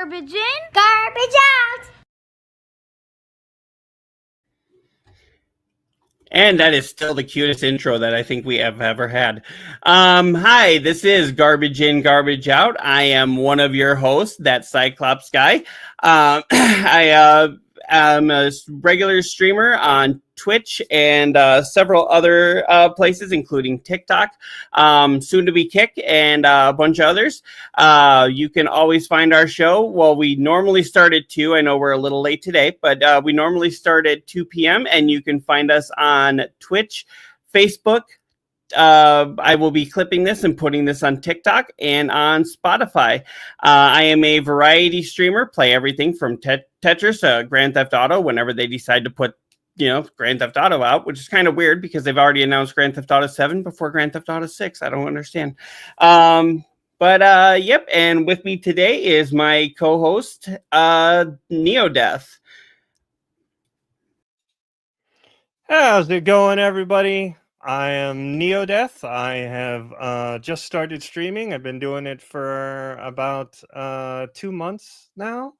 Garbage in, garbage out. And that is still the cutest intro that I think we have ever had. Hi, this is Garbage In, Garbage Out. I am one of your hosts, that Cyclops Guy. I am a regular streamer on Twitch and several other places, including TikTok, soon to be Kick, and a bunch of others. You can always find our show. Well, we normally start at 2. I know we're a little late today, but we normally start at 2 p.m. and you can find us on Twitch, Facebook. I will be clipping this and putting this on TikTok and on Spotify. I am a variety streamer, play everything from Tetris to Grand Theft Auto whenever they decide to put Grand Theft Auto out, which is kind of weird because they've already announced Grand Theft Auto 7 before Grand Theft Auto 6. I don't understand. Yep. And with me today is my co-host, neo-deth. How's it going, everybody? I am neo-deth. I have just started streaming. I've been doing it for about 2 months now.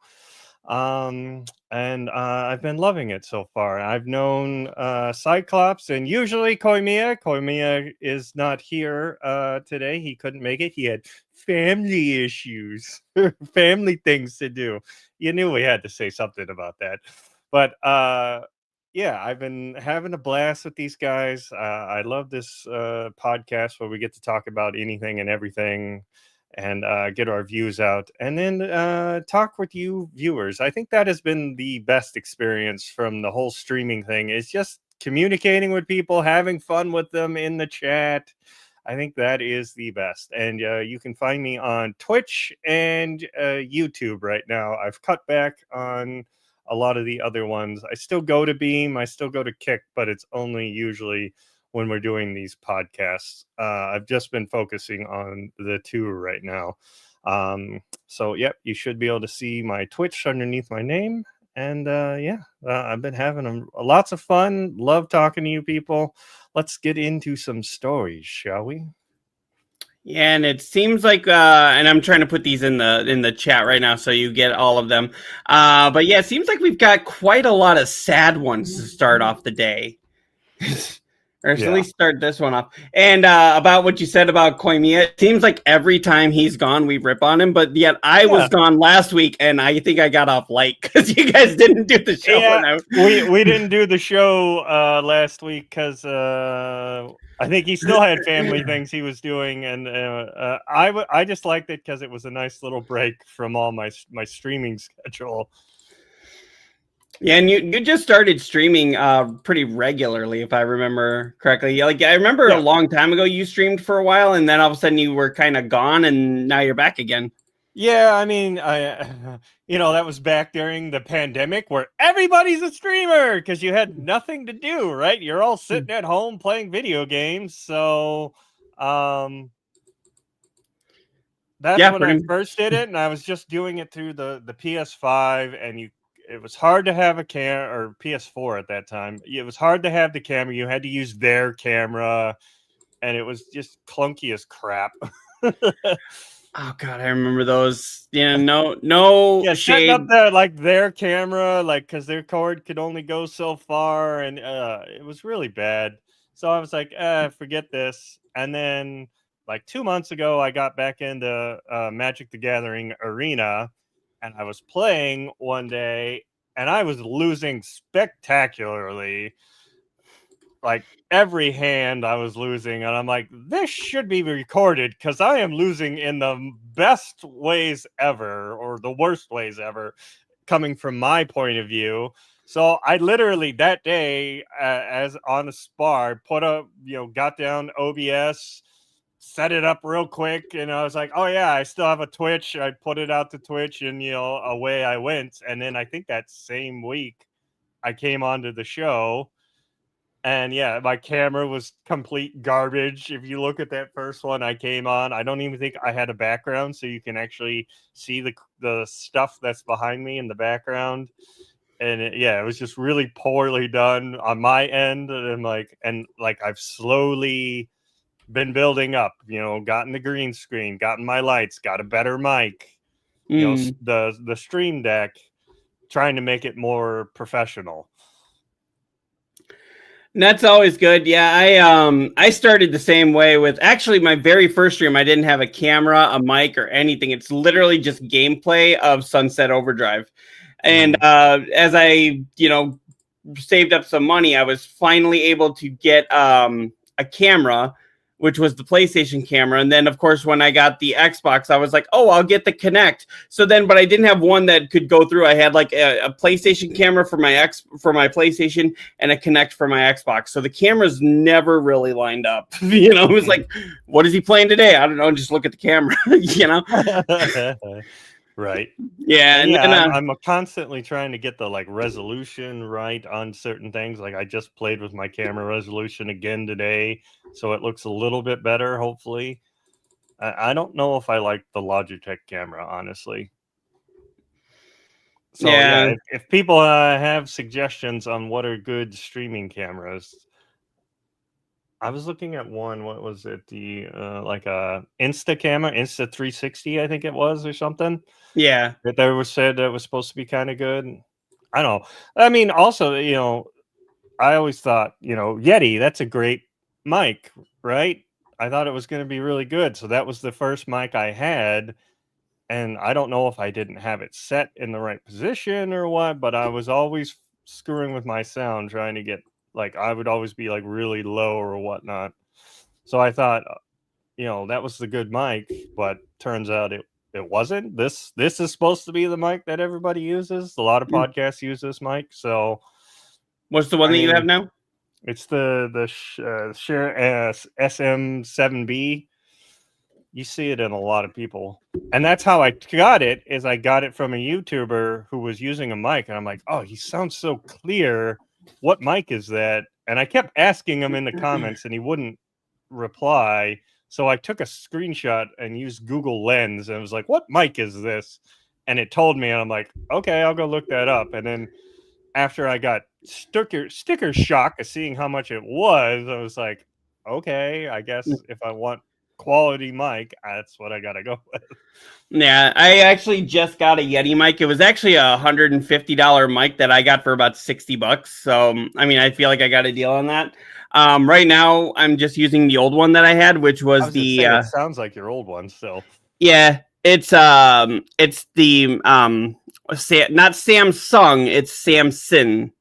And I've been loving it so far. I've known Cyclops and usually Koimia. Koimia is not here today. He couldn't make it. He had family issues, family things to do. You knew we had to say something about that. But yeah, I've been having a blast with these guys. I love this podcast where we get to talk about anything and everything and get our views out and then talk with you viewers. I think that has been the best experience from the whole streaming thing, is just communicating with people, having fun with them in the chat. I think that is the best. And you can find me on Twitch and YouTube right now. I've cut back on a lot of the other ones. I still go to Beam, I still go to Kick, but it's only usually when we're doing these podcasts. I've just been focusing on the 2 right now. So, yep, you should be able to see my Twitch underneath my name. And I've been having lots of fun. Love talking to you people. Let's get into some stories, shall we? Yeah, and it seems like, and I'm trying to put these in the chat right now so you get all of them. But yeah, it seems like we've got quite a lot of sad ones to start off the day. Or at least start this one off. And about what you said about Koimia, it seems like every time he's gone, we rip on him. But yet I was gone last week, and I think I got off light because you guys didn't do the show. Yeah, we didn't do the show last week because I think he still had family things he was doing, and I just liked it because it was a nice little break from all my streaming schedule. Yeah, and you just started streaming pretty regularly, if I remember correctly. Like I remember a long time ago you streamed for a while, and then all of a sudden you were kind of gone, and now you're back again. Yeah, I mean, that was back during the pandemic where everybody's a streamer because you had nothing to do, right? You're all sitting at home playing video games, so that's when I first did it, and I was just doing it through the PS5, and it was hard to have a or PS4 at that time. It was hard to have the camera. You had to use their camera, and it was just clunky as crap. Oh God, I remember those. Yeah, no shade. Setting up their camera, because their cord could only go so far, and it was really bad. So I was like, forget this. And then 2 months ago, I got back into Magic the Gathering Arena, and I was playing one day, and I was losing spectacularly. Every hand I was losing, and I'm like, this should be recorded because I am losing in the best ways ever, or the worst ways ever, coming from my point of view. So I literally that day, as on a spar, got down OBS, set it up real quick, and I was like, oh yeah, I still have a Twitch. I put it out to Twitch, and away I went. And then I think that same week I came onto the show, and yeah, my camera was complete garbage. If you look at that first one I came on, I don't even think I had a background, so you can actually see the stuff that's behind me in the background. And it was just really poorly done on my end. And I've slowly been building up, gotten the green screen, gotten my lights, got a better mic, the Stream Deck, trying to make it more professional. And that's always good. Yeah, I started the same way with actually my very first stream. I didn't have a camera, a mic, or anything. It's literally just gameplay of Sunset Overdrive. And as I, saved up some money, I was finally able to get a camera, which was the PlayStation camera. And then, of course, when I got the Xbox, I was like, oh, I'll get the Kinect. So then, but I didn't have one that could go through. I had like a PlayStation camera for my PlayStation and a Kinect for my Xbox. So the cameras never really lined up. It was like, what is he playing today? I don't know. Just look at the camera, Right. Yeah. And then, I'm constantly trying to get the resolution right on certain things. Like I just played with my camera resolution again today, so it looks a little bit better, hopefully. I don't know if I like the Logitech camera, honestly. So yeah, if people have suggestions on what are good streaming cameras, I was looking at one. What was it? The like a Insta camera, Insta 360, I think it was, or something. Yeah, that they were said that was supposed to be kind of good. I don't know. I mean, also, I always thought, Yeti, that's a great mic, right? I thought it was going to be really good. So that was the first mic I had. And I don't know if I didn't have it set in the right position or what, but I was always screwing with my sound, trying to get, I would always be really low or whatnot. So I thought, that was the good mic, but turns out it wasn't. This is supposed to be the mic that everybody uses. A lot of podcasts use this mic. So what's the one that you have now? It's the Shure SM7B. You see it in a lot of people, and that's how I got it. Is I got it from a YouTuber who was using a mic, and I'm like, oh, he sounds so clear. What mic is that? And I kept asking him in the comments, and he wouldn't reply. So I took a screenshot and used Google Lens and was like, what mic is this? And it told me, and I'm like, okay, I'll go look that up. And then after I got sticker shock of seeing how much it was, I was like, okay, I guess if I want quality mic, that's what I got to go with. Yeah, I actually just got a Yeti mic. It was actually a $150 mic that I got for about $60. So, I mean, I feel like I got a deal on that. Right now, I'm just using the old one that I had, which was it sounds like your old one still. Yeah, it's the not Samsung, it's Samson.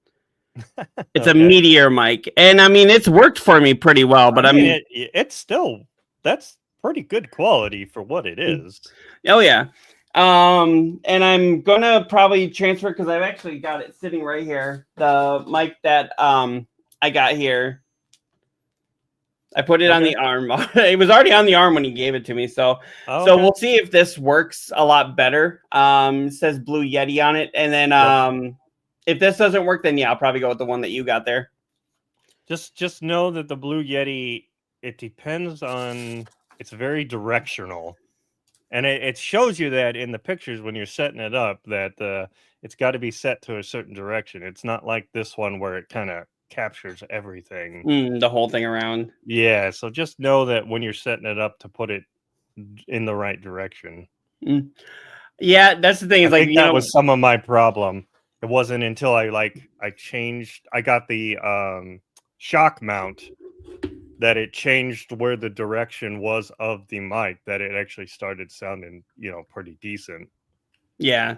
It's a Meteor mic, and I mean it's worked for me pretty well. But it's still that's pretty good quality for what it is. Oh yeah, and I'm gonna probably transfer because I've actually got it sitting right here. The mic that I got here. I put it on the arm. It was already on the arm when he gave it to me. So we'll see if this works a lot better. It says Blue Yeti on it. And then if this doesn't work, then yeah, I'll probably go with the one that you got there. Just know that the Blue Yeti, it depends on, it's very directional. And it shows you that in the pictures when you're setting it up, that it's got to be set to a certain direction. It's not like this one where it kind of captures everything, the whole thing around. Yeah, so just know that when you're setting it up to put it in the right direction. Yeah, that's the thing. Is that was some of my problem. It wasn't until I got the shock mount that it changed where the direction was of the mic, that it actually started sounding pretty decent. Yeah.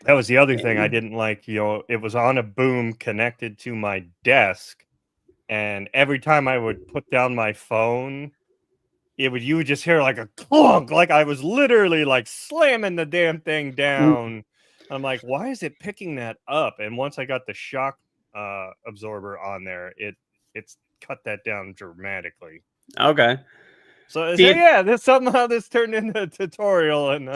That was the other thing I didn't like. It was on a boom connected to my desk, and every time I would put down my phone, you would just hear like a clunk, like I was literally slamming the damn thing down. I'm like, why is it picking that up? And once I got the shock absorber on there, it's cut that down dramatically. Okay. So somehow this turned into a tutorial and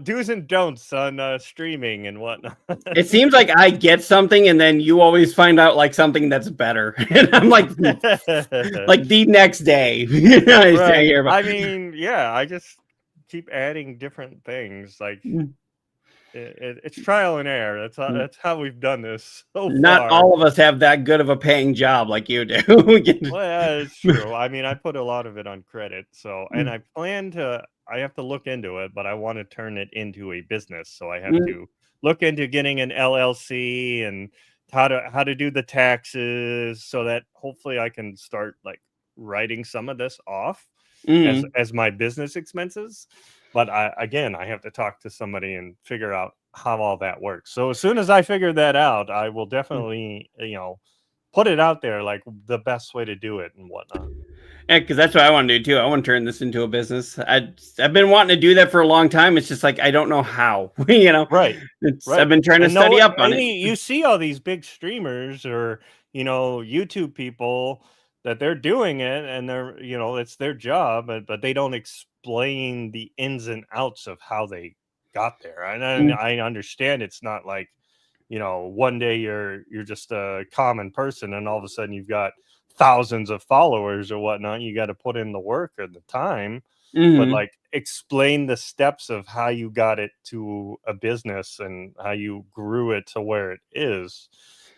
do's and don'ts on streaming and whatnot. It seems like I get something and then you always find out something that's better, and I'm like the next day. Right. I mean, yeah, I just keep adding different things. It's trial and error. That's how we've done this so far. Not all of us have that good of a paying job like you do. Well, yeah, it's true. I mean, I put a lot of it on credit. So, and I plan to. I have to look into it, but I want to turn it into a business. So I have Mm. to look into getting an LLC and how to do the taxes so that hopefully I can start like writing some of this off as my business expenses. But I have to talk to somebody and figure out how all that works. So as soon as I figure that out, I will definitely, put it out there, like the best way to do it and whatnot. Yeah, because that's what I want to do too. I want to turn this into a business. I've been wanting to do that for a long time. It's just like I don't know how. Right. I've been trying to study up on it. You see all these big streamers or YouTube people that they're doing it, and they're it's their job, but they don't explain the ins and outs of how they got there. And I understand it's not like one day you're just a common person and all of a sudden you've got thousands of followers or whatnot. You got to put in the work or the time, but like explain the steps of how you got it to a business and how you grew it to where it is.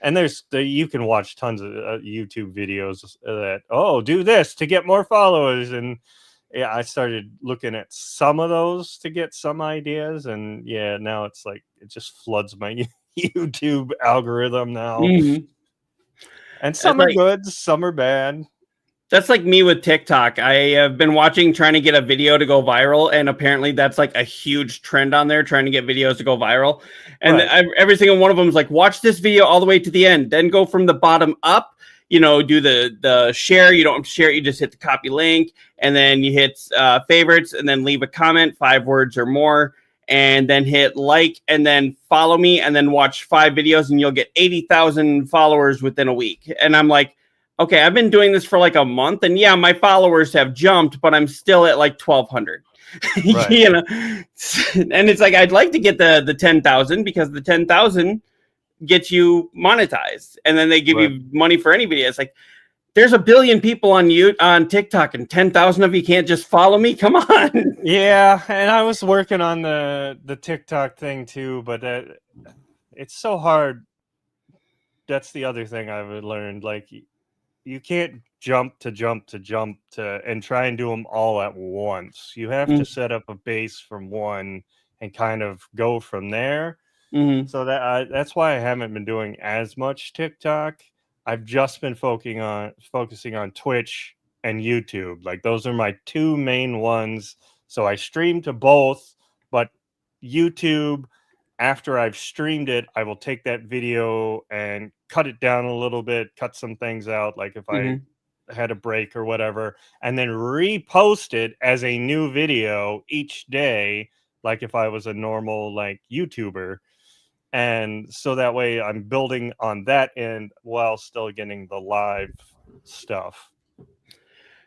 And you can watch tons of YouTube videos that do this to get more followers. And yeah, I started looking at some of those to get some ideas, and yeah, now it's like it just floods my YouTube algorithm now. And some are good, some are bad. That's like me with TikTok. I have been trying to get a video to go viral, and apparently that's like a huge trend on there, trying to get videos to go viral. And every single one of them is like, watch this video all the way to the end, then go from the bottom up, do the share. You don't share it, you just hit the copy link, and then you hit favorites, and then leave a comment, 5 words or more, and then hit like, and then follow me, and then watch 5 videos, and you'll get 80,000 followers within a week. And I'm like, okay, I've been doing this for like a month, and yeah, my followers have jumped, but I'm still at like 1,200. And it's like, I'd like to get the 10,000, because the 10,000 gets you monetized, and then they give you money for any video. It's like, there's 1 billion people on TikTok, and 10,000 of you can't just follow me. Come on. Yeah, and I was working on the TikTok thing too, but it's so hard. That's the other thing I've learned. Like, you can't jump and try and do them all at once. You have to set up a base from one and kind of go from there. So that's why I haven't been doing as much TikTok. I've just been focusing on Twitch and YouTube. Like, those are my 2 main ones. So I stream to both, but YouTube, after I've streamed it, I will take that video and cut it down a little bit, cut some things out, like if I had a break or whatever, and then repost it as a new video each day, like if I was a normal like YouTuber. And so that way I'm building on that end while still getting the live stuff.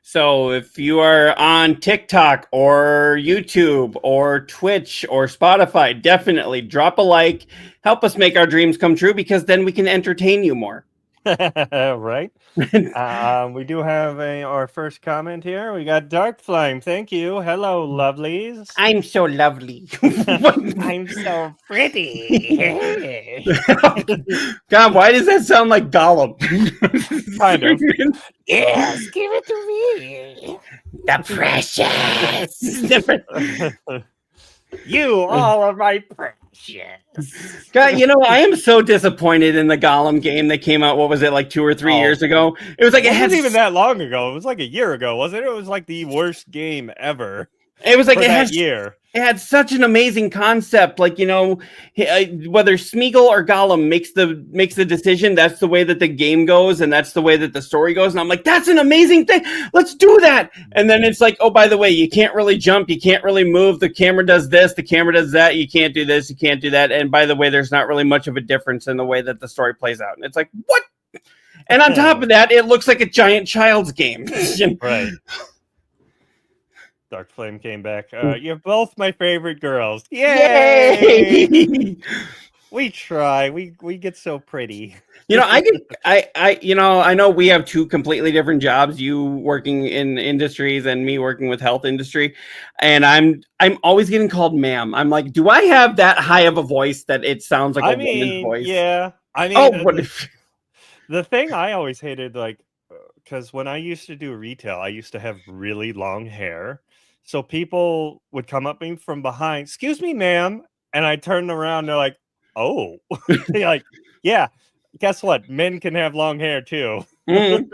So if you are on TikTok or YouTube or Twitch or Spotify, definitely drop a like. Help us make our dreams come true, because then we can entertain you more. Right. We do have our first comment here. We got Dark Flame. Thank you. Hello, lovelies. I'm so lovely. I'm so pretty. God, why does that sound like Gollum? Kind of. Yes, give it to me. The precious. You all are my precious. God, I am so disappointed in the Gollum game that came out. What was it, like 2 or 3 years ago? It was like it wasn't even that long ago. It was like a year ago, wasn't it? It was like the worst game ever. It was like year. It had such an amazing concept. Like, whether Smeagol or Gollum makes the decision, that's the way that the game goes, and that's the way that the story goes. And I'm like, that's an amazing thing. Let's do that. And then it's like, oh, by the way, you can't really jump, you can't really move. The camera does this, the camera does that. You can't do this, you can't do that. And by the way, there's not really much of a difference in the way that the story plays out. And it's like, what? And on top of that, it looks like a giant child's game. Right. Dark Flame came back. You're both my favorite girls. Yay! We try. We get so pretty. I know we have 2 completely different jobs. You working in industries and me working with health industry. And I'm always getting called ma'am. I'm like, do I have that high of a voice that it sounds like a woman's voice? Yeah. I mean, the thing I always hated, like, because when I used to do retail, I used to have really long hair. So people would come up to me from behind, "Excuse me, ma'am," and I turned around. They're like, "Oh," they're like, "Yeah, guess what? Men can have long hair too." Mm.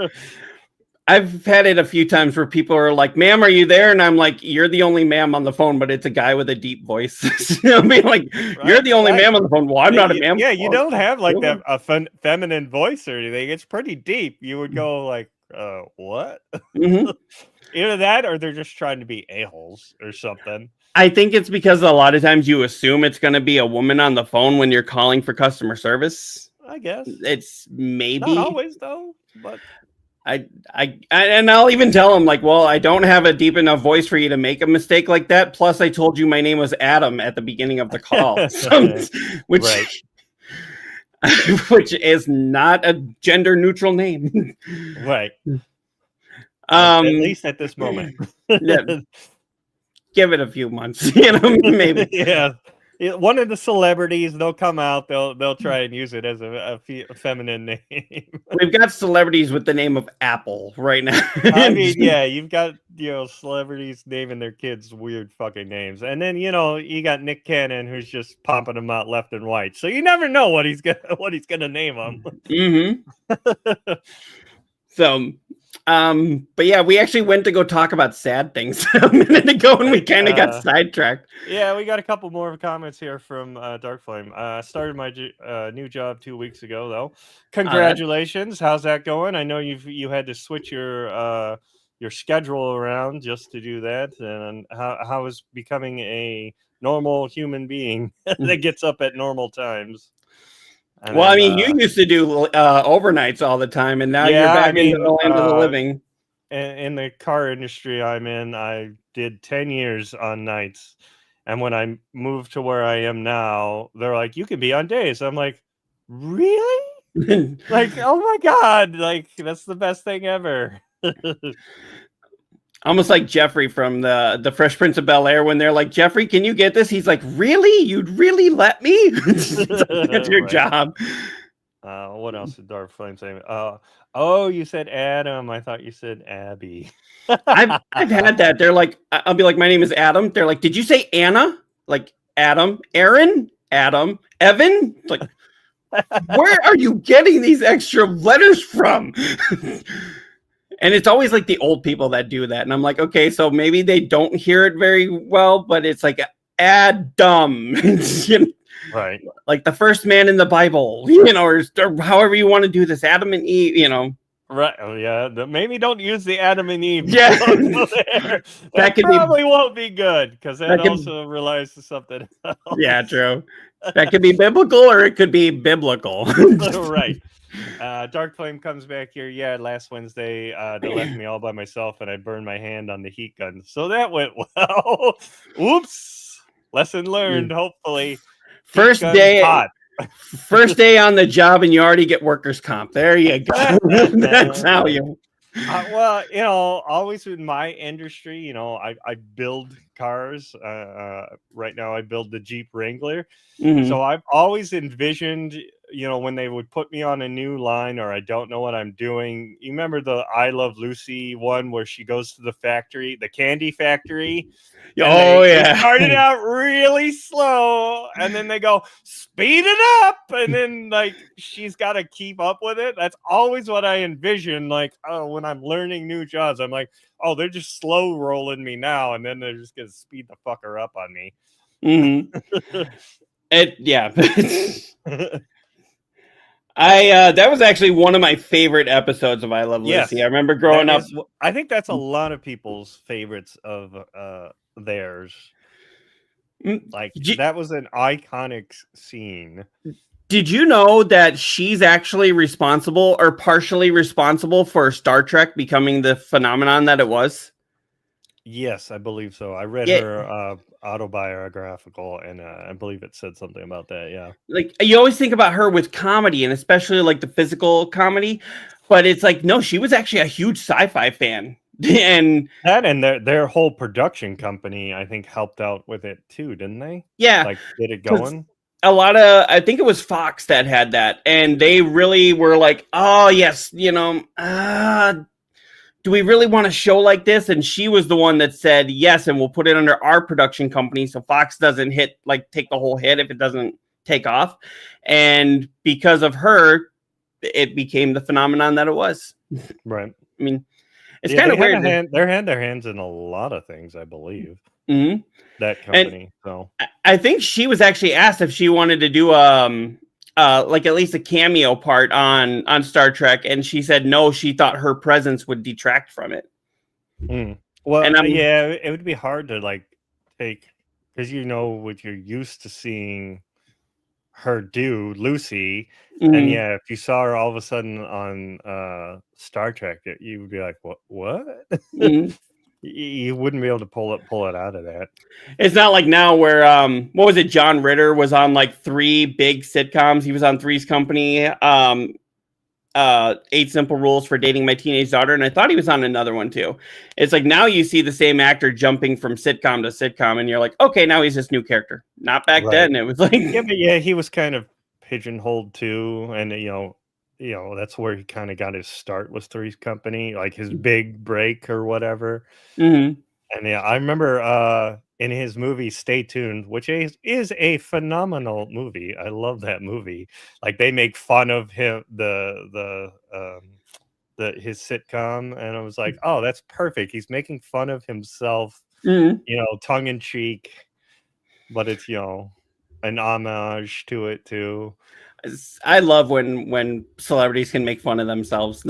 I've had it a few times where people are like, "Ma'am, are you there?" And I'm like, "You're the only ma'am on the phone," but it's a guy with a deep voice. I mean, like, "You're the only ma'am on the phone." Well, I'm not a ma'am. Yeah, you don't have like sure. that feminine voice or anything. It's pretty deep. You would go like, "What?" Mm-hmm. Either that, or they're just trying to be a-holes or something. I think it's because a lot of times you assume it's going to be a woman on the phone when you're calling for customer service. I guess It's maybe not always though, but and I'll even tell them like, well, I don't have a deep enough voice for you to make a mistake like that. Plus, I told you my name was Adam at the beginning of the call, which which is not a gender neutral name, right? At least at this moment, yeah. Give it a few months, maybe. Yeah. One of the celebrities, they'll come out, they'll try and use it as a feminine name. We've got celebrities with the name of Apple right now. I mean, yeah, you've got celebrities naming their kids weird fucking names, and then you got Nick Cannon who's just popping them out left and right. So you never know what he's gonna name them. Mm-hmm. So, but yeah, we actually went to go talk about sad things a minute ago, and we kind of got sidetracked. Yeah, we got a couple more comments here from Dark Flame. Started my new job 2 weeks ago, though. Congratulations! How's that going? I know you had to switch your schedule around just to do that, and how is becoming a normal human being that gets up at normal times? And well, then, I mean, you used to do overnights all the time, and now you're back into the land of the living. In the car industry I'm in, I did 10 years on nights. And when I moved to where I am now, they're like, you can be on days. I'm like, really? Like, oh my God, like, that's the best thing ever. Almost like Jeffrey from the Fresh Prince of Bel-Air when they're like, Jeffrey, can you get this? He's like, really? You'd really let me? That's your job. What else did Dark Flame say? Oh, you said Adam. I thought you said Abby. I've had that. They're like, I'll be like, my name is Adam. They're like, did you say Anna? Like Adam, Aaron, Adam, Evan? It's like, where are you getting these extra letters from? And it's always like the old people that do that. And I'm like, okay, so maybe they don't hear it very well, but it's like Adam, right? Like the first man in the Bible, or however you want to do this, Adam and Eve, Right. Oh, yeah. Maybe don't use the Adam and Eve. Yeah. that probably won't be good because that also relies to something else. Yeah, true. That could be biblical or it could be biblical. Right. Dark Flame comes back here. Yeah, last Wednesday they left me all by myself and I burned my hand on the heat gun. So that went well. Oops. Lesson learned, hopefully. First day on the job and you already get workers' comp. There you go. That's how you... well, always in my industry, I build cars. Right now I build the Jeep Wrangler. Mm-hmm. So I've always envisioned, when they would put me on a new line or I don't know what I'm doing. You remember the I Love Lucy one where she goes to the factory, the candy factory? They started out really slow and then they go, speed it up. And then she's got to keep up with it. That's always what I envision. When I'm learning new jobs, I'm like, oh, they're just slow rolling me now. And then they're just going to speed the fucker up on me. Mm-hmm. That was actually one of my favorite episodes of I Love Lucy. I remember growing up. I think that's a lot of people's favorites of theirs. That was an iconic scene. Did you know that she's actually responsible or partially responsible for Star Trek becoming the phenomenon that it was? Yes, I believe so. I read her autobiographical, and I believe it said something about that. Yeah, you always think about her with comedy, and especially the physical comedy, but it's no, she was actually a huge sci-fi fan, and their whole production company, I think, helped out with it too, didn't they? Yeah, get it going. A lot of, I think it was Fox that had that, and they really were like, oh yes, do we really want a show like this? And she was the one that said yes, and we'll put it under our production company so Fox doesn't take the whole hit if it doesn't take off. And because of her, it became the phenomenon that it was. Right. I mean, it's kind of weird. They had their hands in a lot of things, I believe. Mm-hmm. That company. So I think she was actually asked if she wanted to do like at least a cameo part on Star Trek, and she said no. She thought her presence would detract from it. Well, and yeah, it would be hard to like take, because what you're used to seeing her do, Lucy, and yeah, if you saw her all of a sudden on Star Trek, you would be like, what? You wouldn't be able to pull it out of that. It's not like now where what was it? John Ritter was on like 3 big sitcoms. He was on Three's Company, 8 Simple Rules for Dating My Teenage Daughter, and I thought he was on another one too. It's like now you see the same actor jumping from sitcom to sitcom, and you're like, okay, now he's this new character. Not back then. It was like yeah, he was kind of pigeonholed too, and that's where he kind of got his start, was Three's Company, like his big break or whatever. And yeah, I remember in his movie Stay Tuned, which is a phenomenal movie. I love that movie. Like they make fun of him, his sitcom, and I was like, oh, that's perfect. He's making fun of himself, tongue in cheek, but it's an homage to it too. I love when celebrities can make fun of themselves.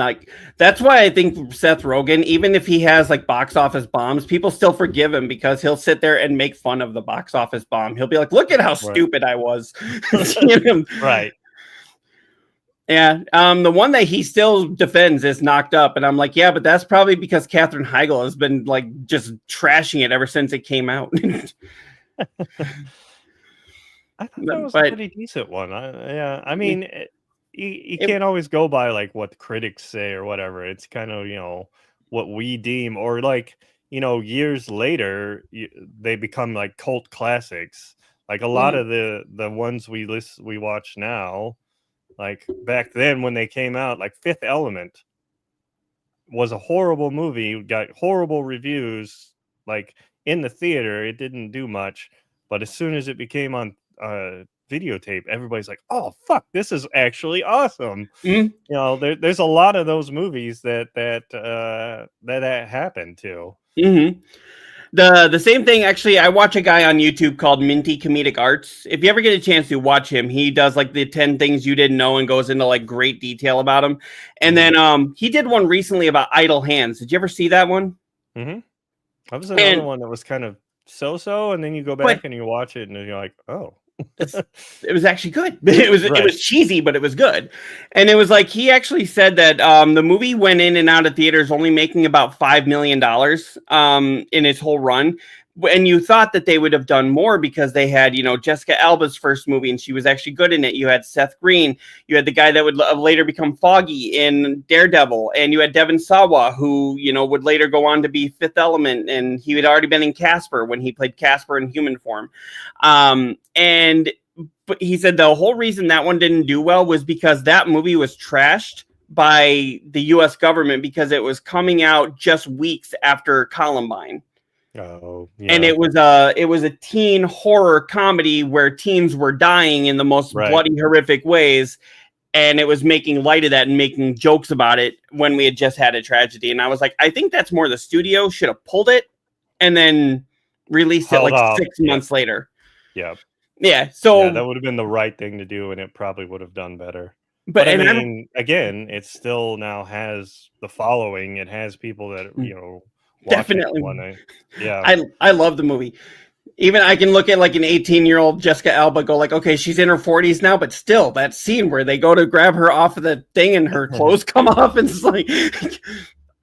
That's why I think Seth Rogen, even if he has like box office bombs, people still forgive him because he'll sit there and make fun of the box office bomb. He'll be like, "Look at how stupid I was." Right. Yeah. The one that he still defends is Knocked Up, and I'm like, yeah, but that's probably because Katherine Heigl has been like just trashing it ever since it came out. I thought that was a pretty decent one. I mean, you can't always go by like what the critics say or whatever. It's kind of what we deem, or like years later they become like cult classics. Like a lot of the ones we watch now, like back then when they came out, like Fifth Element was a horrible movie, got horrible reviews. Like in the theater, it didn't do much, but as soon as it became on videotape, everybody's like, oh fuck, this is actually awesome. There's a lot of those movies that happened too. The same thing, actually. I watch a guy on YouTube called Minty Comedic Arts. If you ever get a chance to watch him, he does like the 10 things you didn't know and goes into like great detail about them. And then he did one recently about idle hands. Did you ever see that one? That was another one that was kind of so, and then you go back and you watch it and you're like, oh, it was actually good. It was cheesy, but it was good. And it was like he actually said that the movie went in and out of theaters only making about $5 million in its whole run. And you thought that they would have done more because they had, Jessica Alba's first movie, and she was actually good in it. You had Seth Green. You had the guy that would later become Foggy in Daredevil. And you had Devon Sawa, who, would later go on to be Fifth Element. And he had already been in Casper when he played Casper in human form. But he said the whole reason that one didn't do well was because that movie was trashed by the U.S. government because it was coming out just weeks after Columbine. Oh, yeah. And it was a teen horror comedy where teens were dying in the most bloody, horrific ways, and it was making light of that and making jokes about it when we had just had a tragedy. And I was like, I think that's more the studio should have pulled it and then released it like 6 months later. Yeah. So that would have been the right thing to do, and it probably would have done better. But I mean, again, it still now has the following. It has people that definitely. Yeah. I love the movie. Even I can look at like an 18-year-old Jessica Alba, go like, okay, she's in her 40s now, but still that scene where they go to grab her off of the thing and her clothes come off, and it's like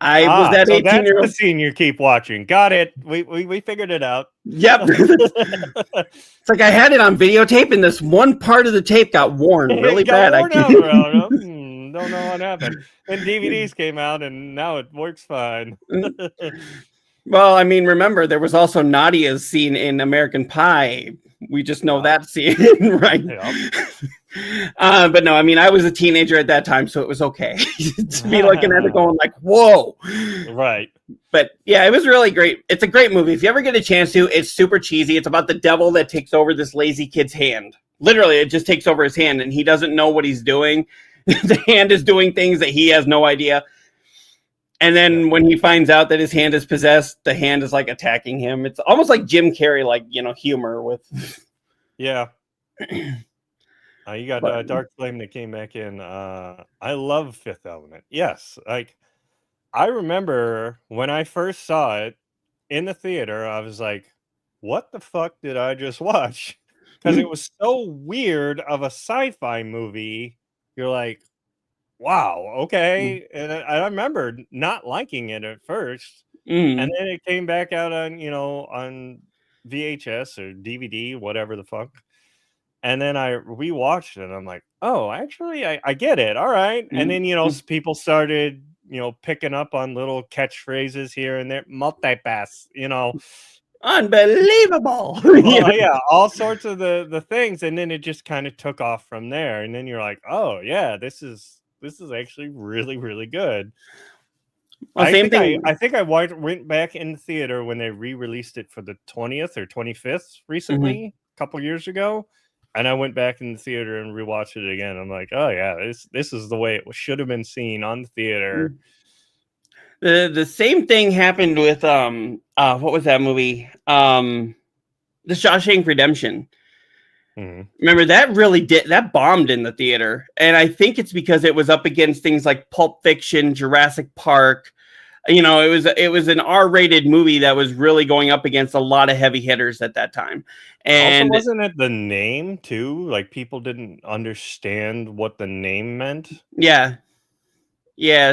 was that 18-year-old that's the scene you keep watching. Got it. We figured it out. Yep. It's like I had it on videotape and this one part of the tape got worn really bad. Don't know what happened. And DVDs came out and now it works fine. Well, I mean, remember, there was also Nadia's scene in American Pie. We just know that scene, right? But no, I mean, I was a teenager at that time, so it was okay to be looking at it going like, whoa. Right. But yeah, it was really great. It's a great movie. If you ever get a chance to, it's super cheesy. It's about the devil that takes over this lazy kid's hand. Literally, it just takes over his hand, and he doesn't know what he's doing. The hand is doing things that he has no idea. And then when he finds out that his hand is possessed, the hand is like attacking him. It's almost like Jim Carrey, like, humor with. Yeah. You got Dark Flame that came back in. I love Fifth Element. Yes. Like, I remember when I first saw it in the theater, I was like, what the fuck did I just watch? Because it was so weird of a sci-fi movie. You're like, wow, okay. And I remember not liking it at first. And then it came back out on, on VHS or DVD, whatever the fuck. And then I rewatched it and I'm like, oh, actually, I get it. All right. And then, people started, picking up on little catchphrases here and there, multipass, Unbelievable. yeah, all sorts of the things. And then it just kind of took off from there. And then you're like, oh, yeah, this is actually really, really good. Well, I same think thing. I think I went back in the theater when they re-released it for the 20th or 25th recently, a couple years ago. And I went back in the theater and rewatched it again. I'm like, oh yeah, this is the way it should have been seen on the theater. The same thing happened with what was that movie? The Shawshank Redemption. Remember that really that bombed in the theater, and I think it's because it was up against things like Pulp Fiction, Jurassic Park. It was an R-rated movie that was really going up against a lot of heavy hitters at that time. And also, wasn't it the name too? Like, people didn't understand what the name meant. Yeah.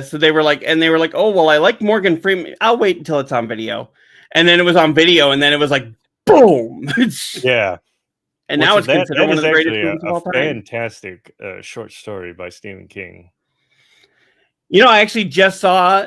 So they were like, oh well, I like Morgan Freeman. I'll wait until it's on video, and then it was on video, and then it was like, boom. Yeah. And now it's considered one of the greatest movies of all time. Fantastic short story by Stephen King. I actually just saw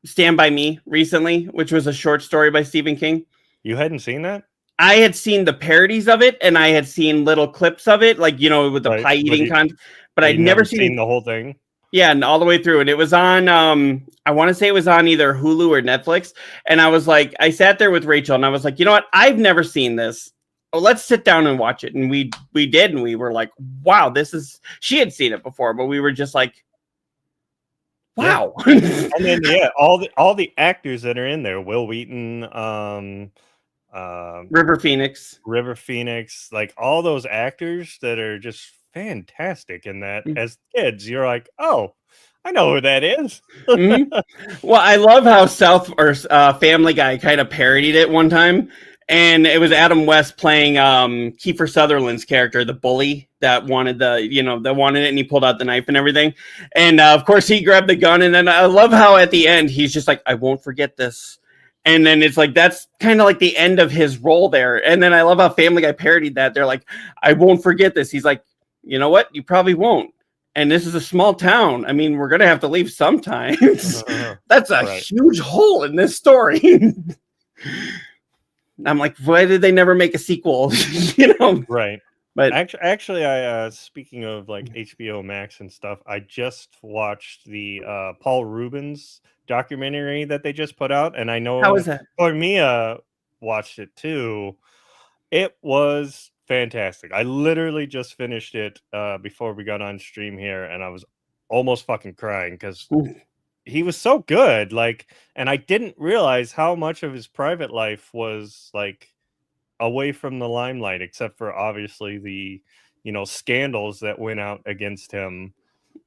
Stand By Me recently, which was a short story by Stephen King. You hadn't seen that? I had seen the parodies of it, and I had seen little clips of it, like, with the pie eating content, but I'd never seen the whole thing. Yeah, and all the way through. And it was on, I want to say it was on either Hulu or Netflix. And I was like, I sat there with Rachel, and I was like, you know what? I've never seen this. Oh, let's sit down and watch it. And we did, and we were like, wow, she had seen it before, but we were just like, wow. Yeah. And then all the actors that are in there, Will Wheaton, River Phoenix, like all those actors that are just fantastic in that. As kids, you're like, oh, I know who that is. Well, I love how Family Guy kind of parodied it one time. And it was Adam West playing Kiefer Sutherland's character, the bully that wanted that wanted it, and he pulled out the knife and everything. And of course, he grabbed the gun. And then I love how at the end he's just like, "I won't forget this." And then it's like that's kind of like the end of his role there. And then I love how Family Guy parodied that. They're like, "I won't forget this." He's like, "You know what? You probably won't. And this is a small town. I mean, we're gonna have to leave sometimes." That's a huge hole in this story. I'm like, why did they never make a sequel? Right. But actually, I speaking of like HBO Max and stuff, I just watched the Paul Reubens documentary that they just put out, and I know how was that? Koimiya watched it too. It was fantastic. I literally just finished it before we got on stream here, and I was almost fucking crying because he was so good. Like, and I didn't realize how much of his private life was like away from the limelight, except for obviously the scandals that went out against him.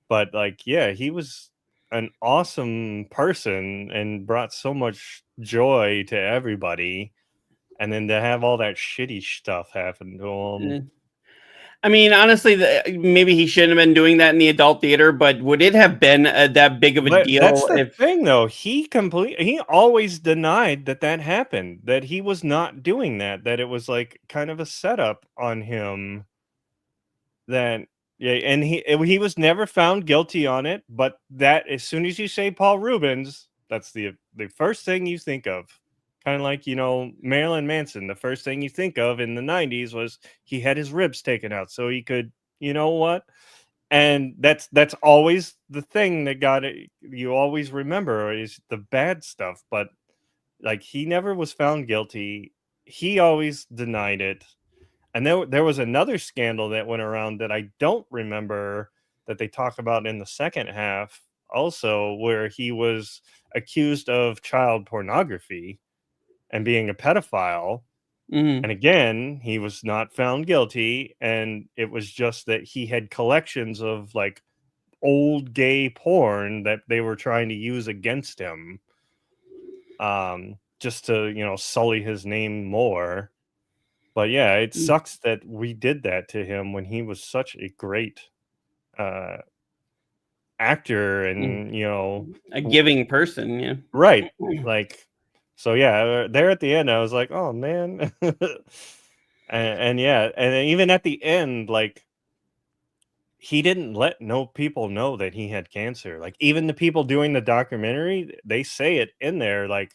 But like, yeah, he was an awesome person and brought so much joy to everybody. And then to have all that shitty stuff happen to him. I mean, honestly, maybe he shouldn't have been doing that in the adult theater, but would it have been that big of a deal? That's the thing, though. He always denied that happened, that he was not doing that it was like kind of a setup on him. And he was never found guilty on it, but that as soon as you say Paul Reubens, that's the first thing you think of. Kind of like, Marilyn Manson. The first thing you think of in the 90s was he had his ribs taken out so he could you know what? And that's always the thing that got it. You always remember is the bad stuff, but like he never was found guilty. He always denied it. And there was another scandal that went around that I don't remember that they talk about in the second half also, where he was accused of child pornography and being a pedophile. Mhm. And again, he was not found guilty. And it was just that he had collections of like old gay porn that they were trying to use against him. Just to, sully his name more. But yeah, it sucks that we did that to him when he was such a great actor and, a giving person. Yeah. right. Like, so yeah, there at the end, I was like, oh man. and yeah, and even at the end, like, he didn't let people know that he had cancer. Like, even the people doing the documentary, they say it in there, like,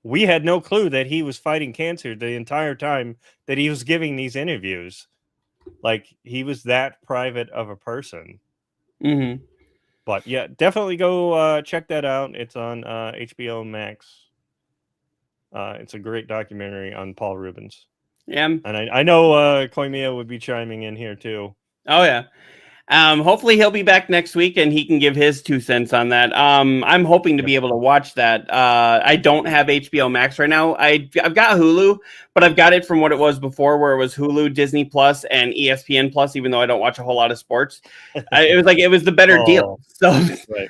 we had no clue that he was fighting cancer the entire time that he was giving these interviews. Like, he was that private of a person. Mm-hmm. But yeah, definitely go check that out. It's on HBO Max. It's a great documentary on Paul Reubens. Yeah. And I know Koimiya would be chiming in here too. Oh yeah. Hopefully he'll be back next week and he can give his 2 cents on that. I'm hoping to be able to watch that. I don't have HBO Max right now. I've got Hulu, but I've got it from what it was before, where it was Hulu, Disney Plus, and ESPN Plus. Even though I don't watch a whole lot of sports, it was the better deal. So, right.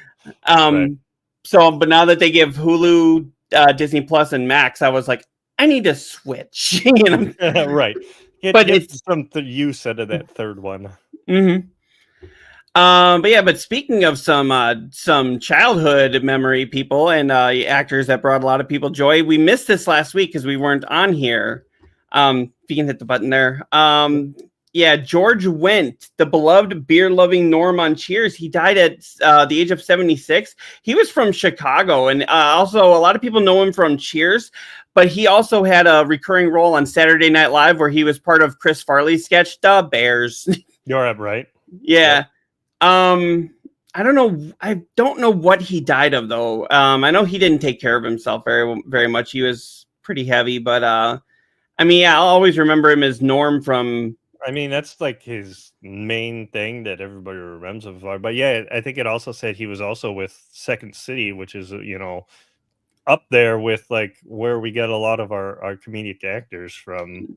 So, but now that they give Hulu, Disney Plus, and Max, I was like, I need to switch. Right. But it's something you said of that third one. Mm-hmm. But speaking of some childhood memory people and actors that brought a lot of people joy, we missed this last week because we weren't on here. If you can hit the button there. George Wendt, the beloved beer-loving Norm on Cheers, he died at the age of 76. He was from Chicago, and also a lot of people know him from Cheers, but he also had a recurring role on Saturday Night Live where he was part of Chris Farley's sketch, The Bears. You're right. Yeah. Yep. I don't know. I don't know what he died of though. I know he didn't take care of himself very, very much. He was pretty heavy, but I'll always remember him as Norm from. I mean, that's like his main thing that everybody remembers him for. But yeah, I think it also said he was also with Second City, which is up there with like where we get a lot of our comedic actors from.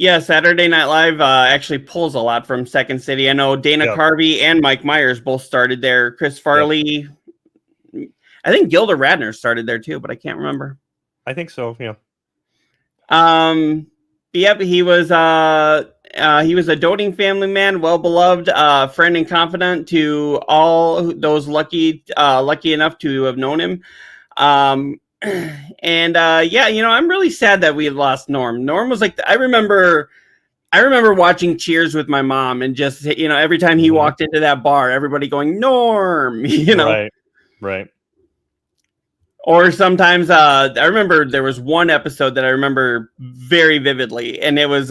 Yeah, Saturday Night Live actually pulls a lot from Second City. I know Dana Carvey and Mike Myers both started there. Chris Farley, I think Gilda Radner started there too, but I can't remember. I think so. Yeah. He was a doting family man, well beloved, friend and confidant to all those lucky enough to have known him. And I'm really sad that we had lost Norm. Norm was like, I remember watching Cheers with my mom and just, every time he walked into that bar, everybody going, Norm, Right. Or sometimes, I remember there was one episode that I remember very vividly, and it was,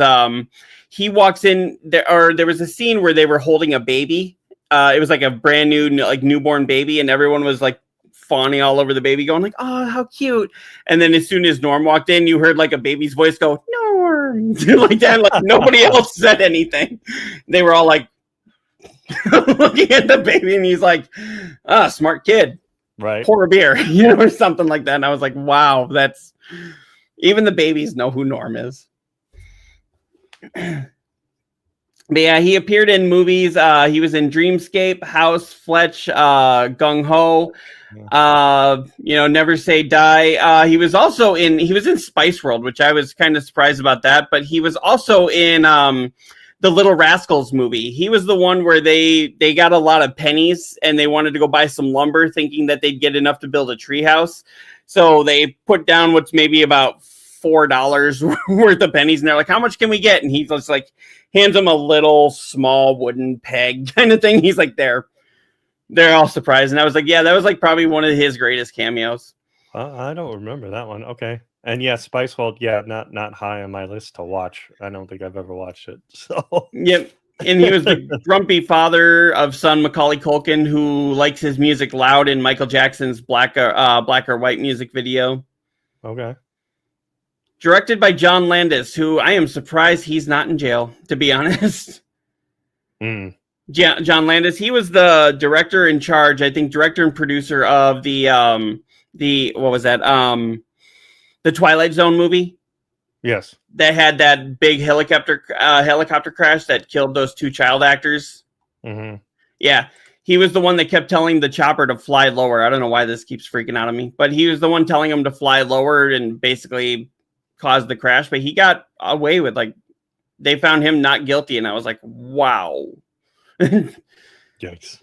he walks in there was a scene where they were holding a baby. It was like a brand new, like newborn baby, and everyone was like fawning all over the baby, going like, oh, how cute. And then as soon as Norm walked in, you heard like a baby's voice go, Norm, like that. Like nobody else said anything. They were all like looking at the baby, and he's like, smart kid, right? Pour a beer, or something like that. And I was like, wow, that's even the babies know who Norm is. But yeah, he appeared in movies. He was in Dreamscape, House, Fletch, Gung Ho, Never Say Die. He was in Spice World, which I was kind of surprised about that. But he was also in the Little Rascals movie. He was the one where they got a lot of pennies and they wanted to go buy some lumber, thinking that they'd get enough to build a treehouse. So they put down what's maybe about $4 worth of pennies, and they're like, how much can we get? And he just like hands them a little small wooden peg kind of thing. He's like, they're all surprised. And I was like, yeah, that was like probably one of his greatest cameos. I don't remember that one. Okay. And yeah, Spice World, not high on my list to watch. I don't think I've ever watched it. So yep. And he was the grumpy father of son Macaulay Culkin, who likes his music loud in Michael Jackson's Black or White music video. Okay. Directed by John Landis, who I am surprised he's not in jail, to be honest. Mm. John Landis, he was the director in charge, I think, director and producer of the what was that? The Twilight Zone movie. Yes. That had that big helicopter crash that killed those 2 child actors. Mm-hmm. Yeah, he was the one that kept telling the chopper to fly lower. I don't know why this keeps freaking out on me, but he was the one telling him to fly lower and basically caused the crash. But he got away with, like, they found him not guilty, and I was like, wow. Yikes.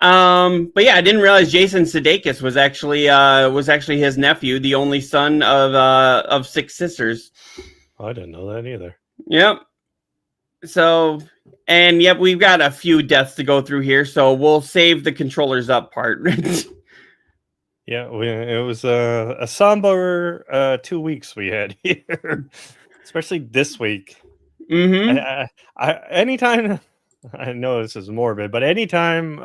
But yeah, I didn't realize Jason Sudeikis was actually his nephew, the only son of 6 sisters. I didn't know that either. Yep. So, and yep, we've got a few deaths to go through here, so we'll save the controllers up part. Yeah, it was a somber 2 weeks we had here, especially this week. Mm-hmm. I anytime. I know this is morbid, but anytime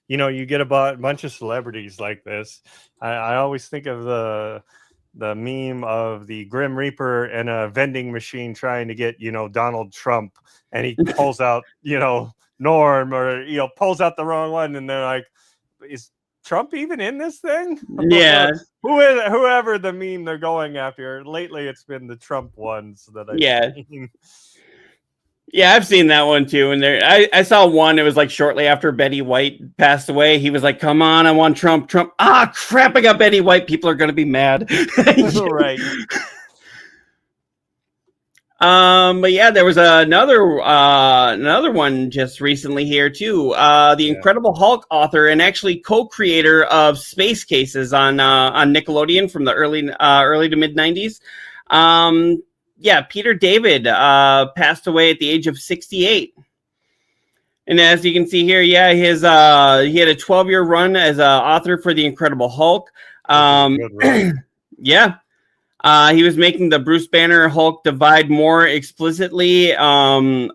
you get a bunch of celebrities like this, I always think of the meme of the Grim Reaper and a vending machine trying to get Donald Trump, and he pulls out Norm, or pulls out the wrong one, and they're like, is Trump even in this thing? Yeah. Whoever the meme they're going after. Lately, it's been the Trump ones that I've seen. Yeah, I've seen that one too. And I saw one. It was like shortly after Betty White passed away. He was like, "Come on, I want Trump." Trump. Ah, crap! I got Betty White. People are gonna be mad. Right. But yeah, there was another one just recently here too. The Incredible Hulk author and actually co-creator of Space Cases on Nickelodeon from the early to mid 90s. Yeah, Peter David passed away at the age of 68. And as you can see here, yeah, he had a 12-year run as an author for the Incredible Hulk. Yeah. He was making the Bruce Banner Hulk divide more explicitly, a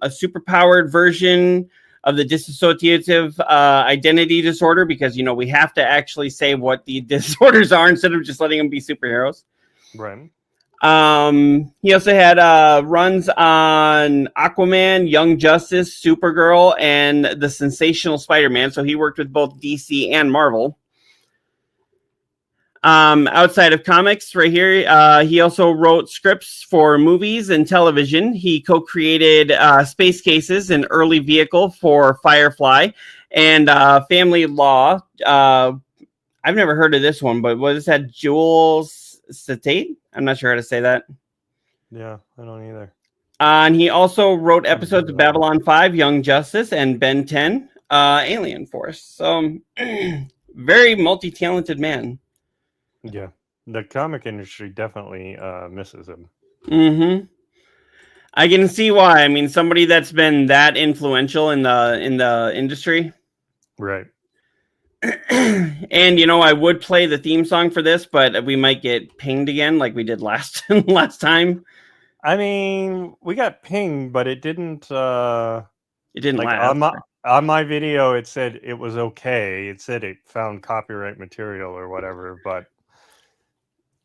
superpowered version of the dissociative identity disorder, because, we have to actually say what the disorders are instead of just letting them be superheroes. Right. He also had runs on Aquaman, Young Justice, Supergirl, and the Sensational Spider-Man. So he worked with both DC and Marvel. Outside of comics, right here, he also wrote scripts for movies and television. He co-created Space Cases, an early vehicle for Firefly, and Family Law. I've never heard of this one, but what is that? Jules Satate? I'm not sure how to say that. Yeah, I don't either. And he also wrote episodes of Babylon 5, Young Justice, and Ben 10, Alien Force. So, very multi-talented man. Yeah, the comic industry definitely misses him. Mm-hmm. I can see why. I mean, somebody that's been that influential in the industry. Right. And I would play the theme song for this, but we might get pinged again like we did last time. I mean, we got pinged, but it didn't last. On my video it said it was okay. It said it found copyright material or whatever, but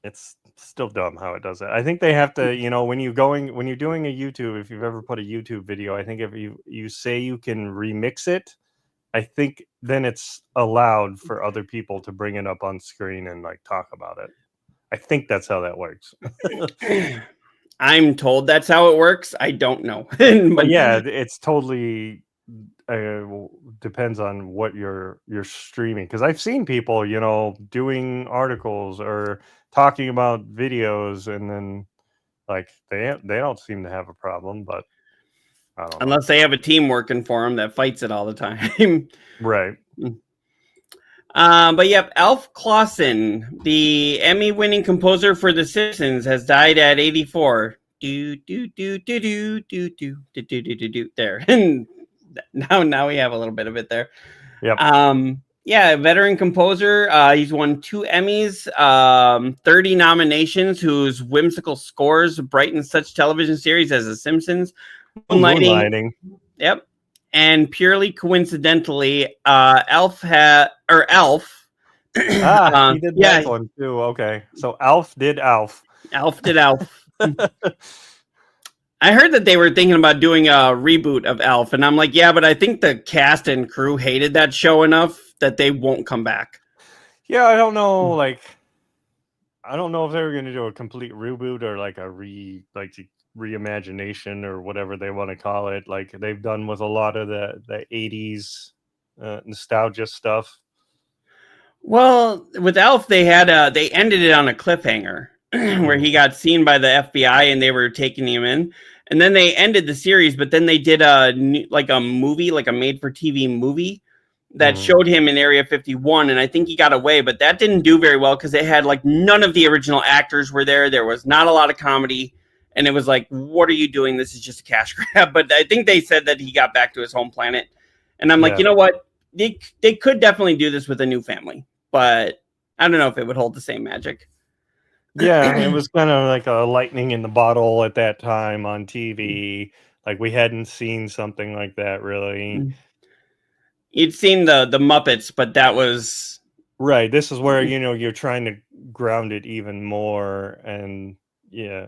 it's still dumb how it does it. I think they have to, when you're doing a YouTube, if you've ever put a YouTube video, I think if you say you can remix it, I think then it's allowed for other people to bring it up on screen and talk about it. I think that's how that works. I'm told that's how it works. I don't know. But yeah, it's totally depends on what you're streaming. Because I've seen people, doing articles or talking about videos, and then they don't seem to have a problem, but I don't know. Unless they have a team working for them that fights it all the time. Right. But yep, Alf Clausen, the Emmy-winning composer for The Simpsons, has died at 84. There. And now we have a little bit of it there. Yep. Yeah, veteran composer. He's won 2 Emmys, 30 nominations, whose whimsical scores brighten such television series as The Simpsons, Moonlighting. Yep. And purely coincidentally, Alf He did that one too. Okay, so Alf did Alf. Alf did Alf. I heard that they were thinking about doing a reboot of Alf, and I'm like, yeah, but I think the cast and crew hated that show enough that they won't come back. Yeah, I don't know. Like, I don't know if they were going to do a complete reboot or like a reimagination or whatever they want to call it, like they've done with a lot of the 80s nostalgia stuff. Well, with Alf, they ended it on a cliffhanger where he got seen by the FBI and they were taking him in, and then they ended the series. But then they did a movie, like a made-for-TV movie that showed him in Area 51, and I think he got away, but that didn't do very well because it had like none of the original actors were there. There was not a lot of comedy. And it was like, what are you doing? This is just a cash grab. But I think they said that he got back to his home planet. And I'm like, you know what? They could definitely do this with a new family. But I don't know if it would hold the same magic. Yeah, it was kind of like a lightning in the bottle at that time on TV. Like we hadn't seen something like that really. You'd seen the Muppets, but that was... Right. This is where, you're trying to ground it even more. And yeah.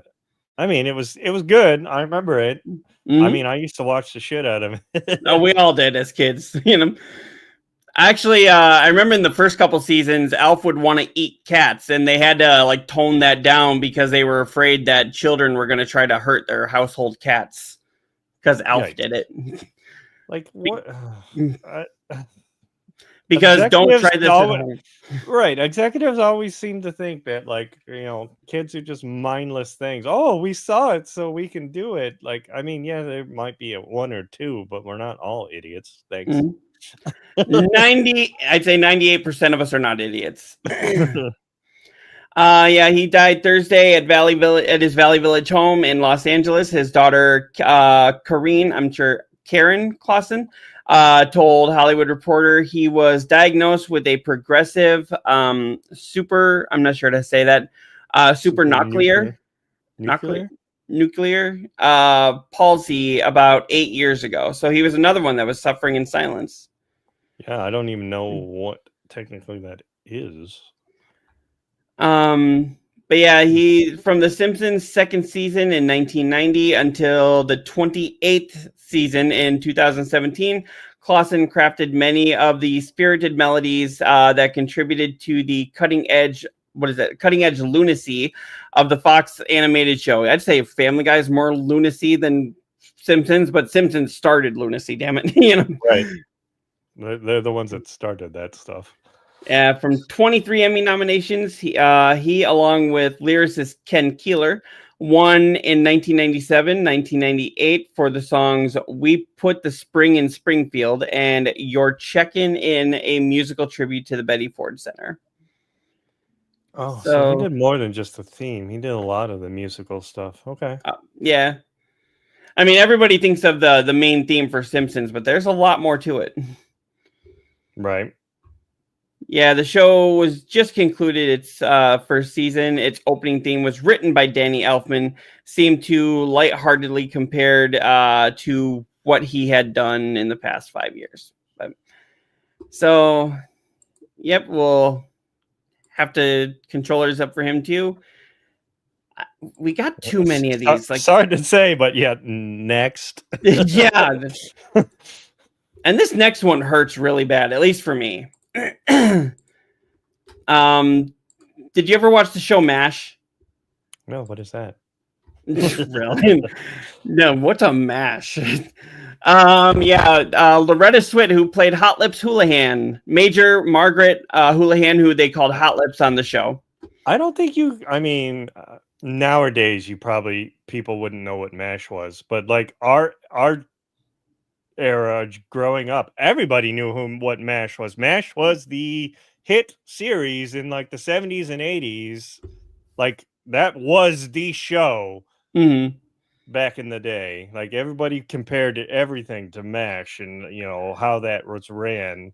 I mean, it was good. I remember it. I mean, I used to watch the shit out of it. Oh, we all did as kids, Actually, I remember in the first couple seasons, Alf would want to eat cats, and they had to like tone that down because they were afraid that children were going to try to hurt their household cats because Alf did it. Like what? Because don't try this at home. Right. Executives always seem to think that, like, kids are just mindless things. Oh, we saw it, so we can do it. Like, I mean, yeah, there might be one or two, but we're not all idiots. Thanks. 90, I'd say 98% of us are not idiots. Yeah, he died Thursday at his Valley Village home in Los Angeles. His daughter, Karen Clausen, told Hollywood Reporter he was diagnosed with a progressive I'm not sure how to say that, nuclear palsy about 8 years ago. So he was another one that was suffering in silence. Yeah, I don't even know what technically that is. But yeah, he from The Simpsons' second season in 1990 until the 28th season in 2017, Clausen crafted many of the spirited melodies that contributed to the cutting edge lunacy of the Fox animated show. I'd say Family Guy is more lunacy than Simpsons, but Simpsons started lunacy, damn it. Right. They're the ones that started that stuff. From 23 Emmy nominations, he along with lyricist Ken Keeler, won in 1997, 1998 for the songs "We Put the Spring in Springfield" and "You're Checkin' In," a musical tribute to the Betty Ford Center. Oh, so he did more than just the theme. He did a lot of the musical stuff. Okay. Yeah. I mean, everybody thinks of the main theme for Simpsons, but there's a lot more to it. Right. Yeah, the show was just concluded its first season. Its opening theme was written by Danny Elfman, seemed to lightheartedly compared to what he had done in the past 5 years. So, yep, we'll have to controllers up for him too. We got too many of these. Sorry to say, but yeah, next. Yeah. And this next one hurts really bad, at least for me. Did you ever watch the show MASH? No, what is that? Really? No, what's a MASH? Loretta Swit, who played Hot Lips Houlihan, Major Margaret Houlihan, who they called Hot Lips on the show. I don't think nowadays people wouldn't know what MASH was, but like our era growing up, everybody knew what MASH was. MASH was the hit series in like the 70s and 80s. Like that was the show back in the day. Like everybody compared everything to MASH and how that was ran.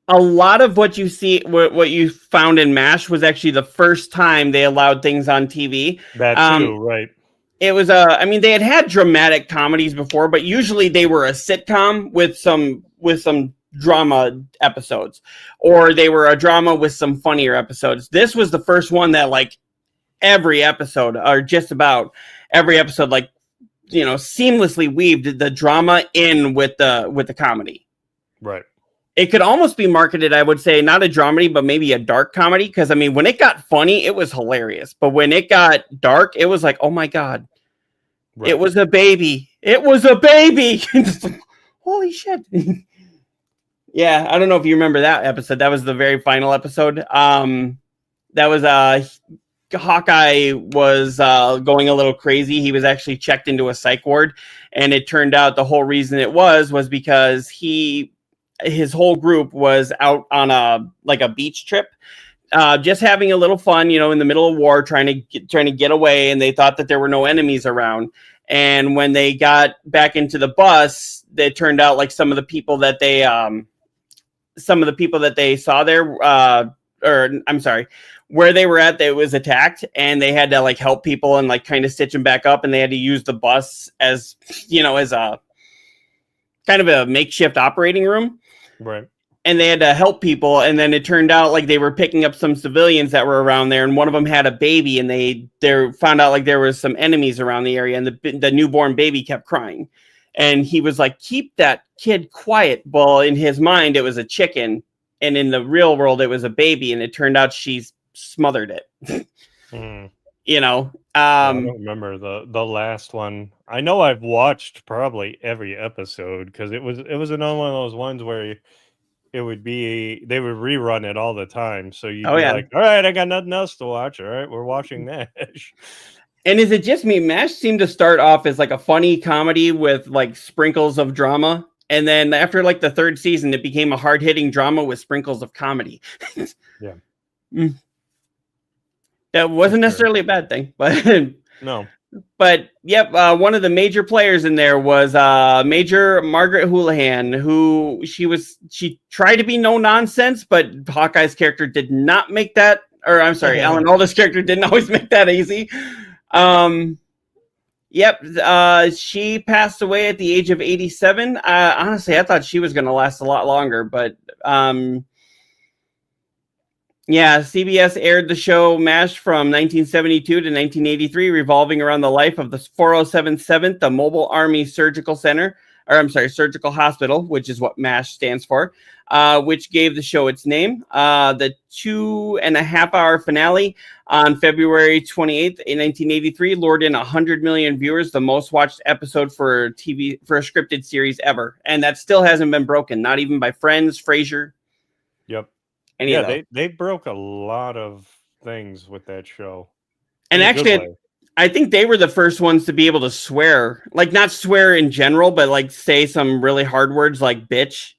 A lot of what you see, what you found in MASH was actually the first time they allowed things on TV. That too, right. it was I mean, they had dramatic comedies before, but usually they were a sitcom with some drama episodes, or they were a drama with some funnier episodes. This was the first one that like every episode, or just about every episode, like, you know, seamlessly weaved the drama in with the comedy. Right. It could almost be marketed, I would say, not a dramedy, but maybe a dark comedy. Because I mean, when it got funny, it was hilarious. But when it got dark, it was like, oh my god, right. It was a baby. It was a baby. Holy shit. Yeah, I don't know if you remember that episode. That was the very final episode. That was Hawkeye was going a little crazy. He was actually checked into a psych ward, and it turned out the whole reason it was because his whole group was out on a beach trip, just having a little fun, you know, in the middle of war, trying to get away, and they thought that there were no enemies around. And when they got back into the bus, it turned out like some of the people that they saw there, or I'm sorry, where they were at, it was attacked, and they had to like help people and like kind of stitch them back up, and they had to use the bus as, you know, as a kind of a makeshift operating room. Right. And they had to help people, and then it turned out like they were picking up some civilians that were around there, and one of them had a baby, and they found out like there was some enemies around the area, and the newborn baby kept crying, and he was like, keep that kid quiet. Well, in his mind it was a chicken, and in the real world it was a baby, and it turned out she's smothered it. You know, I don't remember the last one. I know I've watched probably every episode because it was another one of those ones where they would rerun it all the time. So you'd be like, all right, I got nothing else to watch. All right, we're watching MASH. And is it just me? MASH seemed to start off as like a funny comedy with like sprinkles of drama. And then after like the third season, it became a hard-hitting drama with sprinkles of comedy. Yeah. That wasn't necessarily a bad thing, but no. But yep, one of the major players in there was Major Margaret Houlihan, who she tried to be no nonsense, but Hawkeye's character did not make that. Or I'm sorry, Alan Alda's character didn't always make that easy. Yep, she passed away at the age of 87. Honestly, I thought she was going to last a lot longer, but yeah, CBS aired the show MASH from 1972 to 1983, revolving around the life of the 407th, the Mobile Army Surgical Surgical Hospital, which is what MASH stands for, which gave the show its name. The 2.5-hour finale on February 28th, in 1983, lured in 100 million viewers, the most watched episode for a scripted series ever. And that still hasn't been broken, not even by Friends, Frasier. Yep. Yeah, they broke a lot of things with that show. And actually, I think they were the first ones to be able to swear, like not swear in general, but like say some really hard words like bitch.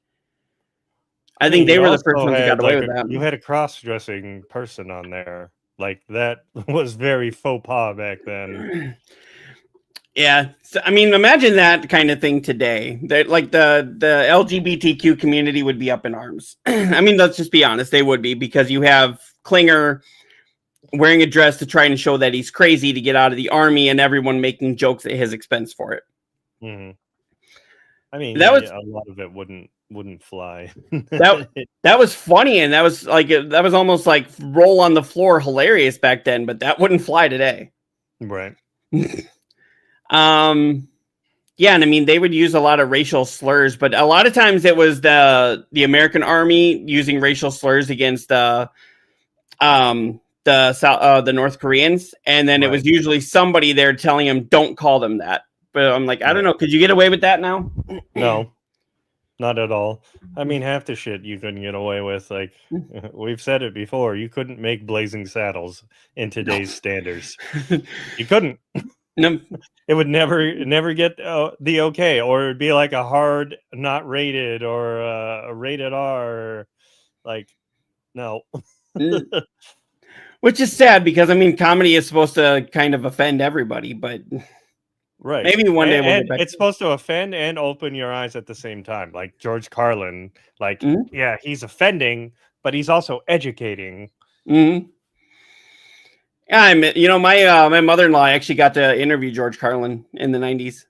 I think they were the first ones that got away with that. You had a cross-dressing person on there. Like that was very faux pas back then. Yeah, so, I mean, imagine that kind of thing today. That like the LGBTQ community would be up in arms. I mean, let's just be honest, they would be, because you have Klinger wearing a dress to try and show that he's crazy to get out of the army, and everyone making jokes at his expense for it. Mm-hmm. I mean, that was a lot of it wouldn't fly. that was funny, and that was almost like roll on the floor hilarious back then, but that wouldn't fly today. Right. Yeah, and I mean they would use a lot of racial slurs, but a lot of times it was the American Army using racial slurs against the North Koreans, and then it was usually somebody there telling them don't call them that. But I'm like, I don't know, could you get away with that now? No, not at all. I mean, half the shit you couldn't get away with. Like we've said it before, you couldn't make Blazing Saddles in today's standards. You couldn't. No. It would never get the okay, or it'd be like a hard not rated or a rated R. Like, no. Which is sad, because I mean, comedy is supposed to kind of offend everybody, but maybe one day we'll get back. It's supposed to offend and open your eyes at the same time. Like George Carlin, like yeah, he's offending, but he's also educating. Mm-hmm. Yeah, my mother-in-law actually got to interview George Carlin in the 90s.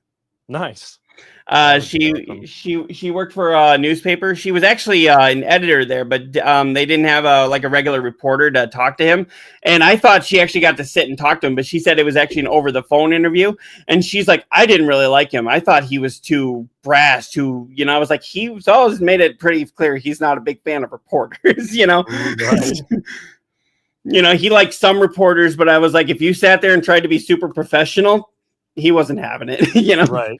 Nice. That would be awesome. She worked for a newspaper. She was actually an editor there, but they didn't have a regular reporter to talk to him. And I thought she actually got to sit and talk to him, but she said it was actually an over the phone interview. And she's like, I didn't really like him. I thought he was too brash. I was like, he's always made it pretty clear he's not a big fan of reporters. Right. He liked some reporters, but I was like, if you sat there and tried to be super professional, he wasn't having it. Right.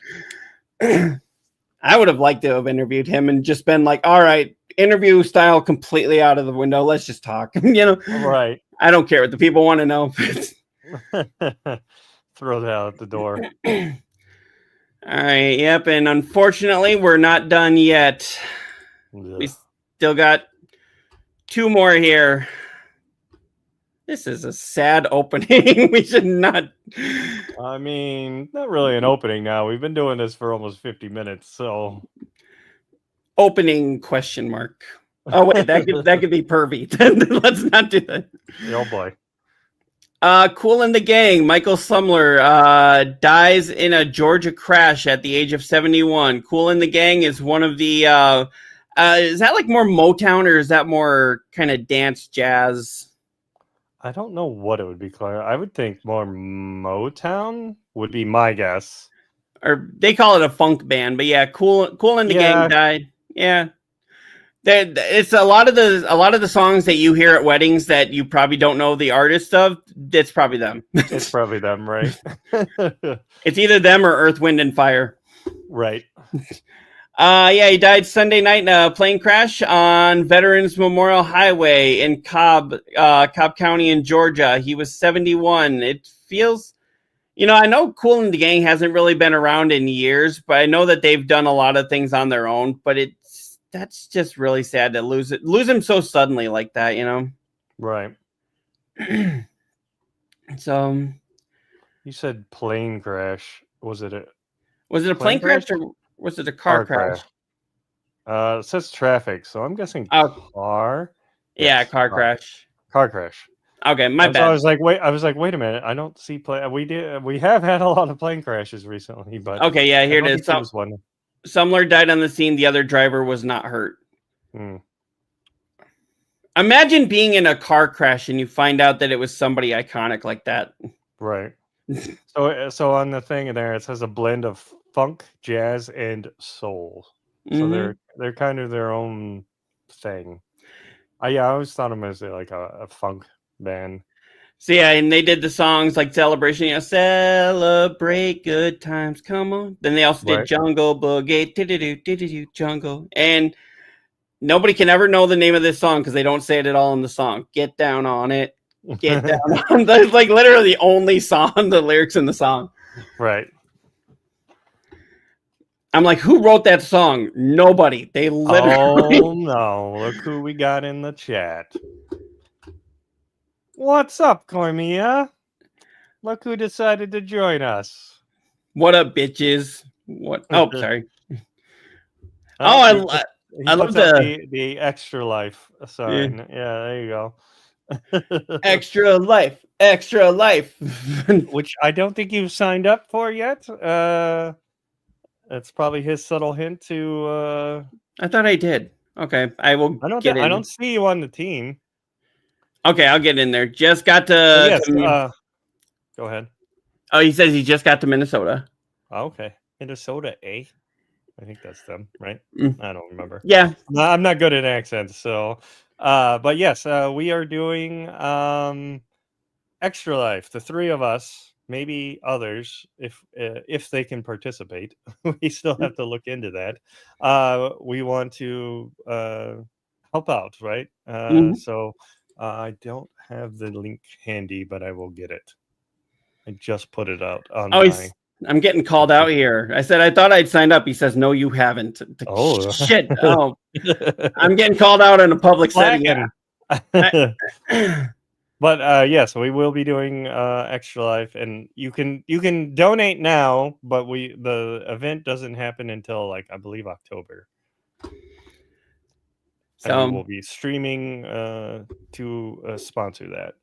I would have liked to have interviewed him and just been like, all right, interview style completely out of the window. Let's just talk. Right. I don't care what the people want to know. Throw that out the door. All right. Yep. And unfortunately, we're not done yet. Ugh. We still got 2 more here. This is a sad opening. We should not. I mean, not really an opening now. We've been doing this for almost 50 minutes, so Opening question mark. Oh wait, that could be pervy. Let's not do that. oh boy. Cool in the Gang, Michael Sumler dies in a Georgia crash at the age of 71. Cool in the Gang is one of the is that like more Motown or is that more kind of dance jazz? I don't know what it would be, Claire. I would think more Motown would be my guess. Or they call it a funk band, but yeah, Cool in the Gang died. Yeah. It's a lot of the songs that you hear at weddings that you probably don't know the artist of. It's probably them. It's probably them, right? It's either them or Earth, Wind, and Fire. Right. Yeah, he died Sunday night in a plane crash on Veterans Memorial Highway in Cobb County in Georgia. He was 71. It feels, I know Cool in the Gang hasn't really been around in years, but I know that they've done a lot of things on their own. But that's just really sad to lose him so suddenly like that, Right. So you said plane crash. Was it a plane crash or was it a car crash? It says traffic, so I'm guessing car. Yeah, Yes, car crash. Car crash. Okay, my bad. I was like, wait a minute. I don't see we have had a lot of plane crashes recently, but okay, yeah, here it is. One. Sumler died on the scene. The other driver was not hurt. Hmm. Imagine being in a car crash and you find out that it was somebody iconic like that. Right. So on the thing there, it says a blend of funk, jazz, and soul. So they're kind of their own thing. I always thought of them as like a funk band. So yeah, and they did the songs like Celebration, celebrate good times, come on. Then they also did Jungle Boogie, Jungle. And nobody can ever know the name of this song because they don't say it at all in the song. Get down on it. Get down on. That's like literally the only song, the lyrics in the song. Right. I'm like, who wrote that song? Nobody. They literally. Oh no! Look who we got in the chat. What's up, Koimia? Look who decided to join us. What up, bitches? What? Oh, sorry. I love the extra life sign. Yeah, there you go. Extra life. Which I don't think you've signed up for yet. That's probably his subtle hint to. I thought I did. Okay, I will. I don't see you on the team. Okay, I'll get in there. Just got to. Go ahead. Oh, he says he just got to Minnesota. Okay, Minnesota, eh? I think that's them, right? I don't remember. Yeah, I'm not good at accents, so. But yes, we are doing Extra Life. The 3 of us, maybe others, if they can participate. We still have to look into that. We want to help out, right? So I don't have the link handy, but I will get it. I just put it out on I'm getting called out here. I said I thought I'd signed up. He says no, you haven't. Oh shit! Oh, I'm getting called out in a public setting. Yeah. But yes, we will be doing Extra Life, and you can donate now, but the event doesn't happen until I believe October. So we will be streaming to sponsor that.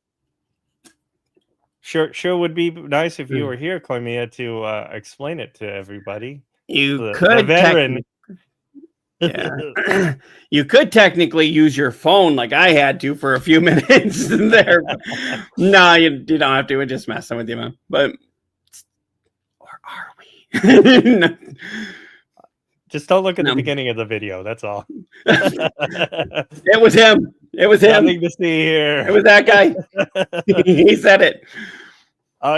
Sure would be nice if you were here, Koimiya, to explain it to everybody. You The could veteran. Yeah. You could technically use your phone like I had to for a few minutes there. No, you don't have to. We're just messing with you, man. But or are we? Just don't look at the beginning of the video. That's all. It was him. It was him. Nothing to see here. It was that guy. He said it.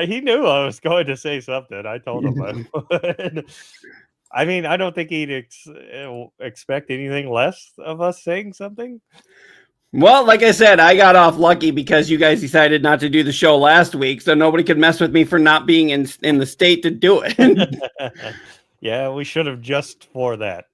He knew I was going to say something. I told him I would. I mean, I don't think he'd expect anything less of us saying something. Well, like I said, I got off lucky because you guys decided not to do the show last week, so nobody could mess with me for not being in the state to do it. Yeah, we should have just for that.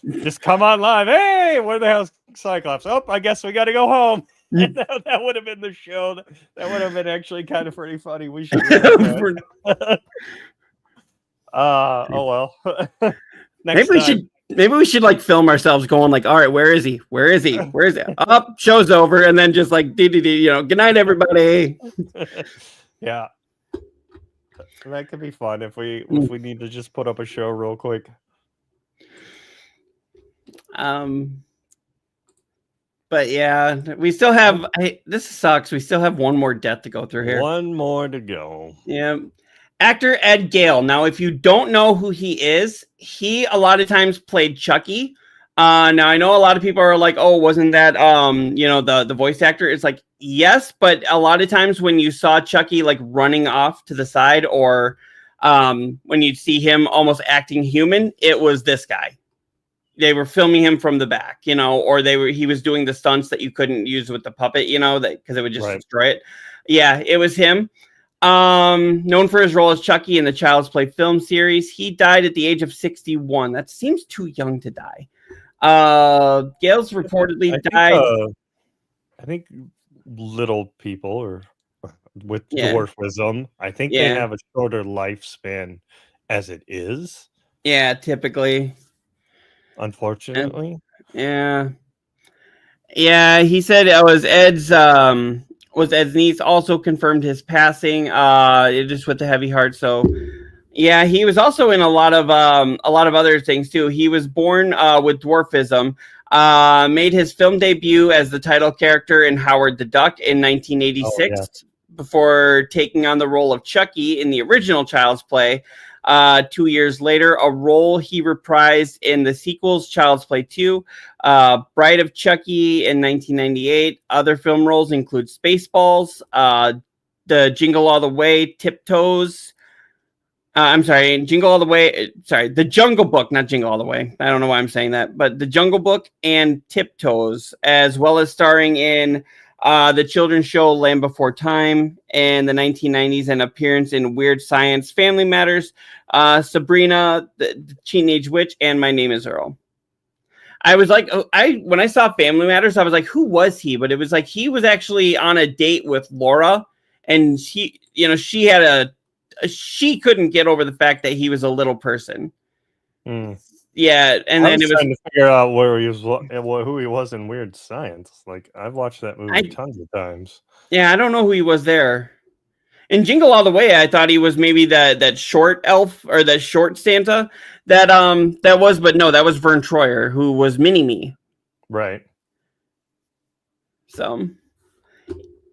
Just come on live. Hey, where the hell's Cyclops? Oh, I guess we got to go home. That would have been the show. That would have been actually kind of pretty funny. We should have done that. Oh well. Maybe we should like film ourselves going like, all right, where is he? Where is he? Where is he? Up, show's over, and then just like good night, everybody. Yeah. That could be fun if we need to just put up a show real quick. But yeah, we still have this sucks. We still have one more death to go through here. One more to go. Yeah. Actor Ed Gale. Now, if you don't know who he is, he a lot of times played Chucky. Now I know a lot of people are like, "Oh, wasn't that the voice actor?" It's like, yes, but a lot of times when you saw Chucky like running off to the side, or when you'd see him almost acting human, it was this guy. They were filming him from the back, or he was doing the stunts that you couldn't use with the puppet, because it would just destroy it. Yeah, it was him. Known for his role as Chucky in the Child's Play film series. He died at the age of 61. That seems too young to die. Gale's reportedly died. I think little people or with dwarfism, I think they have a shorter lifespan as it is. Yeah, typically. Unfortunately. Yeah. He said it was Ed's niece also confirmed his passing, just with the heavy heart. So yeah, he was also in a lot of other things too. He was born with dwarfism, made his film debut as the title character in Howard the Duck in 1986 before taking on the role of Chucky in the original Child's Play. 2 years later, a role he reprised in the sequels Child's Play 2, Bride of Chucky in 1998. Other film roles include Spaceballs, the Jingle All the Way, Tiptoes. Jingle All the Way. The Jungle Book, not Jingle All the Way. I don't know why I'm saying that, but the Jungle Book and Tiptoes, as well as starring in the children's show Land Before Time in the 1990s, and appearance in Weird Science, Family Matters, Sabrina, the Teenage Witch, and My Name Is Earl. I was like, when I saw Family Matters, I was like, who was he? But it was like he was actually on a date with Laura, and she couldn't get over the fact that he was a little person. Yeah, and then it was trying to figure out who he was in Weird Science. Like, I've watched that movie tons of times. Yeah, I don't know who he was there. In Jingle All the Way, I thought he was maybe that short elf or that short Santa that was, but no, that was Vern Troyer, who was Mini-Me. Right. So,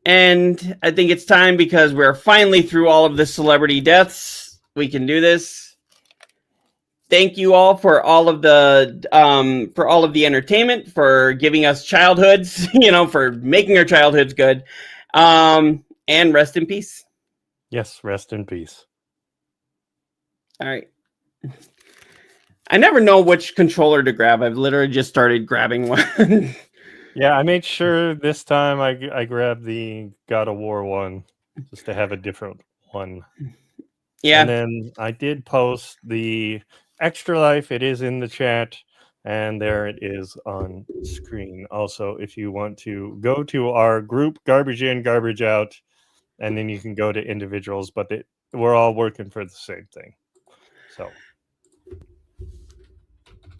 and I think it's time because we're finally through all of the celebrity deaths. We can do this. Thank you all for all of the entertainment, for giving us childhoods, for making our childhoods good. And rest in peace. Yes, rest in peace. All right. I never know which controller to grab. I've literally just started grabbing one. Yeah, I made sure this time I grabbed the God of War one just to have a different one. Yeah. And then I did post the Extra Life. It is in the chat, and there it is on screen. Also, if you want to go to our group, Garbage In, Garbage Out, and then you can go to individuals, but we're all working for the same thing. So,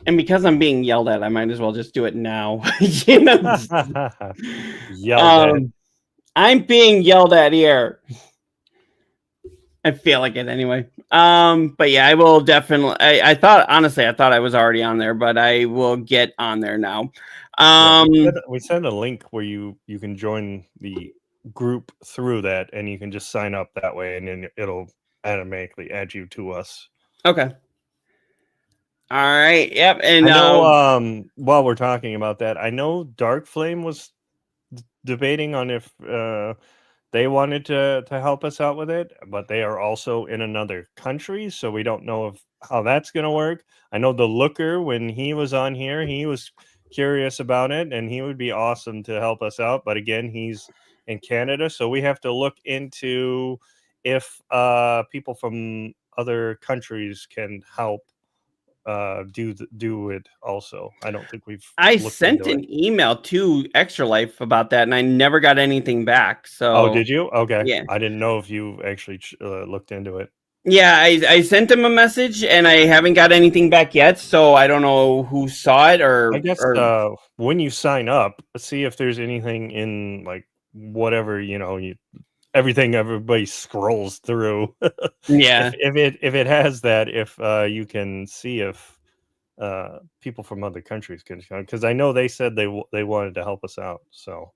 and because I'm being yelled at, I might as well just do it now. Yelled at. I'm being yelled at here. I feel like it anyway. But yeah, I will definitely. I thought honestly, I thought I was already on there, but I will get on there now. We sent a link where you can join the group through that, and you can just sign up that way, and then it'll automatically add you to us. Okay. All right. Yep. And I know. While we're talking about that, I know Dark Flame was debating on if they wanted to help us out with it, but they are also in another country, so we don't know how that's going to work. I know the Looker, when he was on here, he was curious about it, and he would be awesome to help us out. But again, he's in Canada, so we have to look into if people from other countries can help do it also. I don't think we've. I sent an email to Extra Life about that, and I never got anything back. So, did you? Okay, yeah. I didn't know if you actually looked into it. Yeah, I sent him a message, and I haven't got anything back yet. So I don't know who saw it, or I guess when you sign up, see if there's anything in like whatever everything everybody scrolls through. Yeah. if it has that, if you can see if people from other countries can, because I know they said they wanted to help us out. So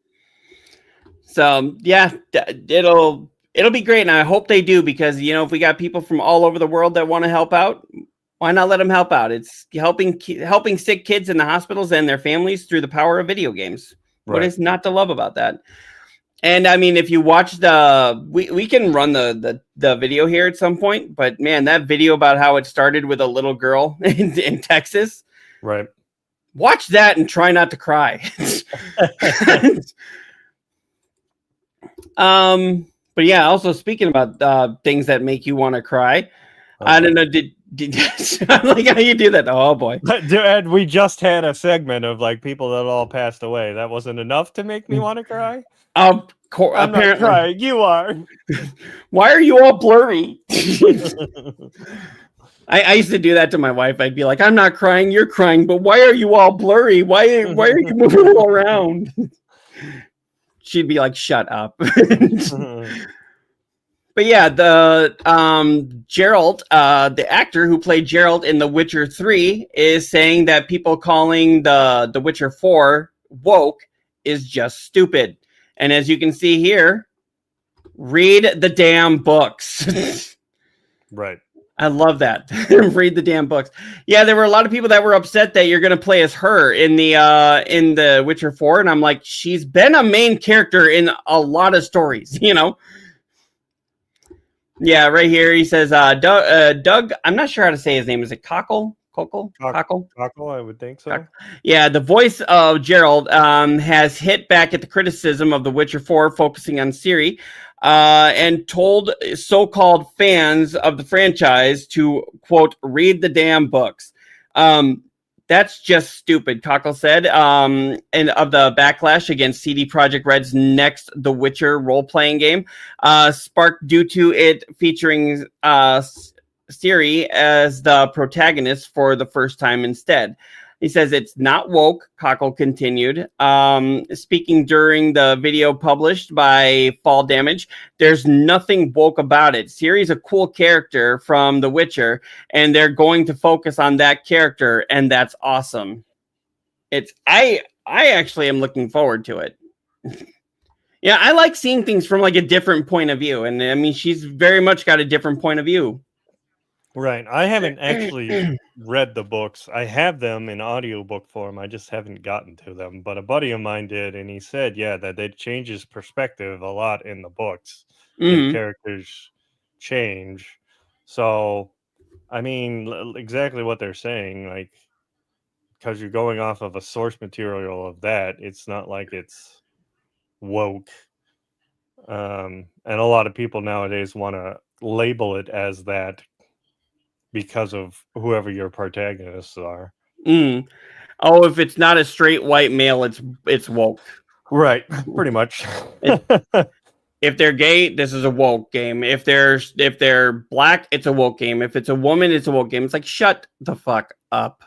yeah, it'll be great, and I hope they do, because if we got people from all over the world that want to help out, why not let them help out? It's helping sick kids in the hospitals and their families through the power of video games. Right. What is not to love about that? And I mean, if you watch we can run the video here at some point, but man, that video about how it started with a little girl in Texas, right? Watch that and try not to cry. But yeah, also speaking about things that make you want to cry, I don't know. Did I like how you do that? Oh boy, Ed, we just had a segment of like people that all passed away. That wasn't enough to make me want to cry. I'm apparently not crying. You are. Why are you all blurry? I used to do that to my wife. I'd be like, "I'm not crying. You're crying, but why are you all blurry? Why are you moving all around?" She'd be like, "Shut up." But yeah, the Geralt, the actor who played Geralt in The Witcher 3, is saying that people calling the Witcher 4 woke is just stupid. And as you can see here, read the damn books. Right. I love that. Read the damn books. Yeah, there were a lot of people that were upset that you're going to play as her in the Witcher 4, and I'm like, she's been a main character in a lot of stories, Yeah, right here he says, Doug, I'm not sure how to say his name. Is it Cockle? Cockle? I would think so. Yeah, the voice of Gerald has hit back at the criticism of The Witcher 4, focusing on Ciri, and told so-called fans of the franchise to, quote, read the damn books. That's just stupid, Cockle said, and of the backlash against CD Projekt Red's next The Witcher role-playing game, sparked due to it featuring Ciri as the protagonist for the first time instead. He says it's not woke, Cockle continued. Speaking during the video published by Fall Damage, there's nothing woke about it. Ciri's a cool character from The Witcher, and they're going to focus on that character, and that's awesome. I actually am looking forward to it. Yeah, I like seeing things from like a different point of view, and I mean, she's very much got a different point of view. Right. I haven't actually read the books. I have them in audiobook form. I just haven't gotten to them. But a buddy of mine did, and he said, yeah, that it changes perspective a lot in the books. And characters change. So, I mean, exactly what they're saying, like, because you're going off of a source material of that, it's not like it's woke. And a lot of people nowadays want to label it as that because of whoever your protagonists are. Oh, if it's not a straight white male, it's woke. Right, pretty much. If they're gay, this is a woke game. If they're black, it's a woke game. If it's a woman, it's a woke game. It's like, shut the fuck up.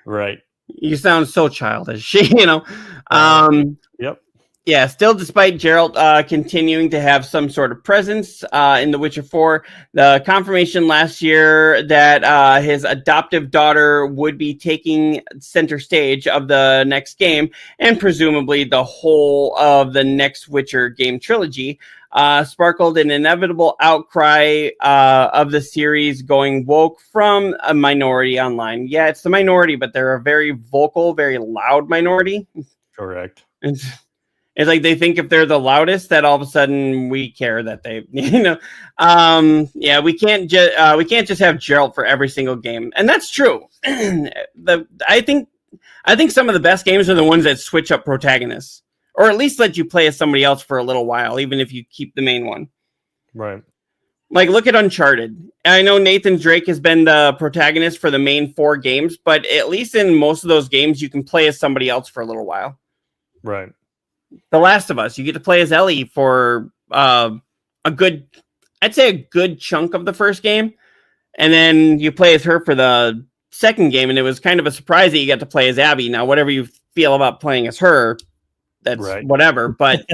Right. You sound so childish, Yep. Yeah, still despite Geralt continuing to have some sort of presence in The Witcher 4, the confirmation last year that his adoptive daughter would be taking center stage of the next game, and presumably the whole of the next Witcher game trilogy, sparkled an inevitable outcry of the series going woke from a minority online. Yeah, it's the minority, but they're a very vocal, very loud minority. Correct. It's like they think if they're the loudest, that all of a sudden we care that they, yeah, we can't just have Geralt for every single game, and that's true. I think some of the best games are the ones that switch up protagonists, or at least let you play as somebody else for a little while, even if you keep the main one. Right. Like, look at Uncharted. I know Nathan Drake has been the protagonist for the main 4 games, but at least in most of those games, you can play as somebody else for a little while. Right. The Last of Us, you get to play as Ellie for a good chunk of the first game, and then you play as her for the second game, and it was kind of a surprise that you got to play as Abby. Now, whatever you feel about playing as her, that's right. Whatever, but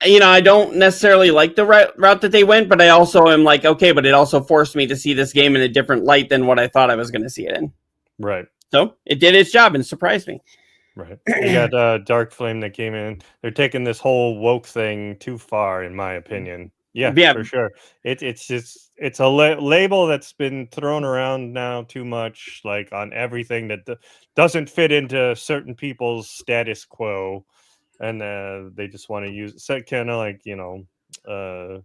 I don't necessarily like the route that they went, but I also am like, okay, but it also forced me to see this game in a different light than what I thought I was going to see it in. Right. So it did its job and surprised me. Right. You got Dark Flame that came in. They're taking this whole woke thing too far, in my opinion. Yeah, for sure. It's a label that's been thrown around now too much, like on everything that doesn't fit into certain people's status quo, and they just want to use it kind of like the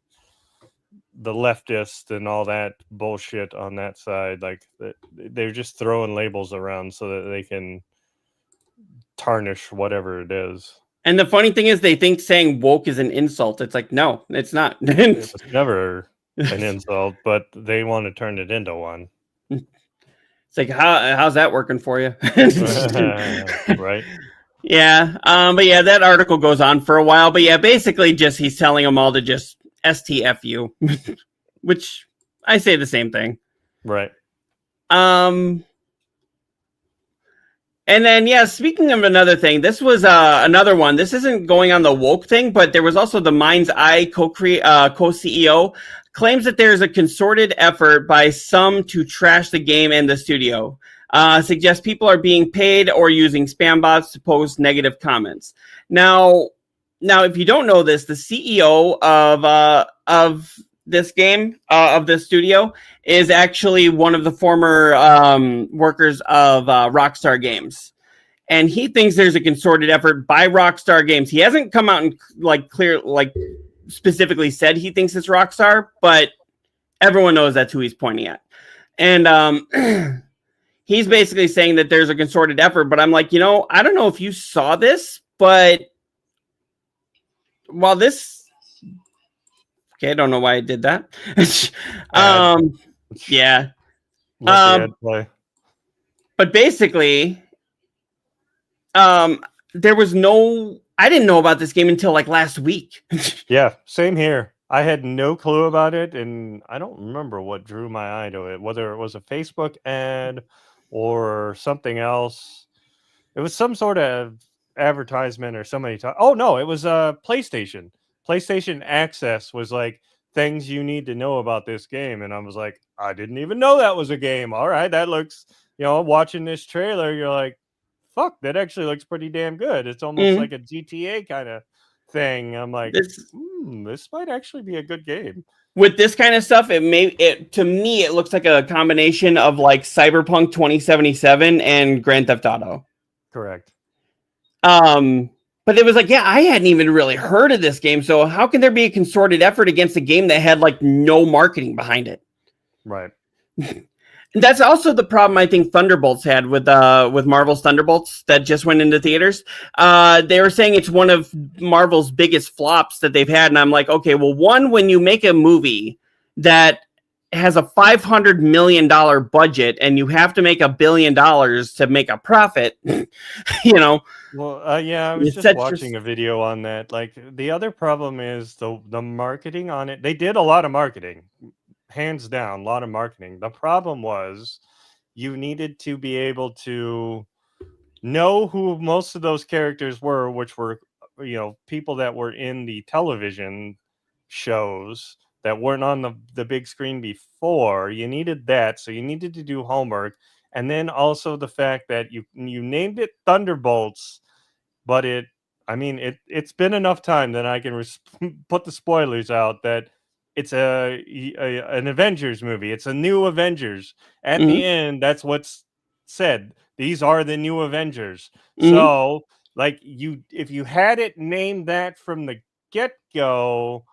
leftist and all that bullshit on that side. Like they're just throwing labels around so that they can tarnish whatever it is. And the funny thing is, they think saying woke is an insult. It's like, no, it's not. It's never an insult, but they want to turn it into one. It's like, how's that working for you? Right. Yeah. But yeah, that article goes on for a while. But yeah, basically just he's telling them all to just STFU, which I say the same thing. Right. And then, yeah, speaking of another thing, this was another one. This isn't going on the woke thing, but there was also the Mindseye co-CEO claims that there's a concerted effort by some to trash the game and the studio. Suggests people are being paid or using spam bots to post negative comments. Now, if you don't know this, the CEO of this game, of this studio, is actually one of the former workers of Rockstar Games. And he thinks there's a concerted effort by Rockstar Games. He hasn't come out and specifically said he thinks it's Rockstar, but everyone knows that's who he's pointing at. And he's basically saying that there's a concerted effort, but I'm like, I don't know if you saw this, but while this... Okay, I don't know why I did that. Yeah. But basically, there was no... I didn't know about this game until like last week. Yeah, same here. I had no clue about it, and I don't remember what drew my eye to it, whether it was a Facebook ad or something else. It was some sort of advertisement or somebody oh no, it was PlayStation. PlayStation Access was like things you need to know about this game, and I was like, I didn't even know that was a game. All right, that looks, watching this trailer, you're like, fuck, that actually looks pretty damn good. It's almost like a GTA kind of thing. I'm like, this might actually be a good game. With this kind of stuff, to me it looks like a combination of like Cyberpunk 2077 and Grand Theft Auto. Correct. But it was like, yeah, I hadn't even really heard of this game. So how can there be a concerted effort against a game that had like no marketing behind it? Right. That's also the problem I think Thunderbolts had with Marvel's Thunderbolts that just went into theaters. They were saying it's one of Marvel's biggest flops that they've had. And I'm like, okay, well, one, when you make a movie that has a $500 million budget and you have to make $1 billion to make a profit, Well, yeah, I was just watching a video on that. Like, the other problem is the marketing on it. They did a lot of marketing, hands down, a lot of marketing. The problem was you needed to be able to know who most of those characters were, which were people that were in the television shows that weren't on the big screen before. You needed that, so you needed to do homework. And then also the fact that you named it Thunderbolts, but it's been enough time that I can put the spoilers out that it's an Avengers movie. It's a new Avengers. At the end, that's what's said. These are the new Avengers. So, like, if you had it named that from the get-go,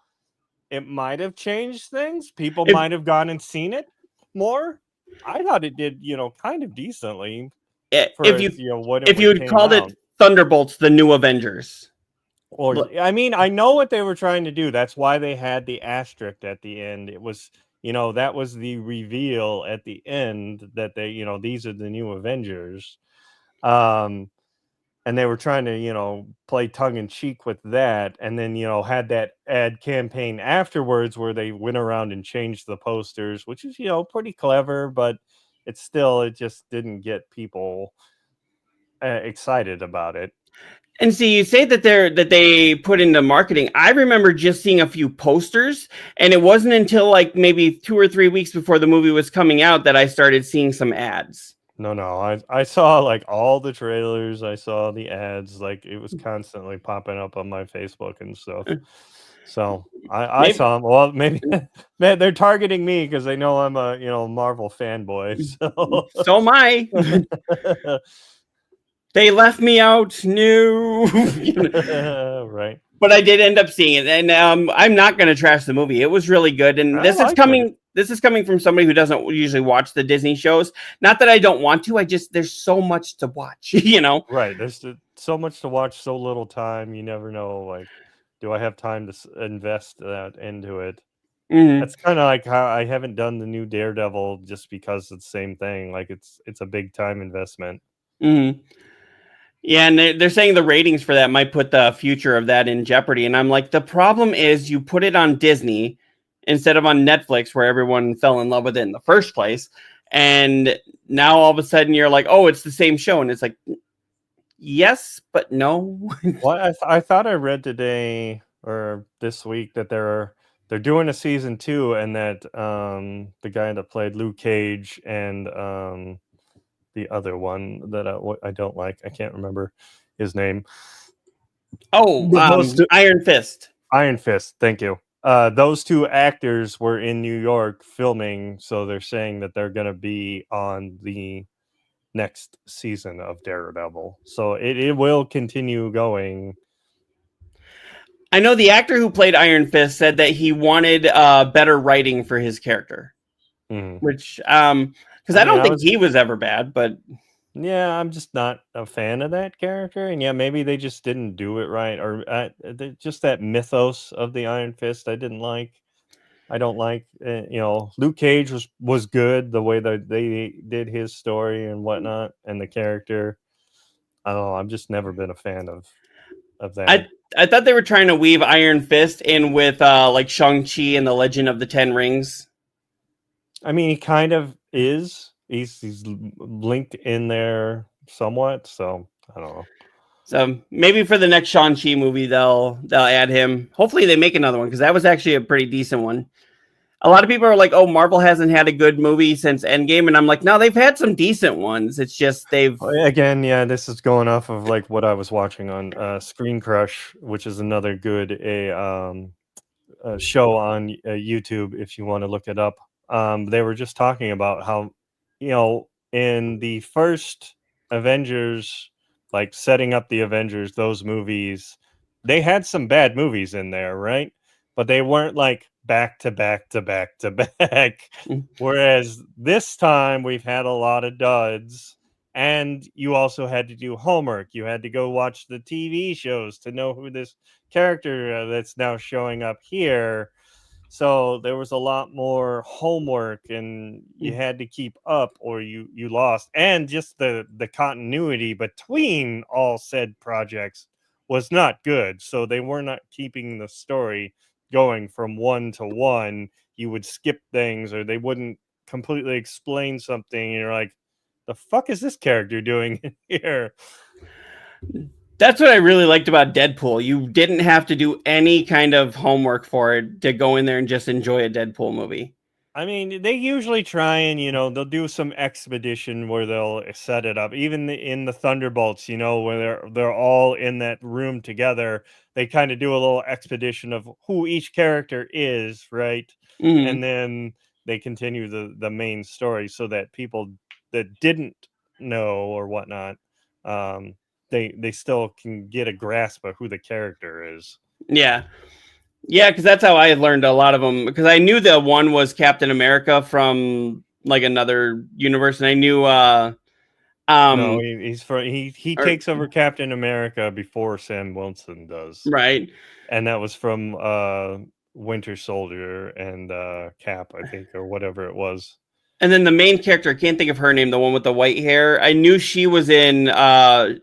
it might have changed things. People might have gone and seen it more. I thought it did, kind of decently for what it if you had came called out. it Thunderbolts, the New Avengers. Or I know what they were trying to do. That's why they had the asterisk at the end. It was, that was the reveal at the end that they, these are the new Avengers. And they were trying to, play tongue in cheek with that. And then, had that ad campaign afterwards where they went around and changed the posters, which is, pretty clever, but it just didn't get people excited about it. And see, you say that they put into marketing. I remember just seeing a few posters, and it wasn't until like maybe 2 or 3 weeks before the movie was coming out that I started seeing some ads. No, I saw like all the trailers. I saw the ads. Like it was constantly popping up on my Facebook and stuff. So I saw them. Well, maybe man, they're targeting me because they know I'm a Marvel fanboy. So am I. They left me out. No. Right. But I did end up seeing it, and I'm not going to trash the movie. It was really good, and this is coming from somebody who doesn't usually watch the Disney shows. Not that I don't want to. There's so much to watch, Right. There's so much to watch, so little time. You never know. Like, do I have time to invest that into it? Mm-hmm. That's kind of like how I haven't done the new Daredevil just because it's the same thing. Like it's a big time investment. Mm-hmm. Yeah, and they're saying the ratings for that might put the future of that in jeopardy. And I'm like, the problem is you put it on Disney instead of on Netflix, where everyone fell in love with it in the first place. And now all of a sudden you're like, oh, it's the same show. And it's like, yes, but no. Well, I thought I read today or this week that they're doing a season 2, and that the guy that played Luke Cage and the other one that I don't like, I can't remember his name. Oh, Iron Fist. Iron Fist, thank you. Those two actors were in New York filming, so they're saying that they're going to be on the next season of Daredevil. So it will continue going. I know the actor who played Iron Fist said that he wanted better writing for his character, which because I don't think he was ever bad, but yeah, I'm just not a fan of that character, and yeah, maybe they just didn't do it right, or just that mythos of the Iron Fist I didn't like. I don't like, Luke Cage was good the way that they did his story and whatnot, and the character. I don't know. I've just never been a fan of that. I thought they were trying to weave Iron Fist in with like Shang-Chi and the Legend of the Ten Rings. I mean, he kind of is. He's linked in there somewhat, so I don't know. So maybe for the next Shang-Chi movie, they'll add him. Hopefully they make another one, because that was actually a pretty decent one. A lot of people are like, oh, Marvel hasn't had a good movie since Endgame. And I'm like, no, they've had some decent ones. It's just Again, yeah, this is going off of like what I was watching on Screen Crush, which is another good a show on YouTube if you want to look it up. They were just talking about how, in the first Avengers, like setting up the Avengers, those movies, they had some bad movies in there, right? But they weren't like back to back to back to back. Whereas this time we've had a lot of duds, and you also had to do homework. You had to go watch the TV shows to know who this character that's now showing up here. So there was a lot more homework, and you had to keep up or you lost. And just the continuity between all said projects was not good. So they were not keeping the story going from one to one. You would skip things, or they wouldn't completely explain something, and you're like, the fuck is this character doing here? That's what I really liked about Deadpool. You didn't have to do any kind of homework for it to go in there and just enjoy a Deadpool movie. I mean, they usually try and, they'll do some expedition where they'll set it up. Even in the Thunderbolts, where they're all in that room together, they kind of do a little expedition of who each character is, right? Mhm. And then they continue the main story so that people that didn't know or whatnot, they still can get a grasp of who the character is. Yeah. Yeah, because that's how I learned a lot of them. Because I knew that one was Captain America from like another universe, and I knew No, he or- takes over Captain America before Sam Wilson does. right. And that was from Winter Soldier and Cap, I think, or whatever it was. And then the main character, I can't think of her name, the one with the white hair. I knew she was in the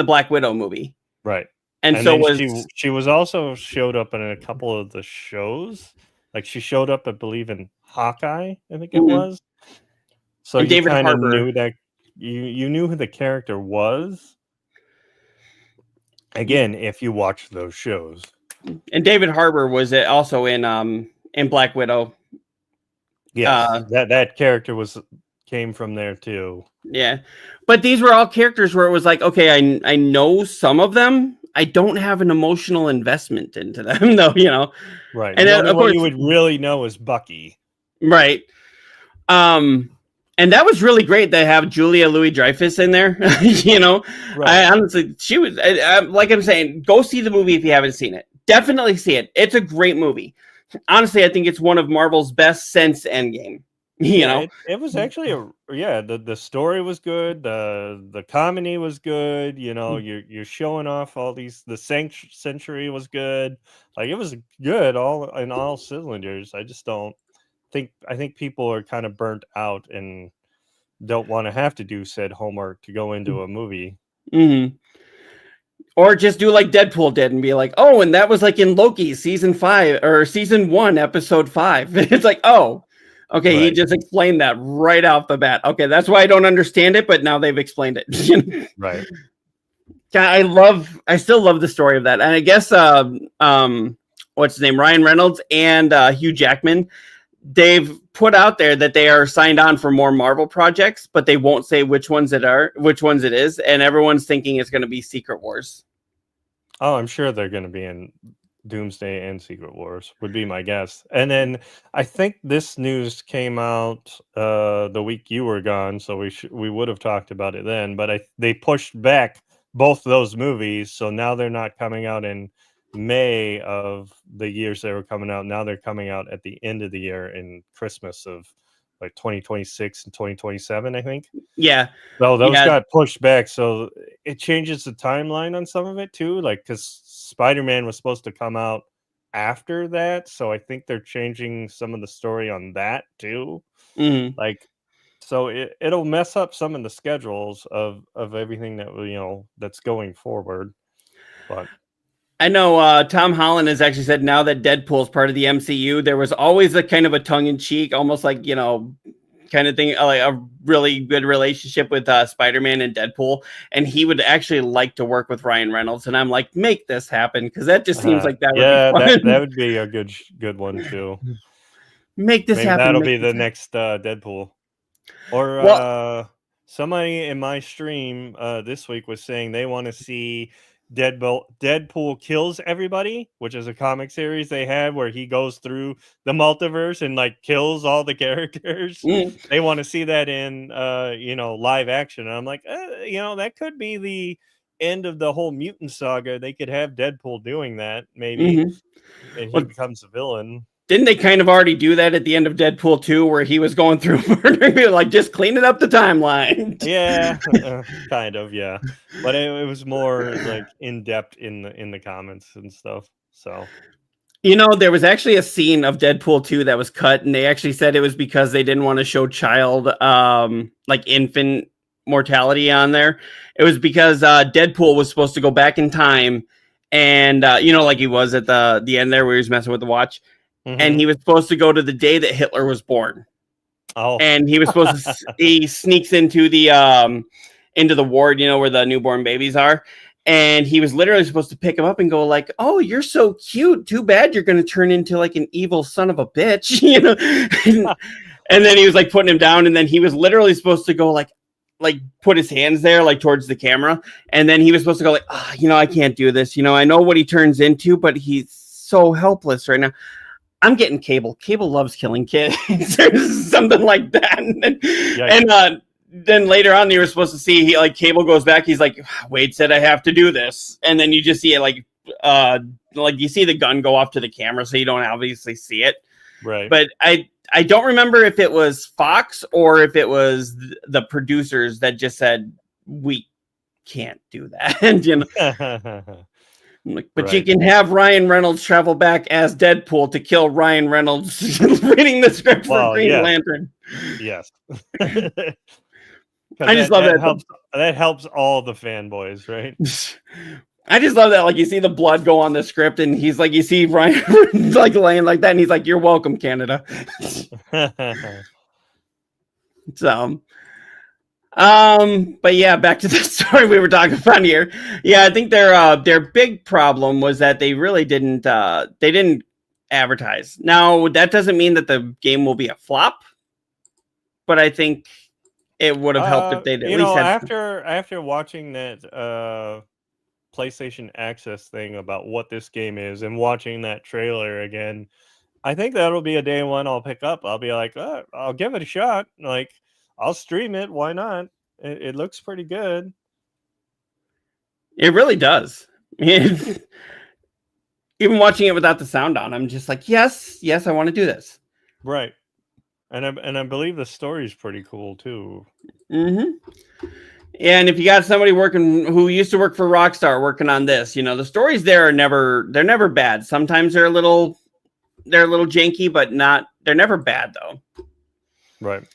Black Widow movie. Right. And so was she was also showed up in a couple of the shows. Like she showed up, I believe, in Hawkeye, I think it was. So and you David kind of Harbour. knew that you knew who the character was. Again, if you watch those shows. And David Harbour was also in Black Widow. Yes, that character came from there too. Yeah, but these were all characters where it was like, okay, I know some of them. I don't have an emotional investment into them, though. Right. And the only of one course, you would really know is Bucky. Right. And that was really great to have Julia Louis-Dreyfus in there. Right. I honestly, she was like I'm saying, go see the movie if you haven't seen it. Definitely see it. It's a great movie. Honestly, I think it's one of Marvel's best since Endgame. It was actually the story was good, the comedy was good, you're showing off all these, the century was good, like it was good all in all cylinders. I just don't think I think people are kind of burnt out and don't want to have to do said homework to go into a movie. Mm-hmm. Or just do like Deadpool did and be like, oh, and that was like in Loki season 5 or season 1 episode 5. It's like, oh, okay, right. He just explained that right off the bat. Okay, that's why I don't understand it, but now they've explained it. Right. I still love the story of that. And I guess what's his name? Ryan Reynolds and Hugh Jackman, they've put out there that they are signed on for more Marvel projects, but they won't say which ones it is, and everyone's thinking it's going to be Secret Wars. Oh, I'm sure they're going to be in Doomsday and Secret Wars, would be my guess. And then I think this news came out the week you were gone, so we would have talked about it then. But they pushed back both those movies, so now they're not coming out in May of the years they were coming out. Now they're coming out at the end of the year in Christmas of like 2026 and 2027, I think. Yeah. So those got pushed back. So it changes the timeline on some of it too. Like, because Spider-Man was supposed to come out after that. So I think they're changing some of the story on that too. Mm-hmm. Like, so it'll mess up some of the schedules of everything that, that's going forward. But I know Tom Holland has actually said now that Deadpool is part of the MCU, there was always a kind of a tongue-in-cheek, almost like, kind of thing, like a really good relationship with Spider-Man and Deadpool. And he would actually like to work with Ryan Reynolds. And I'm like, make this happen, because that just seems like that would be fun. That would be a good one too. Make this happen. That'll be the next Deadpool. Or somebody in my stream this week was saying they want to see Deadpool Kills Everybody, which is a comic series they had where he goes through the multiverse and like kills all the characters. They want to see that in live action. And I'm like, that could be the end of the whole mutant saga. They could have Deadpool doing that maybe, and he becomes a villain. Didn't they kind of already do that at the end of Deadpool 2, where he was going through murdering, like just cleaning up the timeline? Yeah, kind of, yeah. But it was more like in depth in the comments and stuff. So, there was actually a scene of Deadpool 2 that was cut, and they actually said it was because they didn't want to show child, like infant mortality on there. It was because Deadpool was supposed to go back in time, and like he was at the end there where he was messing with the watch. Mm-hmm. And he was supposed to go to the day that Hitler was born. Oh, and he was supposed to. He sneaks into the into the ward, where the newborn babies are. And he was literally supposed to pick him up and go like, "Oh, you're so cute. Too bad you're going to turn into like an evil son of a bitch," And then he was like putting him down, and then he was literally supposed to go like put his hands there like towards the camera, and then he was supposed to go like, I can't do this. I know what he turns into, but he's so helpless right now. I'm getting Cable. Cable loves killing kids, something like that. And then later on, you were supposed to see Cable goes back. He's like, Wade said I have to do this, and then you just see it like you see the gun go off to the camera, so you don't obviously see it. Right. But I don't remember if it was Fox or if it was the producers that just said we can't do that. But you can have Ryan Reynolds travel back as Deadpool to kill Ryan Reynolds reading the script for Green Lantern. Yes. I just love that. That helps all the fanboys, right? I just love that. You see the blood go on the script, and he's like, you see Ryan laying like that, and he's like, "You're welcome, Canada." So, but yeah, back to the story we were talking about here. Yeah, I think their big problem was that they really didn't advertise. Now, that doesn't mean that the game will be a flop, but I think it would have helped if they'd at least had after watching that PlayStation Access thing about what this game is and watching that trailer again, I think that'll be a day one I'll pick up. I'll be like, I'll give it a shot. Like, I'll stream it. Why not? It looks pretty good. It really does. Even watching it without the sound on, I'm just like, yes, I want to do this. Right. And I believe the story's pretty cool too. Mm-hmm. And if you got somebody who used to work for Rockstar working on this, the stories there they're never bad. Sometimes they're a little janky, but they're never bad though. Right.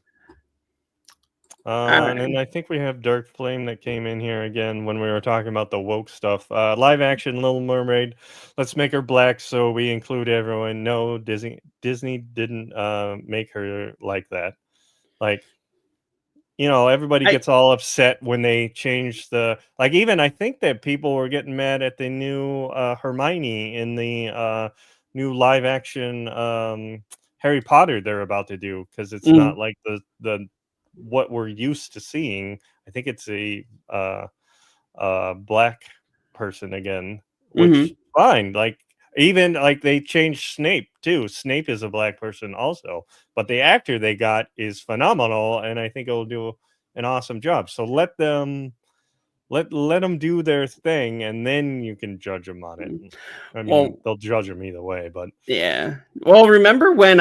And then I think we have Dark Flame that came in here again when we were talking about the woke stuff. Live action Little Mermaid. Let's make her black so we include everyone. No, Disney didn't make her like that. Everybody gets all upset when they change even I think that people were getting mad at the new Hermione in the new live action Harry Potter they're about to do, because it's not like the what we're used to seeing. I think it's a black person again, which fine. Even they changed Snape too. Snape is a black person also, but the actor they got is phenomenal, and I think it'll do an awesome job. So let them do their thing, and then you can judge them on it. I mean, they'll judge them either way, but yeah. Well, remember when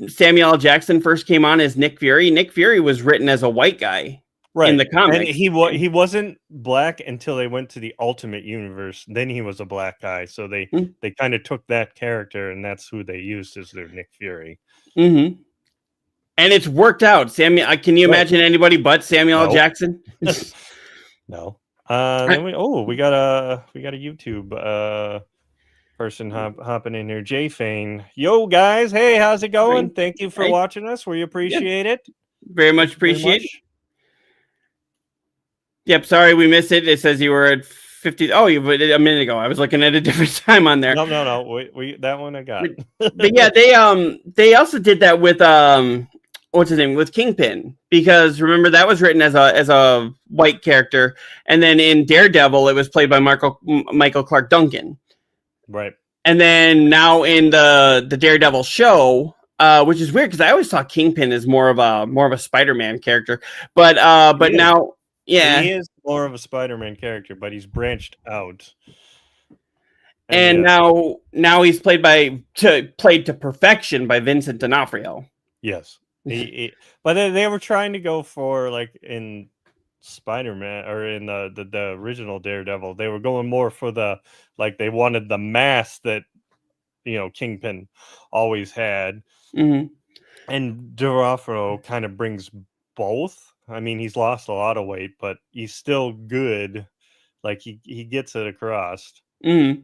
Samuel L. Jackson first came on as Nick Fury? Nick Fury was written as a white guy. Right. In the comics. And he wasn't black until they went to the Ultimate Universe. Then he was a black guy. So they kind of took that character, and that's who they used as their Nick Fury. Mm-hmm. And it's worked out. Can you imagine anybody but Samuel L. Jackson? No. Then we got a YouTube person hopping in here. Jay Fane. Yo guys, hey, how's it going? Thank you for watching us. We appreciate it. Very much appreciate it. Yep, sorry we missed it. It says you were at 50. Oh, a minute ago. I was looking at a different time on there. No. We that one I got. But yeah, they also did that with what's his name, with Kingpin, because remember that was written as a white character, and then in Daredevil it was played by Michael Clark Duncan. Right. And then now in the Daredevil show, which is weird because I always saw Kingpin as more of a Spider-Man character, but now. Yeah, he is more of a Spider-Man character, but he's branched out. And now he's played to perfection by Vincent D'Onofrio. Yes, but they were trying to go for in Spider-Man or in the original Daredevil, they were going more for they wanted the mask that Kingpin always had, and D'Onofrio kind of brings both. I mean, he's lost a lot of weight, but he's still good. He gets it across. Mm-hmm.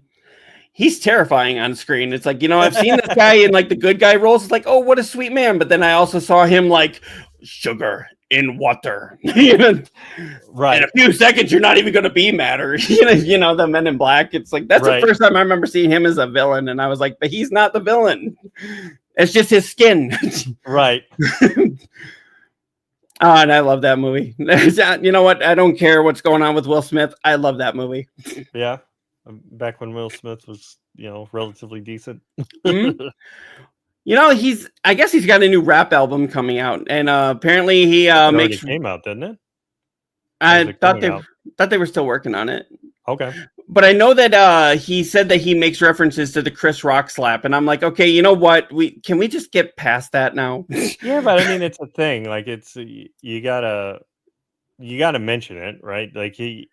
He's terrifying on screen. It's I've seen this guy in the good guy roles. It's oh, what a sweet man. But then I also saw him sugar in water. In Right. a few seconds, you're not even going to be matter. The Men in Black. It's like that's Right. the first time I remember seeing him as a villain, and I was like, but he's not the villain. It's just his skin. Right. Oh, and I love that movie. You know what? I don't care what's going on with Will Smith. I love that movie. Yeah. Back when Will Smith was, relatively decent. Mhm. I guess he's got a new rap album coming out, and apparently he It already makes. came out, didn't it? I thought they were still working on it. Okay. But I know that he said that he makes references to the Chris Rock slap, and I'm like, okay, you know what? Can we just get past that now? Yeah, but I mean, it's a thing. Like, it's you gotta mention it, right? Like it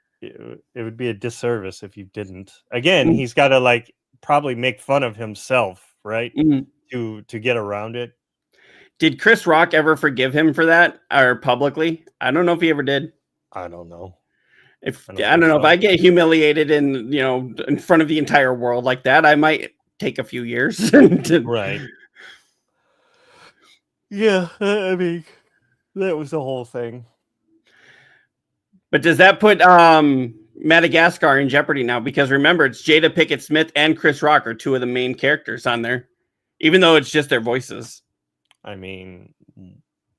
would be a disservice if you didn't. Again, he's got to like probably make fun of himself, right? To get around it. Did Chris Rock ever forgive him for that, or publicly? I don't know if he ever did. I don't know. I don't know if I get humiliated in front of the entire world like that, I might take a few years. Right. Yeah, I mean, that was the whole thing. But does that put Madagascar in jeopardy now? Because remember, it's Jada Pinkett Smith and Chris Rock are two of the main characters on there, even though it's just their voices. I mean,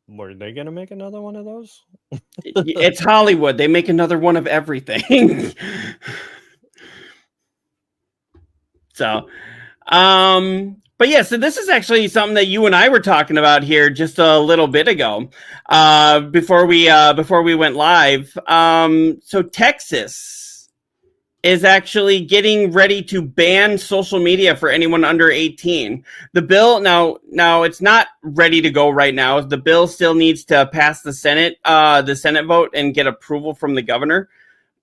were they going to make another one of those? It's Hollywood. They make another one of everything. So, but yeah, so this is actually something that you and I were talking about here just a little bit ago, before we went live. So Texas is actually getting ready to ban social media for anyone under 18. The bill now it's not ready to go right now. The bill still needs to pass the Senate vote and get approval from the governor.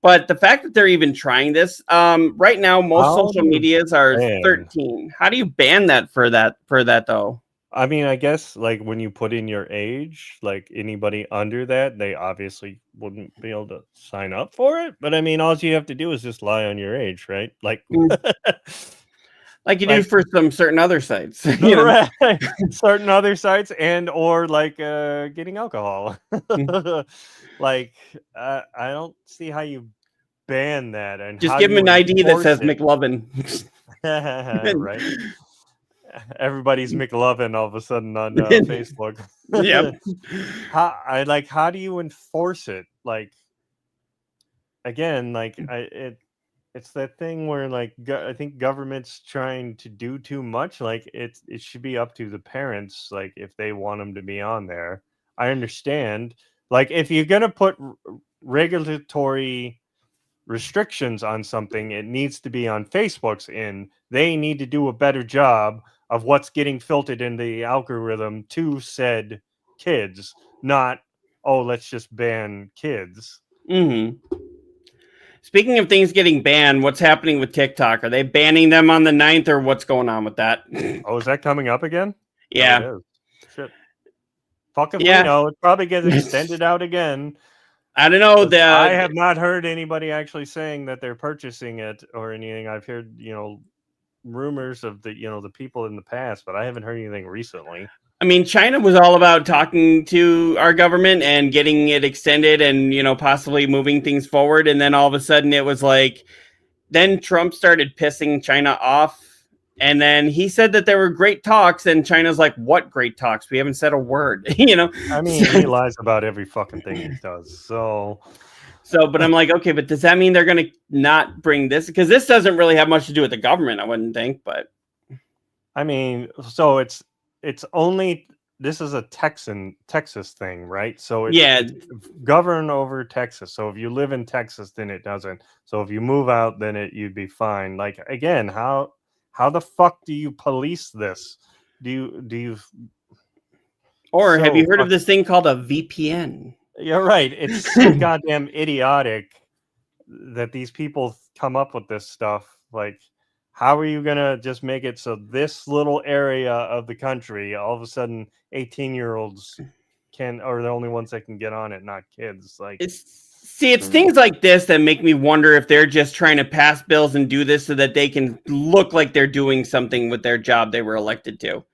But the fact that they're even trying this, right now, most social medias are 13. How do you ban that for that though? I mean, I guess like when you put in your age, like anybody under that, they obviously wouldn't be able to sign up for it. But I mean, all you have to do is just lie on your age, right? Like, like you do for some certain other sites, right? Certain other sites, and or like getting alcohol. Like, I don't see how you ban that, and just give them an ID that says it. McLovin. Right. Everybody's McLovin all of a sudden on Facebook. Yep. How do you enforce it? Like, again, like it's that thing where like I think government's trying to do too much. Like it should be up to the parents, like if they want them to be on there. I understand. Like if you're gonna put regulatory restrictions on something, it needs to be on Facebook's end. They need to do a better job of what's getting filtered in the algorithm to said kids, not, oh, let's just ban kids. Mm-hmm. Speaking of things getting banned, what's happening with TikTok? Are they banning them on the 9th, or what's going on with that? Oh, is that coming up again? Yeah. No, it is. Shit. Fucking we know. It probably gets extended out again. I don't know. I have not heard anybody actually saying that they're purchasing it or anything. I've heard, rumors of the people in the past, but I haven't heard anything recently. I mean, China was all about talking to our government and getting it extended and, possibly moving things forward. And then all of a sudden it was like, then Trump started pissing China off. And then he said that there were great talks, and China's like, what great talks? We haven't said a word, I mean, he lies about every fucking thing he does. So, but I'm like, okay, but does that mean they're going to not bring this? Because this doesn't really have much to do with the government, I wouldn't think, but. I mean, so it's only, this is a Texas thing, right? So it's govern over Texas. So if you live in Texas, then it doesn't. So if you move out, then you'd be fine. Like, again, how the fuck do you police this? Do you or have you heard of this thing called a VPN? You're right. It's so goddamn idiotic that these people come up with this stuff. Like, how are you gonna just make it so this little area of the country, all of a sudden 18-year-olds are the only ones that can get on it, not kids? Like, it's things like this that make me wonder if they're just trying to pass bills and do this so that they can look like they're doing something with their job they were elected to.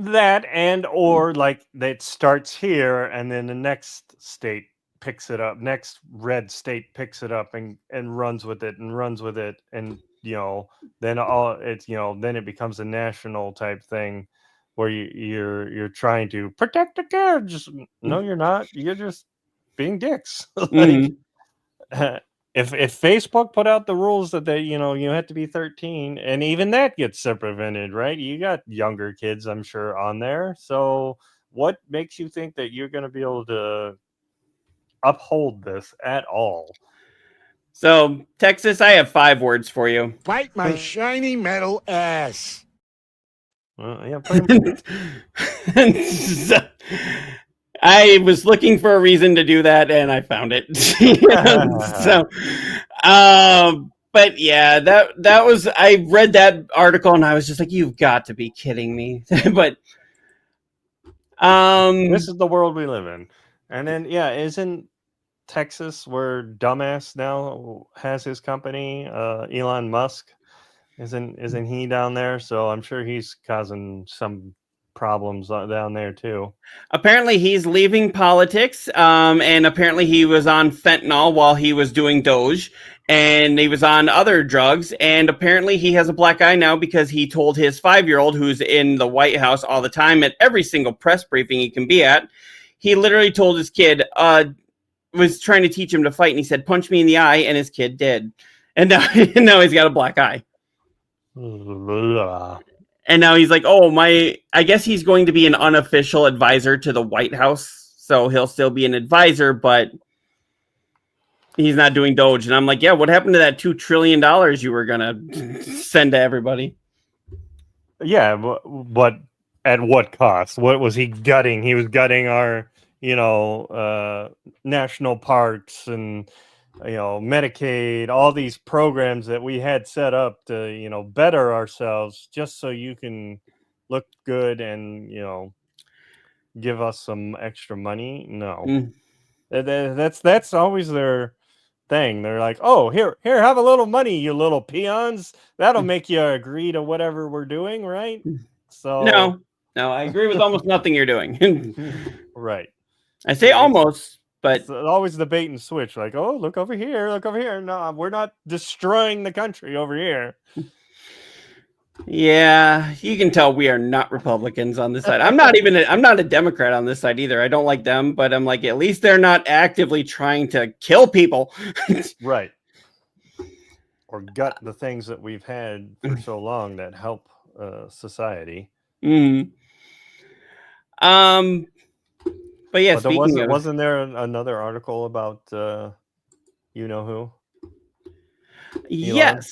That and or like that starts here and then the next state picks it up. Next red state picks it up and runs with it and runs with it and then then it becomes a national type thing where you're trying to protect the kids. No, you're not. You're just being dicks. Like if Facebook put out the rules that they you have to be 13 and even that gets circumvented, right? You got younger kids, I'm sure, on there. So what makes you think that you're going to be able to uphold this at all? So, Texas, I have 5 words for you. Bite my shiny metal ass. Yeah, pretty much. So, I was looking for a reason to do that, and I found it. But yeah, that was. I read that article, and I was just like, "You've got to be kidding me!" But this is the world we live in. And then isn't Texas where dumbass now has his company? Elon Musk, isn't he down there? So I'm sure he's causing some problems down there too. Apparently he's leaving politics, and apparently he was on fentanyl while he was doing Doge, and he was on other drugs, and apparently he has a black eye now because he told his 5-year-old, who's in the White House all the time at every single press briefing he can be at, he literally told his kid, was trying to teach him to fight, and he said, "Punch me in the eye," and his kid did. And now he's got a black eye. And now he's like, I guess he's going to be an unofficial advisor to the White House. So he'll still be an advisor, but he's not doing Doge. And I'm like, yeah, what happened to that $2 trillion you were going to send to everybody? Yeah, but at what cost? What was he gutting? He was gutting our, national parks and Medicaid, all these programs that we had set up to, better ourselves just so you can look good and, give us some extra money. No, that's always their thing. They're like, oh, here, have a little money, you little peons. That'll make you agree to whatever we're doing, right? So no, I agree with almost nothing you're doing. Right. I say almost, but it's always the bait and switch. Like, oh, look over here, look over here. No, we're not destroying the country over here. Yeah, you can tell we are not Republicans on this side. I'm not a Democrat on this side either. I don't like them, but I'm like, at least they're not actively trying to kill people. Right. Or gut the things that we've had for so long that help society. Mm-hmm. But yeah, but wasn't there another article about you know who? Elon?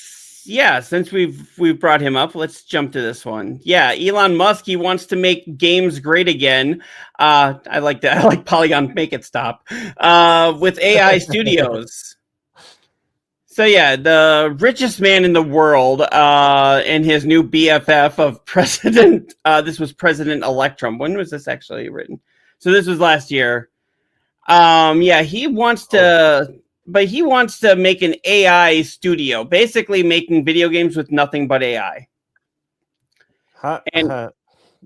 Yeah, since we've brought him up, let's jump to this one. Yeah, Elon Musk, he wants to make games great again. I like that. I like Polygon, make it stop. With AI studios. So yeah, the richest man in the world, and his new BFF of President. This was President-elect Trump. When was this actually written? So this was last year. Yeah, he wants to. But he wants to make an AI studio, basically making video games with nothing but AI.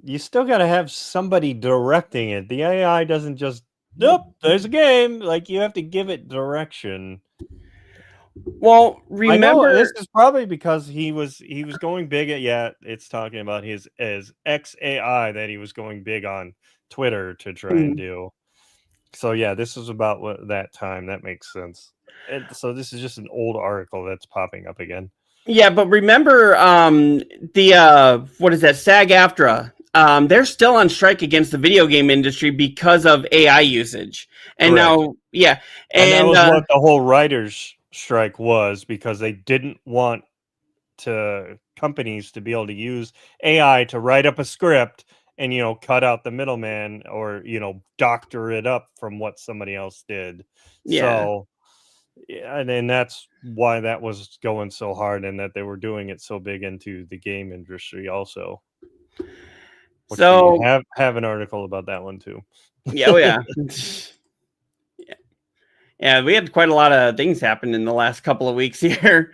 You still got to have somebody directing it. The AI doesn't just, nope, there's a game. Like, you have to give it direction. Well, remember, this is probably because he was going big at, it's talking about his XAI that he was going big on Twitter to try and do. So yeah, this is about that time. That makes sense. So this is just an old article that's popping up again. Yeah, but remember, what is that? SAG-AFTRA. They're still on strike against the video game industry because of AI usage. And Correct. now, yeah, and that was what the whole writers' strike was, because they didn't want companies to be able to use AI to write up a script and cut out the middleman or doctor it up from what somebody else did. Yeah. So and then that's why that was going so hard, and that they were doing it so big into the game industry also. So we have an article about that one too. Yeah, yeah, we had quite a lot of things happen in the last couple of weeks here.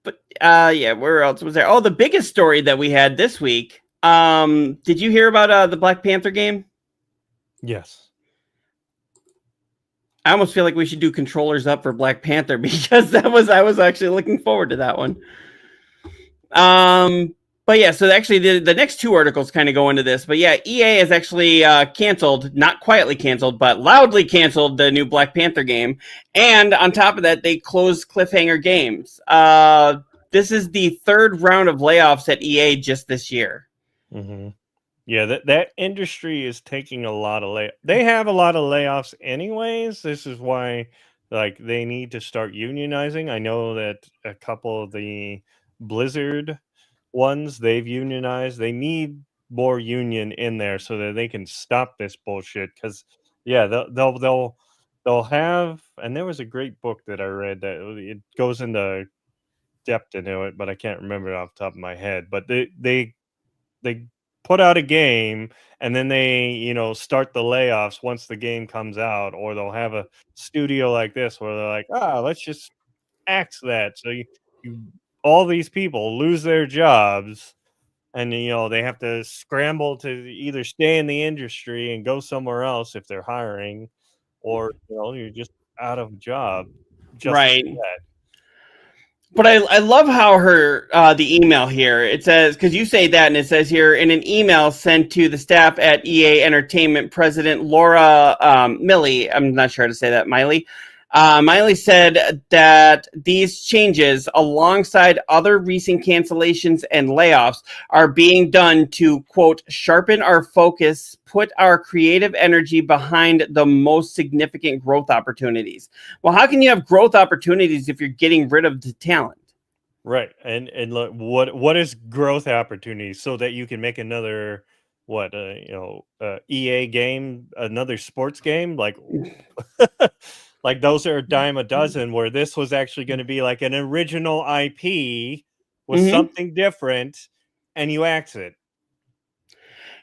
But yeah, where else was there? Oh, the biggest story that we had this week. Did you hear about the Black Panther game? Yes. I almost feel like we should do controllers up for Black Panther because I was actually looking forward to that one. But yeah, so actually the next two articles kind of go into this. But yeah, EA has actually canceled, not quietly canceled, but loudly canceled the new Black Panther game. And on top of that, they closed Cliffhanger Games. This is the third round of layoffs at EA just this year. Mm-hmm. Yeah, that industry is taking a lot of They have a lot of layoffs anyways. This is why like they need to start unionizing. I know that a couple of the Blizzard ones, they've unionized. They need more union in there so that they can stop this bullshit. Because yeah, they'll have. And there was a great book that I read that it goes into depth into it, but I can't remember it off the top of my head. But they put out a game and then they start the layoffs once the game comes out, or they'll have a studio like this where they're like, let's just axe that, so you all these people lose their jobs, and they have to scramble to either stay in the industry and go somewhere else if they're hiring, or you're just out of a job just Right. like that. But I love how the email here, it says, because you say that, and it says here, in an email sent to the staff at EA Entertainment, President Laura Miley, I'm not sure how to say that, Miley said that these changes, alongside other recent cancellations and layoffs, are being done to, quote, sharpen our focus, put our creative energy behind the most significant growth opportunities. Well, how can you have growth opportunities if you're getting rid of the talent? Right. And look, what is growth opportunities so that you can make another EA game, another sports game, like like those are a dime a dozen, where this was actually going to be like an original IP with something different, and you axe it.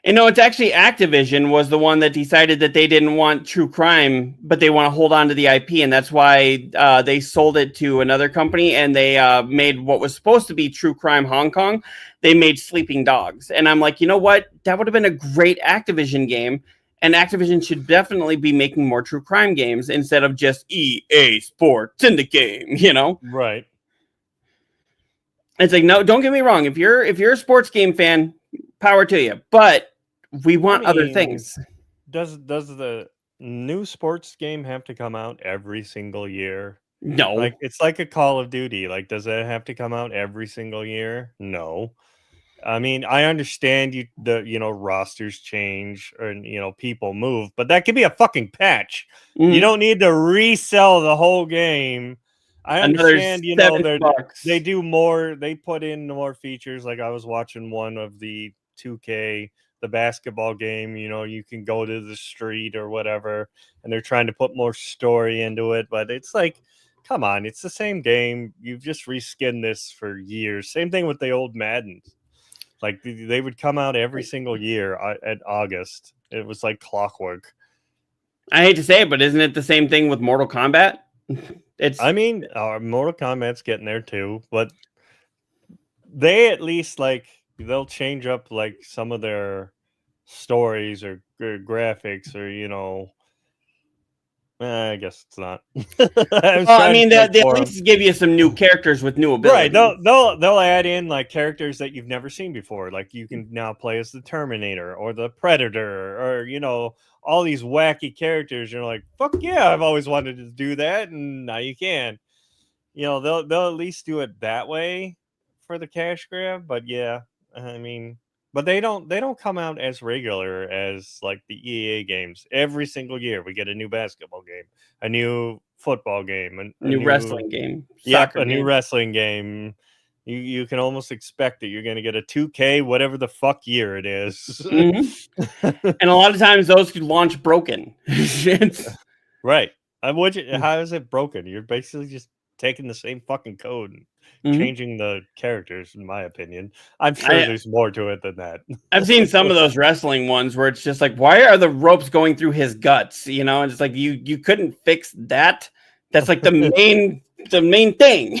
And no, it's actually Activision was the one that decided that they didn't want true crime, but they want to hold on to the IP, and that's why they sold it to another company, and they made what was supposed to be True Crime Hong Kong. They made Sleeping Dogs, and I'm like, you know what? That would have been a great Activision game, and Activision should definitely be making more true crime games instead of just EA Sports in the game, Right. It's like, no, don't get me wrong. If you're a sports game fan, power to you, but we want other things. Does the new sports game have to come out every single year? No. Like, it's like a Call of Duty. Like, does that have to come out every single year? No. I mean, I understand rosters change and people move, but that could be a fucking patch. You don't need to resell the whole game. I understand, they do more, they put in more features. Like, I was watching one of the 2K, the basketball game, you can go to the street or whatever, and they're trying to put more story into it, but it's like, come on, it's the same game. You've just reskinned this for years. Same thing with the old Madden. Like, they would come out every single year at August. It was like clockwork. I hate to say it, but isn't it the same thing with Mortal Kombat? Mortal Kombat's getting there too, but they at least they'll change up like some of their stories or graphics, or I guess it's not. They at least give you some new characters with new abilities. Right, they'll add in like characters that you've never seen before. Like, you can now play as the Terminator or the Predator, or all these wacky characters. You're like, fuck yeah, I've always wanted to do that, and now you can. They'll at least do it that way for the cash grab. But yeah, but they don't come out as regular as like the EA games. Every single year we get a new basketball game, a new football game, a new wrestling game. New wrestling game. You can almost expect that you're going to get a 2K, whatever the fuck year it is. And a lot of times those could launch broken. Right. How is it broken? You're basically just taking the same fucking code and changing the characters, in my opinion. I'm sure there's more to it than that. I've seen some of those wrestling ones where it's just like, why are the ropes going through his guts? And it's like, you couldn't fix that. That's like the main thing,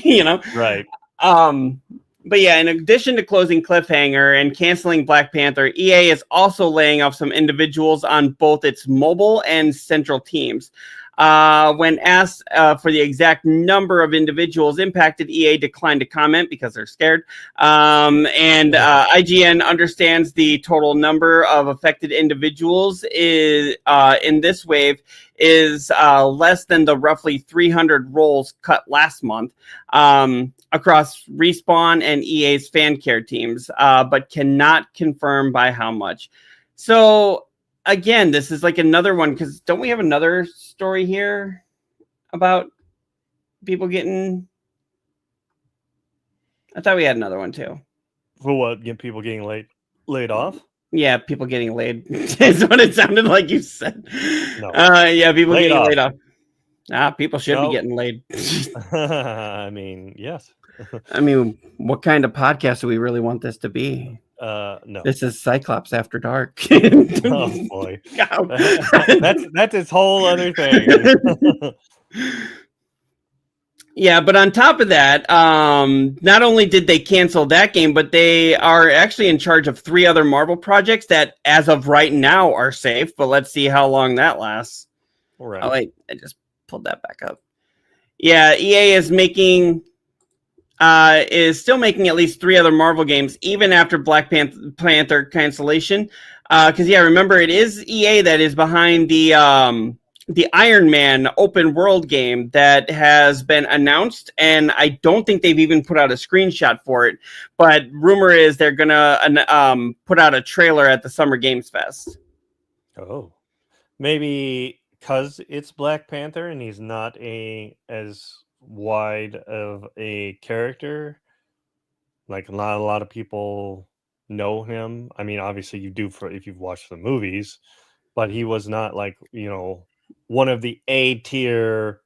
Right. But yeah, in addition to closing Cliffhanger and canceling Black Panther, EA is also laying off some individuals on both its mobile and central teams. When asked for the exact number of individuals impacted, EA declined to comment because they're scared. IGN understands the total number of affected individuals is in this wave is less than the roughly 300 roles cut last month across Respawn and EA's fan care teams, but cannot confirm by how much. So again, this is like another one, because don't we have another story here about people getting... I thought we had another one too. For what? Get people getting laid off? Yeah, people getting laid. Is what it sounded like you said. No. Yeah, people Laid getting off. laid off. People should be getting laid. I mean, yes. I mean, what kind of podcast do we really want this to be? No. This is Cyclops After Dark. Oh boy. That's its whole other thing. Yeah, but on top of that, not only did they cancel that game, but they are actually in charge of 3 other Marvel projects that, as of right now, are safe. But let's see how long that lasts. All right. Oh wait, I just pulled that back up. Yeah, EA is still making at least 3 other Marvel games, even after Black Panther cancellation. Because remember, it is EA that is behind the Iron Man open world game that has been announced, and I don't think they've even put out a screenshot for it. But rumor is they're gonna put out a trailer at the Summer Games Fest. Oh, maybe because it's Black Panther and he's not as wide of a character. Like not a lot of people know him. I mean, obviously you do if you've watched the movies, but he was not like, one of the A tier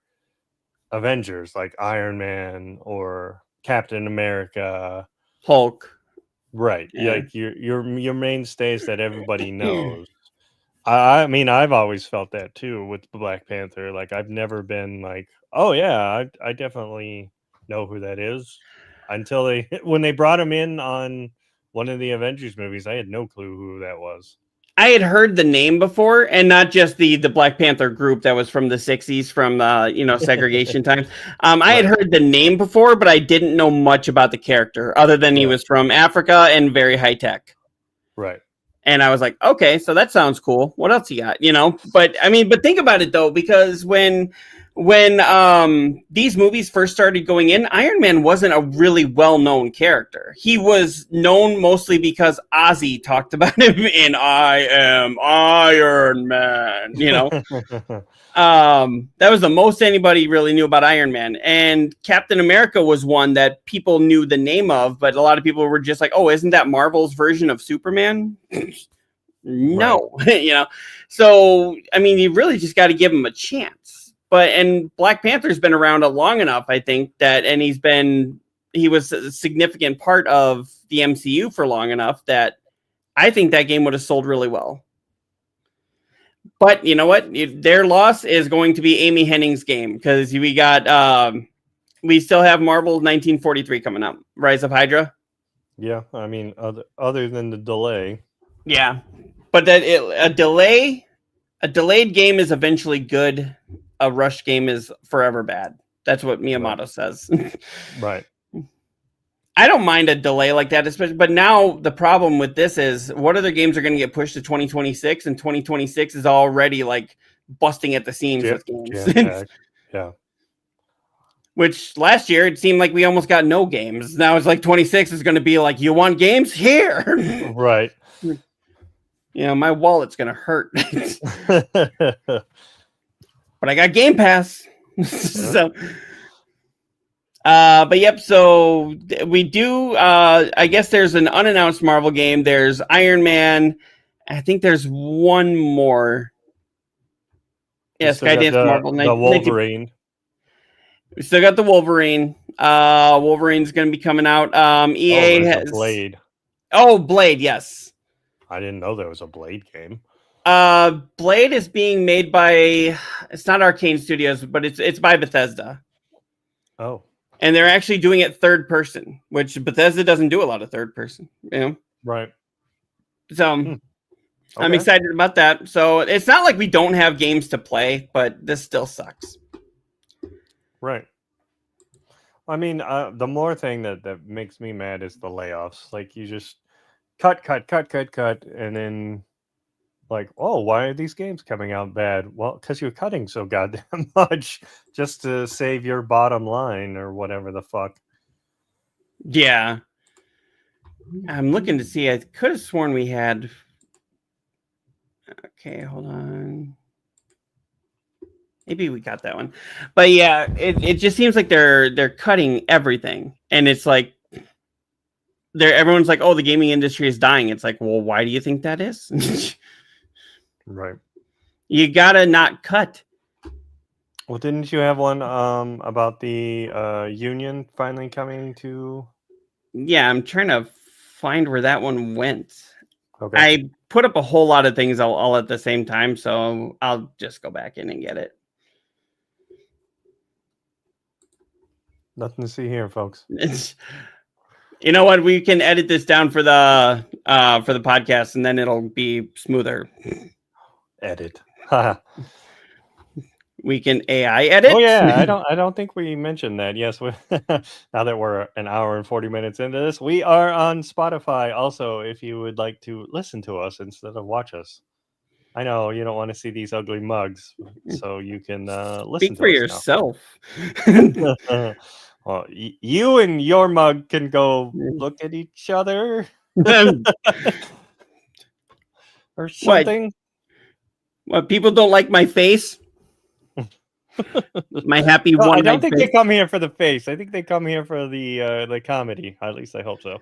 Avengers like Iron Man or Captain America, Hulk. Right. Yeah. Like your mainstays that everybody knows. I mean, I've always felt that too with Black Panther. Like I've never been like, oh yeah, I definitely know who that is. Until when they brought him in on one of the Avengers movies, I had no clue who that was. I had heard the name before, and not just the Black Panther group that was from the 60s, from segregation times. I had heard the name before, but I didn't know much about the character other than he was from Africa and very high tech. Right. And I was like, okay, so that sounds cool. What else you got? But I mean, but think about it though, because when these movies first started going in, Iron Man wasn't a really well-known character. He was known mostly because Ozzy talked about him in I Am Iron Man, that was the most anybody really knew about Iron Man. And Captain America was one that people knew the name of, but a lot of people were just like, oh, isn't that Marvel's version of Superman? No, Right. So, I mean, you really just got to give him a chance. And Black Panther's been around long enough, I think, and he was a significant part of the MCU for long enough that I think that game would have sold really well. But you know what? Their loss is going to be Amy Hennig's game, because we still have Marvel 1943 coming up, Rise of Hydra. Yeah, I mean, other than the delay. Yeah, but a delayed game is eventually good. A rushed game is forever bad. That's what Miyamoto says. Right. I don't mind a delay like that, especially. But now the problem with this is, what other games are going to get pushed to 2026, and 2026 is already like busting at the seams with games. Yeah. Which last year it seemed like we almost got no games. Now it's like 26 is going to be like, you want games here? Right. My wallet's going to hurt. But I got Game Pass. So, but yep. So we do. I guess there's an unannounced Marvel game. There's Iron Man. I think there's one more. Yeah, Skydance Marvel. The Wolverine. We still got the Wolverine. Wolverine's going to be coming out. EA has Blade. Oh, Blade. Yes. I didn't know there was a Blade game. Blade is being made by, it's not Arcane Studios, but it's by Bethesda. Oh. and they're actually doing it third person, which Bethesda doesn't do a lot of third person, you know. Right. So Okay. I'm excited about that. So it's not like we don't have games to play, but this still sucks. Right. I mean, the more thing that makes me mad is the layoffs. Like, you just cut, and then like, oh, why are these games coming out bad? Well, because you're cutting so goddamn much just to save your bottom line or whatever the fuck. Yeah. I'm looking to see. I could have sworn we had. Okay, hold on. Maybe we got that one. But yeah, it just seems like they're cutting everything. And it's like everyone's like, oh, the gaming industry is dying. It's like, well, why do you think that is? Right. You gotta not cut. Well, didn't you have one about the union finally coming to? Yeah, I'm trying to find where that one went. Okay. I put up a whole lot of things all at the same time, so I'll just go back in and get it. Nothing to see here, folks. You know what? We can edit this down for the podcast, and then it'll be smoother. Edit. We can AI edit. Oh yeah, I don't think we mentioned that. Yes, now that we're an hour and 40 minutes into this, we are on Spotify. Also, if you would like to listen to us instead of watch us, I know you don't want to see these ugly mugs, so you can listen. Speak to for us yourself. now. Well, you and your mug can go look at each other or something. What people don't like my face? My happy No, one. I don't think they come here for the face. I think they come here for the comedy. At least I hope so.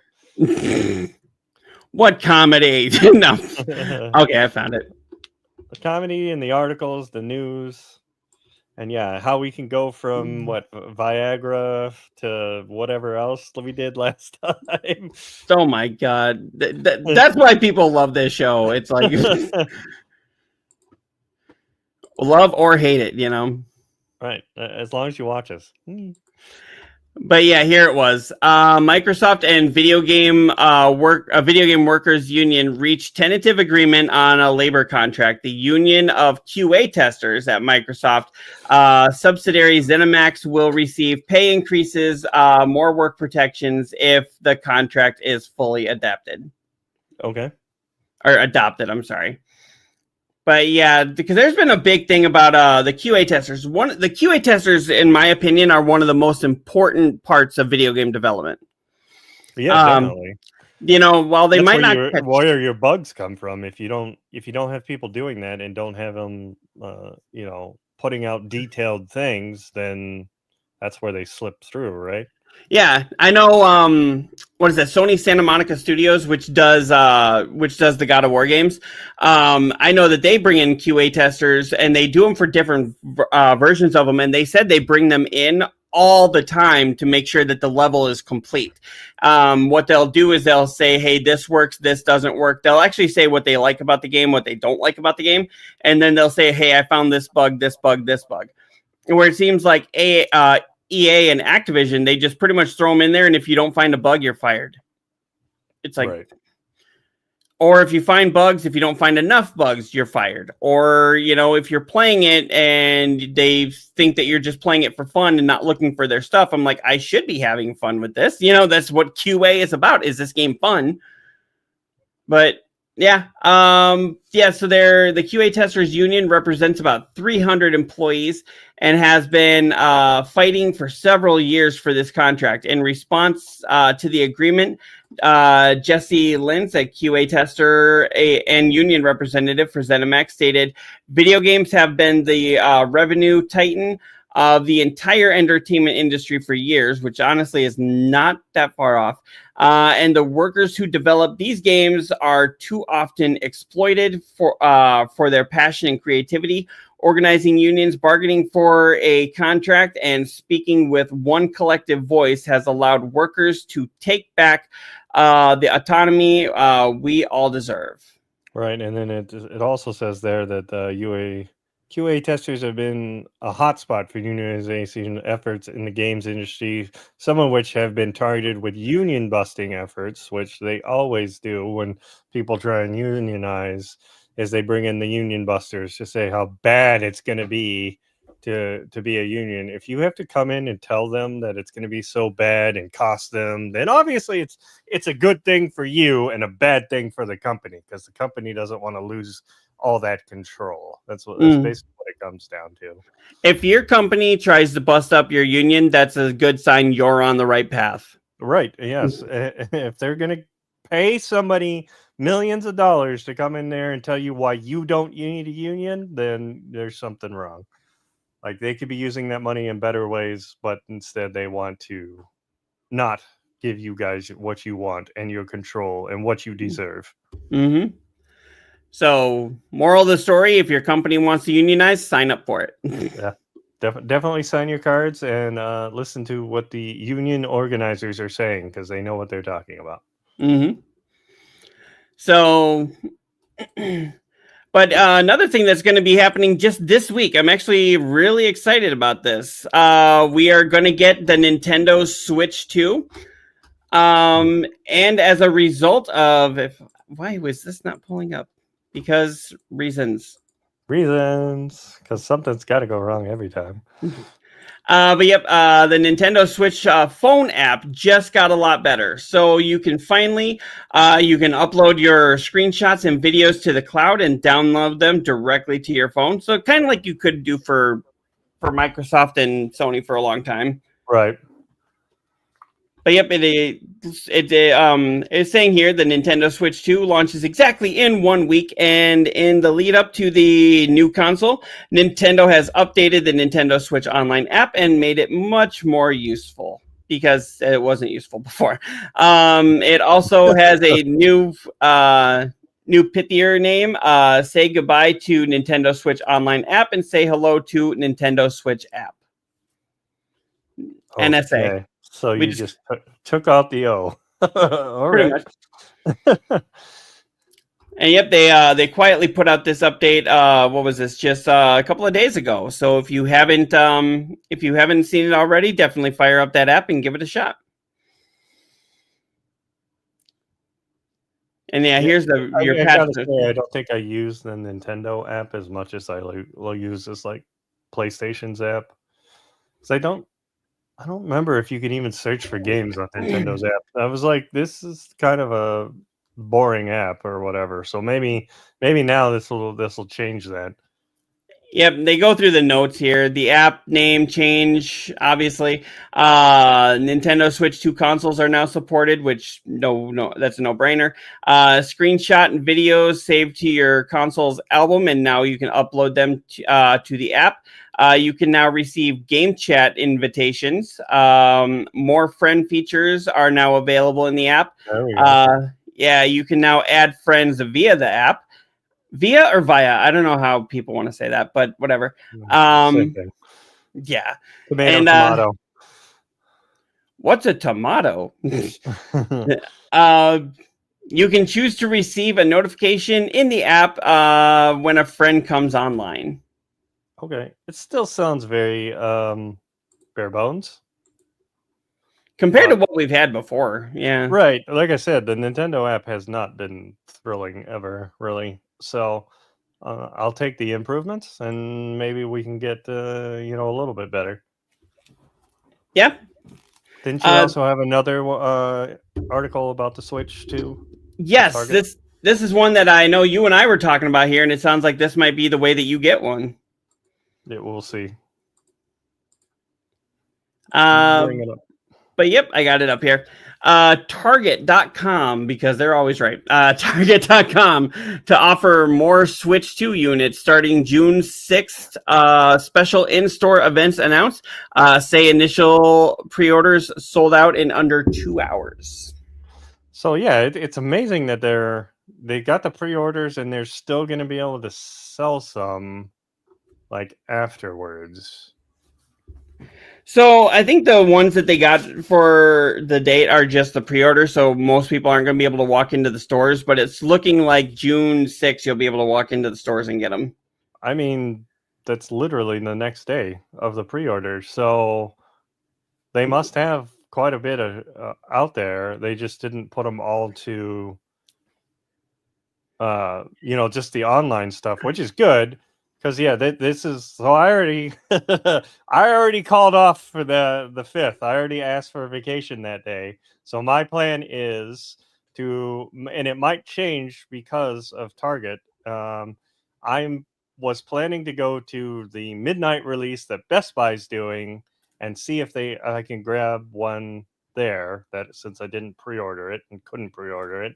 What comedy? No. Okay, I found it. The comedy and the articles, the news, and yeah, how we can go from Viagra to whatever else we did last time. Oh my god, that's why people love this show. It's like love or hate it, you know. Right, as long as you watch us. But yeah, here it was. Microsoft and video game workers union reached tentative agreement on a labor contract. The union of QA testers at Microsoft subsidiary ZeniMax will receive pay increases, more work protections if the contract is fully adapted. Okay. Or adopted, I'm sorry. But yeah, because there's been a big thing about the QA testers. The QA testers, in my opinion, are one of the most important parts of video game development. Yeah, definitely. You know, while they might not, where your bugs come from, if you don't have people doing that and don't have them, putting out detailed things, then that's where they slip through, right? Yeah, I know. What is that? Sony Santa Monica Studios, which does the God of War games. I know that they bring in QA testers, and they do them for different versions of them. And they said they bring them in all the time to make sure that the level is complete. What they'll do is they'll say, "Hey, this works. This doesn't work." They'll actually say what they like about the game, what they don't like about the game, and then they'll say, "Hey, I found this bug, this bug, this bug." Where it seems like EA and Activision, they just pretty much throw them in there, and if you don't find a bug, you're fired. It's like, right. Or if you find bugs, if you don't find enough bugs, you're fired. Or, you know, if you're playing it and they think that you're just playing it for fun and not looking for their stuff, I'm like, I should be having fun with this. You know, that's what QA is about. Is this game fun? But yeah, so the QA Testers Union represents about 300 employees and has been fighting for several years for this contract. In response to the agreement, Jesse Lintz, a QA tester and union representative for ZeniMax, stated, "Video games have been the revenue titan of the entire entertainment industry for years," which honestly is not that far off. And the workers who develop these games are too often exploited for their passion and creativity. Organizing unions, bargaining for a contract, and speaking with one collective voice has allowed workers to take back the autonomy we all deserve. Right, and then it also says there that QA testers have been a hotspot for unionization efforts in the games industry, some of which have been targeted with union busting efforts, which they always do when people try and unionize, is they bring in the union busters to say how bad it's going to be to be a union. If you have to come in and tell them that it's going to be so bad and cost them, then obviously it's a good thing for you and a bad thing for the company, because the company doesn't want to lose all that control. That's basically what it comes down to. If your company tries to bust up your union, that's a good sign you're on the right path. Right. Yes. If they're going to pay somebody millions of dollars to come in there and tell you why you don't need a union, then there's something wrong. Like, they could be using that money in better ways, but instead they want to not give you guys what you want and your control and what you deserve. Mm-hmm. So, moral of the story, if your company wants to unionize, sign up for it. Yeah, definitely sign your cards and listen to what the union organizers are saying, because they know what they're talking about. Mm-hmm. So, but another thing that's going to be happening just this week, I'm actually really excited about this. We are going to get the Nintendo Switch 2. And as a result of... Why was this not pulling up? Because reasons, because something's got to go wrong every time. But yep, the Nintendo Switch phone app just got a lot better. So you can finally, you can upload your screenshots and videos to the cloud and download them directly to your phone. So kind of like you could do for Microsoft and Sony for a long time. Right. But yep, it's saying here the Nintendo Switch 2 launches exactly in 1 week, and in the lead up to the new console, Nintendo has updated the Nintendo Switch Online app and made it much more useful, because it wasn't useful before. It also has a new pithier name. Say goodbye to Nintendo Switch Online app and say hello to Nintendo Switch app. Okay. NSA. So you just took out the O. All right. And yep, they quietly put out this update. What was this? Just a couple of days ago. So if you haven't seen it already, definitely fire up that app and give it a shot. And here's your patch. I don't think I use the Nintendo app as much as I will use this like PlayStation's app, because I don't remember if you can even search for games on Nintendo's app. I was like, this is kind of a boring app or whatever. So maybe now this will change that. Yep, they go through the notes here. The app name change, obviously. Nintendo Switch 2 consoles are now supported, which no, that's a no-brainer. Screenshot and videos saved to your console's album, and now you can upload them to the app. You can now receive game chat invitations. More friend features are now available in the app. There we go. Yeah, you can now add friends via the app. Via or via? I don't know how people want to say that, but whatever. Same thing. Yeah. Tomato. What's a tomato? You can choose to receive a notification in the app when a friend comes online. Okay. It still sounds very bare bones. Compared to what we've had before. Yeah. Right. Like I said, the Nintendo app has not been thrilling ever, really. So I'll take the improvements, and maybe we can get a little bit better. Yeah. Didn't you also have another article about the Switch too? Yes, this is one that I know you and I were talking about here, and it sounds like this might be the way that you get one. Yeah, we'll see. Bring it up. But yep, I got it up here. Target.com, because they're always right. Target.com to offer more Switch 2 units starting June 6th. Special in-store events announced. Say initial pre-orders sold out in under 2 hours. So yeah, it's amazing that they got the pre-orders and they're still going to be able to sell some like afterwards. So I think the ones that they got for the date are just the pre-order, so most people aren't going to be able to walk into the stores, but it's looking like June 6th you'll be able to walk into the stores and get them. I mean, that's literally the next day of the pre-order. So they must have quite a bit of out there. They just didn't put them all to, just the online stuff, which is good. Because this is so. I already called off for the 5th. I already asked for a vacation that day. So my plan is and it might change because of Target. I was planning to go to the midnight release that Best Buy's doing and see if I can grab one there. That since I didn't pre-order it and couldn't pre-order it,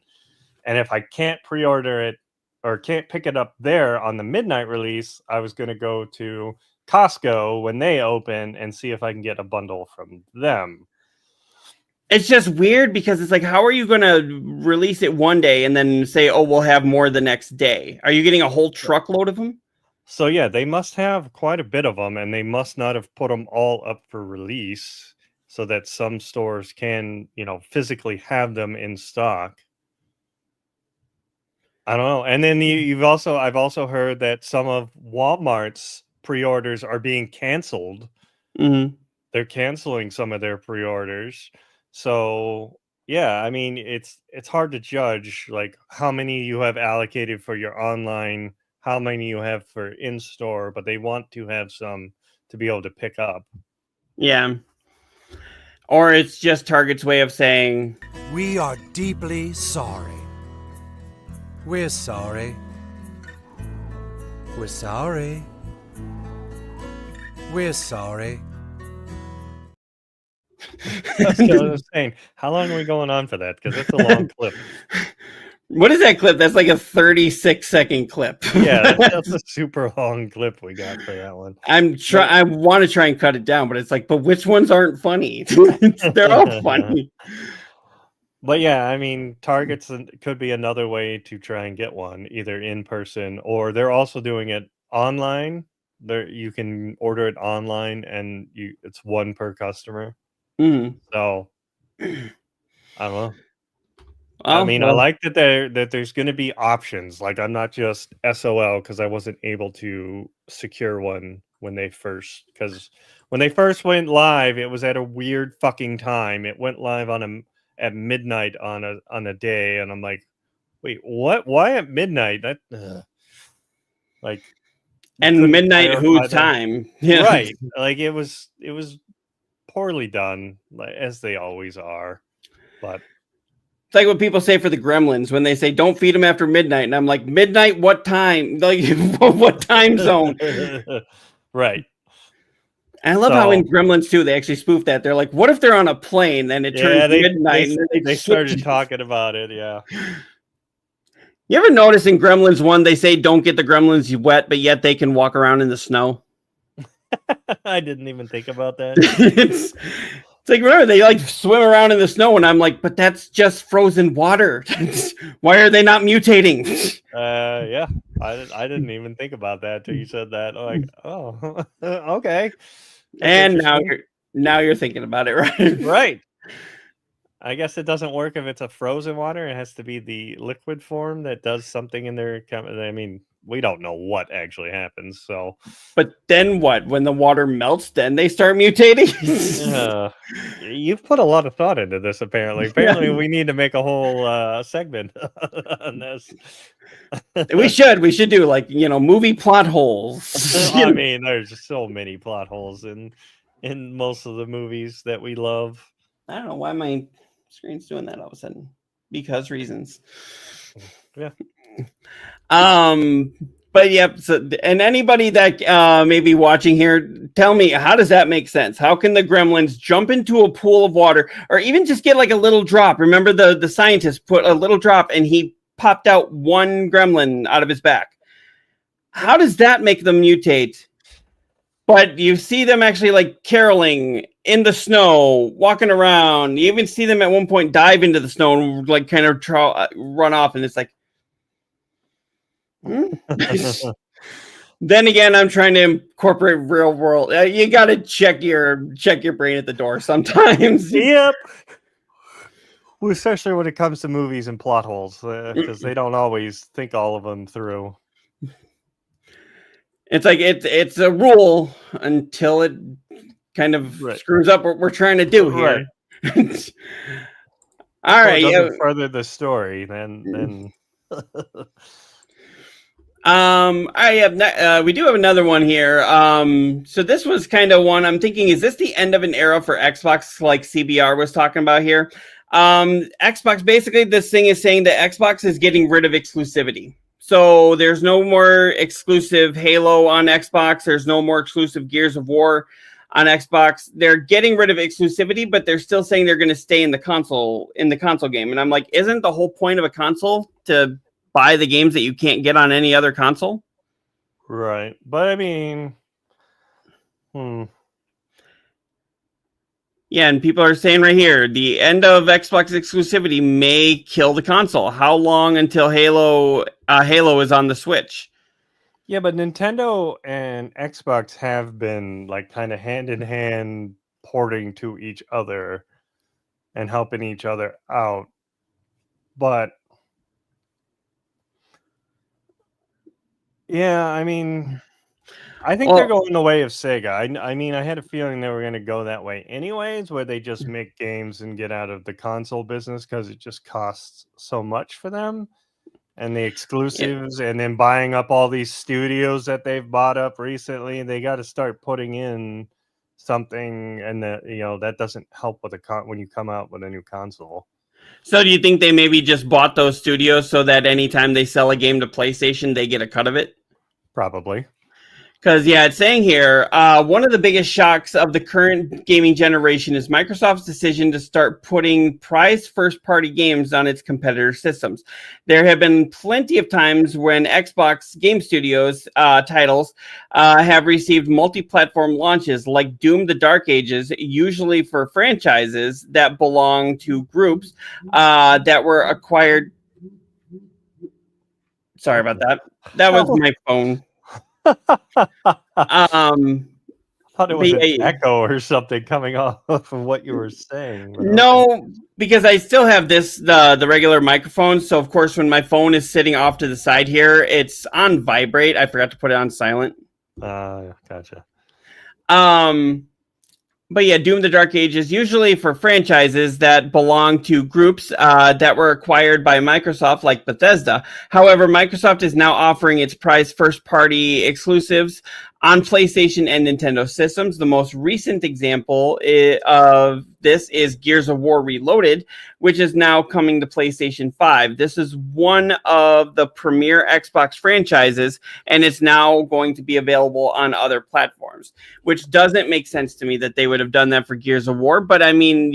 and if I can't pre-order it or can't pick it up there on the midnight release, I was going to go to Costco when they open and see if I can get a bundle from them. It's just weird because it's like, how are you going to release it one day and then say, oh, we'll have more the next day? Are you getting a whole truckload of them? So yeah, they must have quite a bit of them, and they must not have put them all up for release so that some stores can, physically have them in stock. I don't know. And then I've also heard that some of Walmart's pre-orders are being canceled. Mm-hmm. They're canceling some of their pre-orders. So yeah, I mean, it's hard to judge like how many you have allocated for your online, how many you have for in-store, but they want to have some to be able to pick up. Yeah. Or it's just Target's way of saying, we are deeply sorry. We're sorry. We're sorry. We're sorry. That's what I was saying. How long are we going on for that? Because it's a long clip. What is that clip? That's like a 36-second clip. Yeah, that's a super long clip we got for that one. I want to try and cut it down, but it's like, but which ones aren't funny? They're all funny. But yeah, I mean, Target's could be another way to try and get one, either in person or they're also doing it online. You can order it online, and it's one per customer. Mm. So I don't know. I mean, I like that there's going to be options. Like I'm not just SOL because I wasn't able to secure one when they first went live. It was at a weird fucking time. It went live at midnight on a day, and I'm like, wait, what? Why at midnight? That like, and midnight whose time? Yeah. Right? Like it was poorly done, as they always are. But it's like what people say for the Gremlins when they say don't feed them after midnight, and I'm like, midnight? What time? Like what time zone? Right. I love how in Gremlins 2 they actually spoof that. They're like, what if they're on a plane and it turns midnight? They started talking about it, yeah. You ever notice in Gremlins 1 they say don't get the Gremlins wet, but yet they can walk around in the snow? I didn't even think about that. It's like, remember, they like swim around in the snow, and I'm like, but that's just frozen water. Why are they not mutating? Yeah, I didn't even think about that till you said that. I'm like, oh, okay. That's and now you're thinking about it, right? Right. I guess it doesn't work if it's a frozen water. It has to be the liquid form that does something in there. I mean, we don't know what actually happens. So, but then what? When the water melts, then they start mutating. You've put a lot of thought into this. Apparently, we need to make a whole segment on this. We should do like movie plot holes. I mean, there's so many plot holes in most of the movies that we love. I don't know why my screen's doing that all of a sudden. Because reasons. Yeah. But yep. So, and anybody that may be watching here, tell me, how does that make sense? How can the Gremlins jump into a pool of water, or even just get like a little drop? Remember the scientist put a little drop and he popped out one Gremlin out of his back. How does that make them mutate? But you see them actually like caroling in the snow, walking around. You even see them at one point dive into the snow and like kind of run off. And it's like, Then again, I'm trying to incorporate real world. You got to check your brain at the door sometimes. Yep. Well, especially when it comes to movies and plot holes, because they don't always think all of them through. It's like it's a rule until it kind of Right. screws up what we're trying to do here. Right. All So right, it yeah. doesn't further the story, then I have we do have another one here. So this was kind of one I'm thinking, is this the end of an era for Xbox, like CBR was talking about here? Xbox, basically this thing is saying that Xbox is getting rid of exclusivity. So there's no more exclusive Halo on Xbox. There's no more exclusive Gears of War on Xbox. They're getting rid of exclusivity, but they're still saying they're going to stay in the console game. And I'm like, isn't the whole point of a console to buy the games that you can't get on any other console? right. But I mean, Yeah, and people are saying right here, the end of Xbox exclusivity may kill the console. How long until Halo is on the Switch? yeah, but Nintendo and Xbox have been like kind of hand in hand porting to each other and helping each other out. But yeah, I mean, I think they're going the way of Sega. I mean, I had a feeling they were going to go that way anyways, where they just make games and get out of the console business because it just costs so much for them. And the exclusives, and then buying up all these studios that they've bought up recently, they got to start putting in something, and that doesn't help with when you come out with a new console. So do you think they maybe just bought those studios so that anytime they sell a game to PlayStation, they get a cut of it? Probably. Because, yeah, it's saying here, one of the biggest shocks of the current gaming generation is Microsoft's decision to start putting prized first-party games on its competitor systems. There have been plenty of times when Xbox Game Studios titles have received multi-platform launches, like Doom: The Dark Ages, usually for franchises that belong to groups that were acquired. Sorry about that. That was my phone. I thought it was an Yeah, echo or something coming off of what you were saying. No, because I still have the regular microphone. So of course, when my phone is sitting off to the side here, it's on vibrate. I forgot to put it on silent. Gotcha. But yeah, Doom: The Dark Ages, usually for franchises that belong to groups that were acquired by Microsoft, like Bethesda. However, Microsoft is now offering its prized first-party exclusives on PlayStation and Nintendo systems. The most recent example of this is Gears of War Reloaded, which is now coming to PlayStation 5. This is one of the premier Xbox franchises, and it's now going to be available on other platforms, which doesn't make sense to me that they would have done that for Gears of War. But I mean,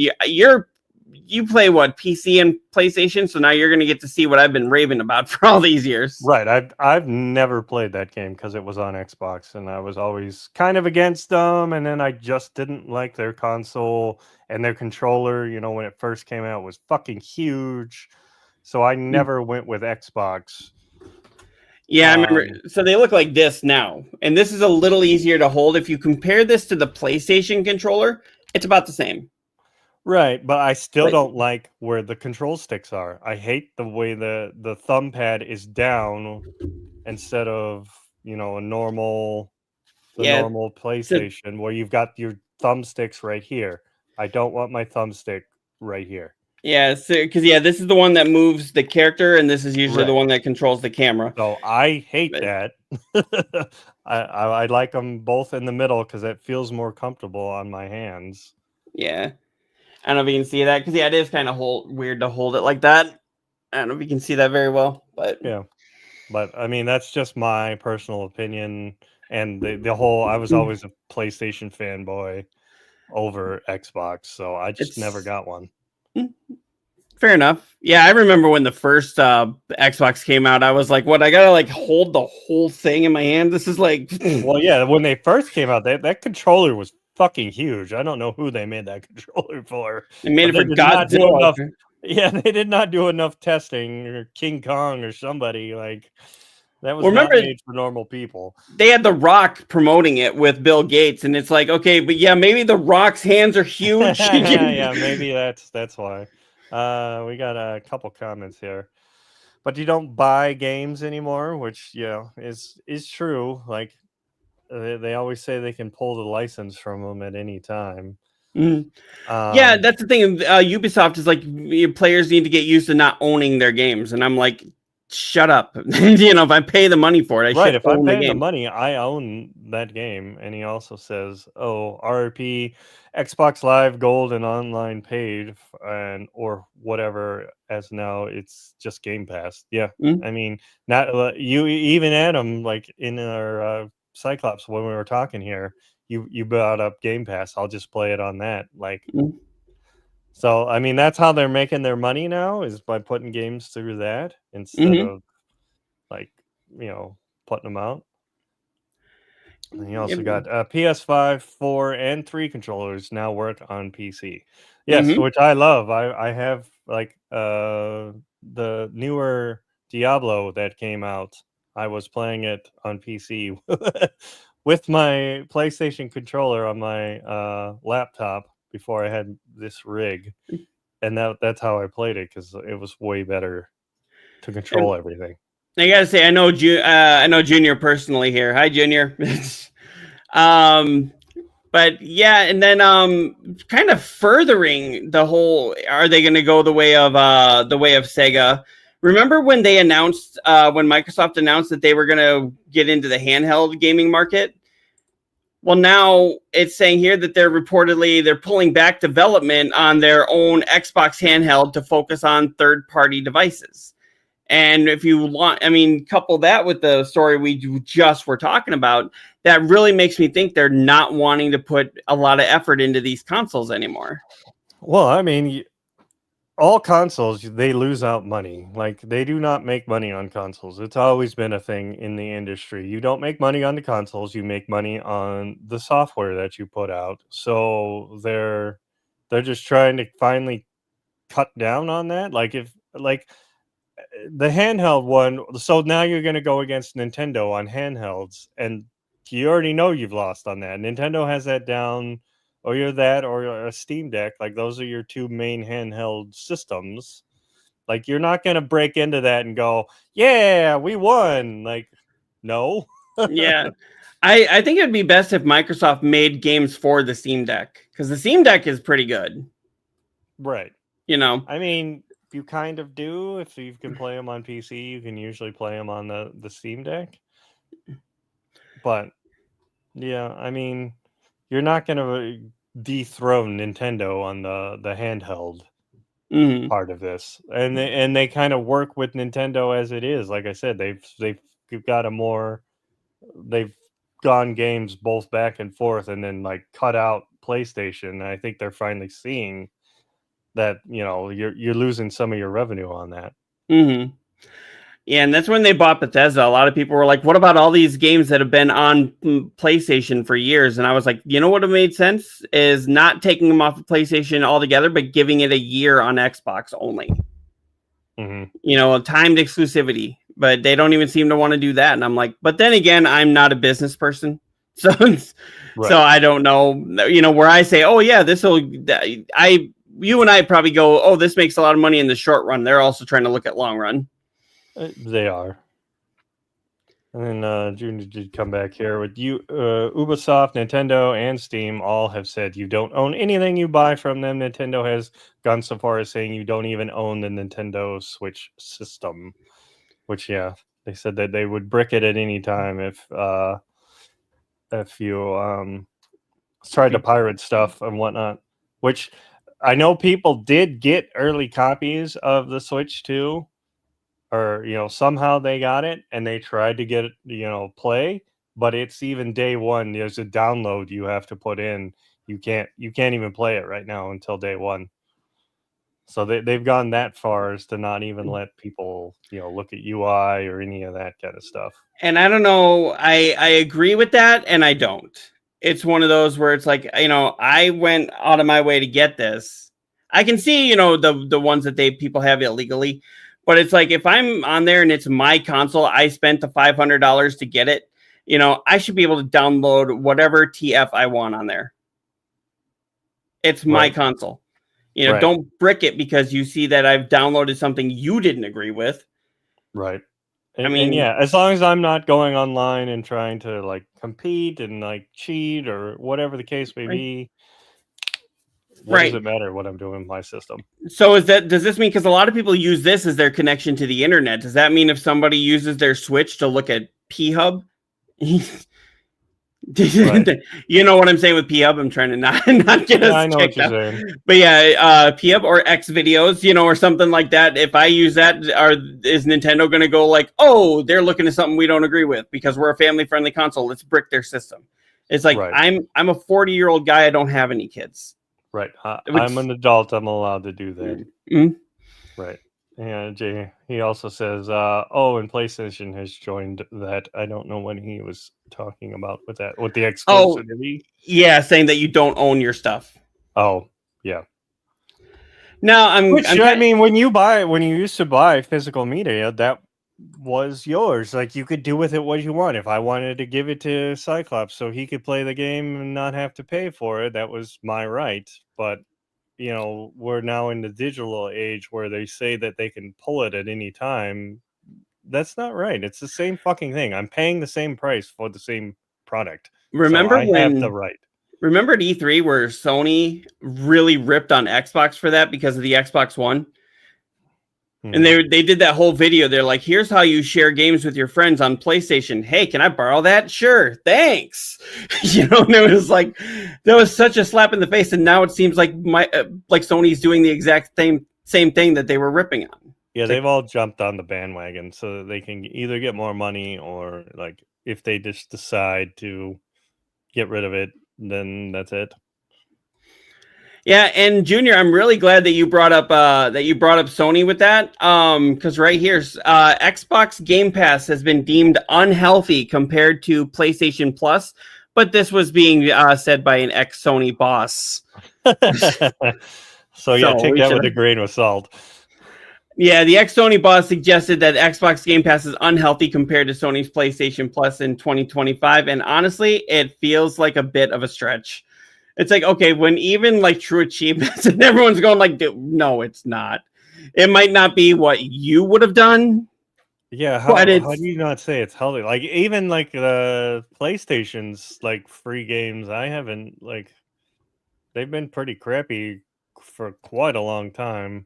you play what, PC and PlayStation, so now you're going to get to see what I've been raving about for all these years. Right. I've never played that game because it was on Xbox, and I was always kind of against them. And then I just didn't like their console and their controller. When it first came out, was fucking huge. So I never went with Xbox. Yeah, I remember. So they look like this now, and this is a little easier to hold. If you compare this to the PlayStation controller, it's about the same. Right, but I still don't like where the control sticks are. I hate the way the thumb pad is down instead of, a normal PlayStation where you've got your thumbsticks right here. I don't want my thumbstick right here. Yeah, because this is the one that moves the character, and this is usually the one that controls the camera. So I hate that. I like them both in the middle because it feels more comfortable on my hands. Yeah. I don't know if you can see that, because it is kind of weird to hold it like that. I don't know if you can see that very well, but yeah. But I mean, that's just my personal opinion. And the whole, I was always a PlayStation fanboy over Xbox, so I just never got one. Fair enough. Yeah, I remember when the first Xbox came out, I was like, what, I gotta hold the whole thing in my hand? This is like... Well, yeah, when they first came out, that controller was fucking huge. I don't know who they made that controller for. They made it for Godzilla. Yeah, they did not do enough testing, or King Kong or somebody. That was not made for normal people. They had The Rock promoting it with Bill Gates, and it's like, okay, but yeah, maybe The Rock's hands are huge. Yeah, maybe that's why. We got a couple comments here. But you don't buy games anymore, which is true. they always say they can pull the license from them at any time. Yeah, that's the thing. Ubisoft is like, players need to get used to not owning their games, and I'm like, shut up. If I pay the money for it, I should if I'm own the paying the game. money, I own that game. And he also says, "Oh, RRP, Xbox Live Gold and online paid, and or whatever. As now, it's just Game Pass." Yeah, Mm. I mean, not you. Even Adam, like in our Cyclops when we were talking here, you brought up Game Pass. I'll just play it on that. Like, so I mean, that's how they're making their money now, is by putting games through that instead of like putting them out. And you also got PS5, 4, and 3 controllers now work on PC. Yes, which I love. I have like the newer Diablo that came out. I was playing it on PC with my PlayStation controller on my laptop before I had this rig, and that's how I played it, because it was way better to control everything. I gotta say, I know Junior personally here. Hi, Junior. But yeah, and then kind of furthering the whole, are they going to go the way of Sega? Remember when they announced, when Microsoft announced that they were going to get into the handheld gaming market? Well, now it's saying here that they're pulling back development on their own Xbox handheld to focus on third-party devices. And if you want, couple that with the story we just were talking about, that really makes me think they're not wanting to put a lot of effort into these consoles anymore. Well, I mean, all consoles, they lose out money. Like, they do not make money on consoles. It's always been a thing in the industry. You don't make money on the consoles. You make money on the software that you put out. So they're just trying to finally cut down on that. Like, the handheld one, so now you're going to go against Nintendo on handhelds, and you already know you've lost on that. Nintendo has that down, or you're that, or a Steam Deck. Like, those are your two main handheld systems. Like, you're not going to break into that and go, yeah, we won. Like, no. Yeah. I think it'd be best if Microsoft made games for the Steam Deck, because the Steam Deck is pretty good. Right. I mean, you kind of do. If you can play them on PC, you can usually play them on the Steam Deck. But yeah, I mean, you're not going to dethrone Nintendo on the handheld part of this, and they kind of work with Nintendo as it is. Like I said, they've got they've gone games both back and forth, and then like cut out PlayStation. I think they're finally seeing that you're losing some of your revenue on that. Yeah, and that's when they bought Bethesda. A lot of people were like, what about all these games that have been on PlayStation for years? And I was like, you know what would have made sense is not taking them off of PlayStation altogether, but giving it a year on Xbox only. A timed exclusivity. But they don't even seem to want to do that. And I'm like, but then again, I'm not a business person. So so I don't know, where I say, oh yeah, you and I probably go, oh, this makes a lot of money in the short run. They're also trying to look at long run. They are. And then Junior did come back here with you. Ubisoft, Nintendo, and Steam all have said you don't own anything you buy from them. Nintendo has gone so far as saying you don't even own the Nintendo Switch system. Which, yeah, they said that they would brick it at any time if you tried to pirate stuff and whatnot. Which I know people did get early copies of the Switch too. Or somehow they got it and they tried to get it, play, but it's even day one. There's a download you have to put in. You can't even play it right now until day one. So they've gone that far as to not even let people look at UI or any of that kind of stuff. And I don't know, I agree with that, and I don't. It's one of those where it's like, I went out of my way to get this. I can see the ones that people have illegally. But it's like, if I'm on there and it's my console, I spent the $500 to get it, I should be able to download whatever TF I want on there. It's my console. Don't brick it because you see that I've downloaded something you didn't agree with. Right. And yeah, as long as I'm not going online and trying to like compete and like cheat or whatever the case may be, what does it matter what I'm doing with my system? So does this mean, because a lot of people use this as their connection to the internet, does that mean if somebody uses their Switch to look at P-Hub? Right. You know what I'm saying with P-Hub? I'm trying to not get us. I know what you're saying. But yeah, P-Hub or X videos, or something like that. If I use that, is Nintendo going to go like, oh, they're looking at something we don't agree with because we're a family-friendly console? Let's brick their system. It's like, I'm a 40-year-old guy. I don't have any kids. Right. I'm an adult. I'm allowed to do that. Mm-hmm. Right. And he also says, and PlayStation has joined that. I don't know when he was talking about with the exclusivity. Yeah, saying that you don't own your stuff. Oh, yeah. Now I mean, when you used to buy physical media, that was yours. Like, you could do with it what you want. If I wanted to give it to Cyclops so he could play the game and not have to pay for it, that was my right. But we're now in the digital age where they say that they can pull it at any time. That's not right. It's the same fucking thing. I'm paying the same price for the same product. Remember I have the right. Remember at E3 where Sony really ripped on Xbox for that because of the Xbox One? And they did that whole video. They're like, here's how you share games with your friends on PlayStation. Hey, can I borrow that? Sure. Thanks. And it was like, that was such a slap in the face. And now it seems like like Sony's doing the exact same thing that they were ripping on. Yeah, they've all jumped on the bandwagon so they can either get more money or like if they just decide to get rid of it, then that's it. Yeah, and Junior, I'm really glad that you brought up Sony with that, because right here, Xbox Game Pass has been deemed unhealthy compared to PlayStation Plus, but this was being said by an ex-Sony boss. So take that with a grain of salt. Yeah, the ex-Sony boss suggested that Xbox Game Pass is unhealthy compared to Sony's PlayStation Plus in 2025, and honestly, it feels like a bit of a stretch. It's like, okay, when even like true achievements and everyone's going like, no, it's not. It might not be what you would have done. Yeah, how do you not say it's healthy? Like even like the PlayStation's like free games, I haven't like they've been pretty crappy for quite a long time.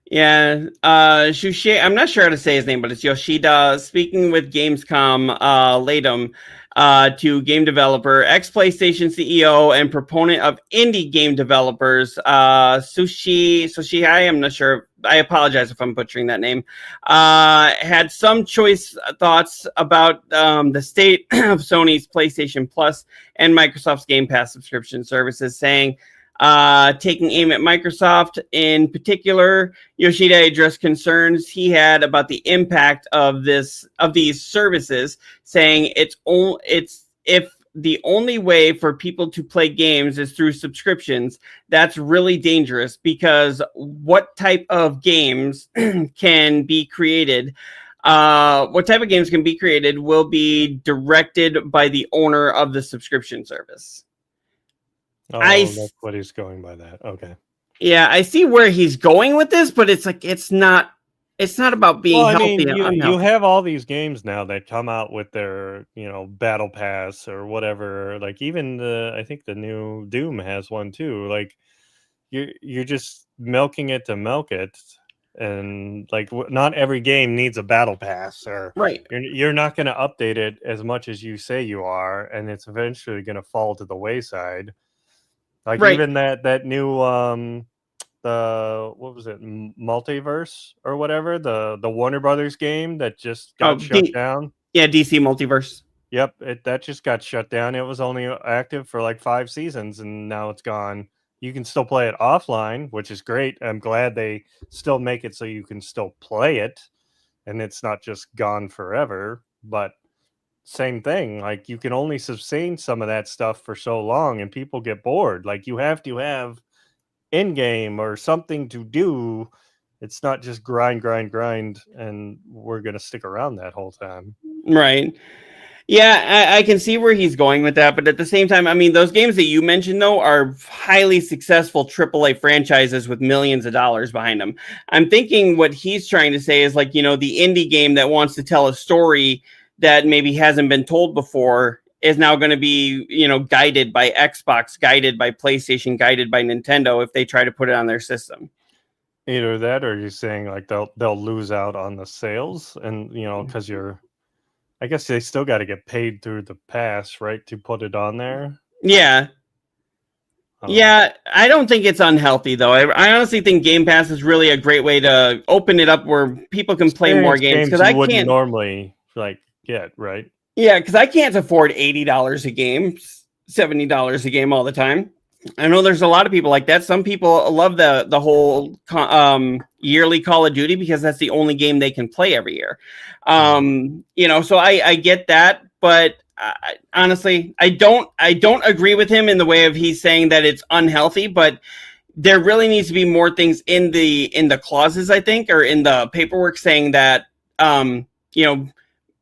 Yeah, Shushi, I'm not sure how to say his name, but it's Yoshida speaking with Gamescom Latham to game developer, ex-PlayStation CEO, and proponent of indie game developers, Sushi, I'm not sure. I apologize if I'm butchering that name. Had some choice thoughts about the state of Sony's PlayStation Plus and Microsoft's Game Pass subscription services, saying, taking aim at Microsoft in particular, Yoshida addressed concerns he had about the impact of these services, saying if the only way for people to play games is through subscriptions, that's really dangerous because what type of games can be created? What type of games can be created will be directed by the owner of the subscription service. Oh, that's what he's going by that. Okay. Yeah, I see where he's going with this, but it's like it's not about being healthy. You have all these games now that come out with their, battle pass or whatever. Like even I think the new Doom has one too. Like you're just milking it to milk it, and like not every game needs a battle pass, or right. You're not going to update it as much as you say you are, and it's eventually going to fall to the wayside. Like even that new the what was it, Multiverse or whatever, the Warner Brothers game that just got shut down. Yeah, DC Multiverse. Yep, that just got shut down. It was only active for like 5 seasons and now it's gone. You can still play it offline, which is great. I'm glad they still make it so you can still play it and it's not just gone forever, but same thing. Like you can only sustain some of that stuff for so long and people get bored. Like you have to have in-game or something to do. It's not just grind and we're going to stick around that whole time. Right. Yeah, I can see where he's going with that, but at the same time, I mean, those games that you mentioned though are highly successful AAA franchises with millions of dollars behind them. I'm thinking what he's trying to say is like, you know, the indie game that wants to tell a story that maybe hasn't been told before is now going to be, you know, guided by Xbox, guided by PlayStation, guided by Nintendo if they try to put it on their system. Either that, or you're saying like they'll lose out on the sales, and you know, because I guess they still got to get paid through the pass, right, to put it on there. Yeah. Yeah, I don't think it's unhealthy though. I honestly think Game Pass is really a great way to open it up where people can play more games because I wouldn't can't normally like get, right. Yeah, because I can't afford $80 a game, $70 a game all the time. I know there's a lot of people like that. Some people love the whole yearly Call of Duty because that's the only game they can play every year. You know, so I get that, but honestly, I don't agree with him in the way of he's saying that it's unhealthy, but there really needs to be more things in the clauses, I think, or in the paperwork saying that you know,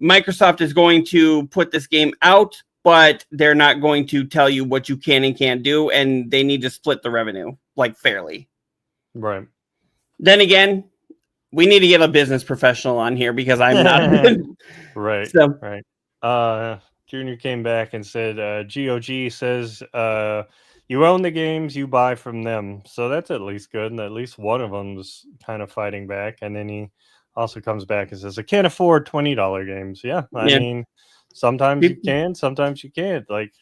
Microsoft is going to put this game out, but they're not going to tell you what you can and can't do, and they need to split the revenue like fairly. Right. Then again, we need to get a business professional on here because I'm not. Right. So, right. Junior came back and said, GOG says you own the games you buy from them. So that's at least good. And at least one of them was kind of fighting back. And then he also comes back and says, I can't afford $20 games. Yeah. I mean, sometimes you can, sometimes you can't. Like,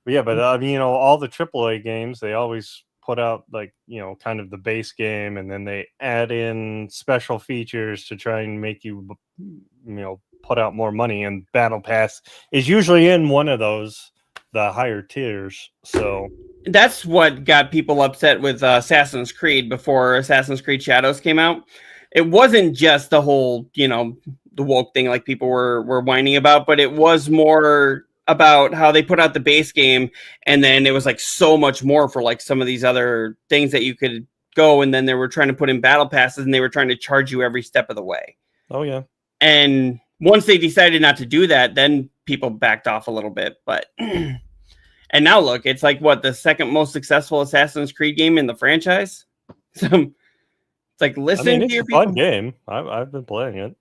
yeah, but I mean, you know, all the AAA games, they always put out like, you know, kind of the base game, and then they add in special features to try and make you, you know, put out more money. And Battle Pass is usually in one of those, the higher tiers. So that's what got people upset with Assassin's Creed before Assassin's Creed Shadows came out. It wasn't just the whole, you know, the woke thing like people were whining about, but it was more about how they put out the base game, and then it was like so much more for like some of these other things that you could go, and then they were trying to put in battle passes, and they were trying to charge you every step of the way. Oh yeah. And once they decided not to do that, then people backed off a little bit. But and now look, it's like what, the second most successful Assassin's Creed game in the franchise. So it's like, listen, I mean, to your it's a fun people. game. I've been playing it.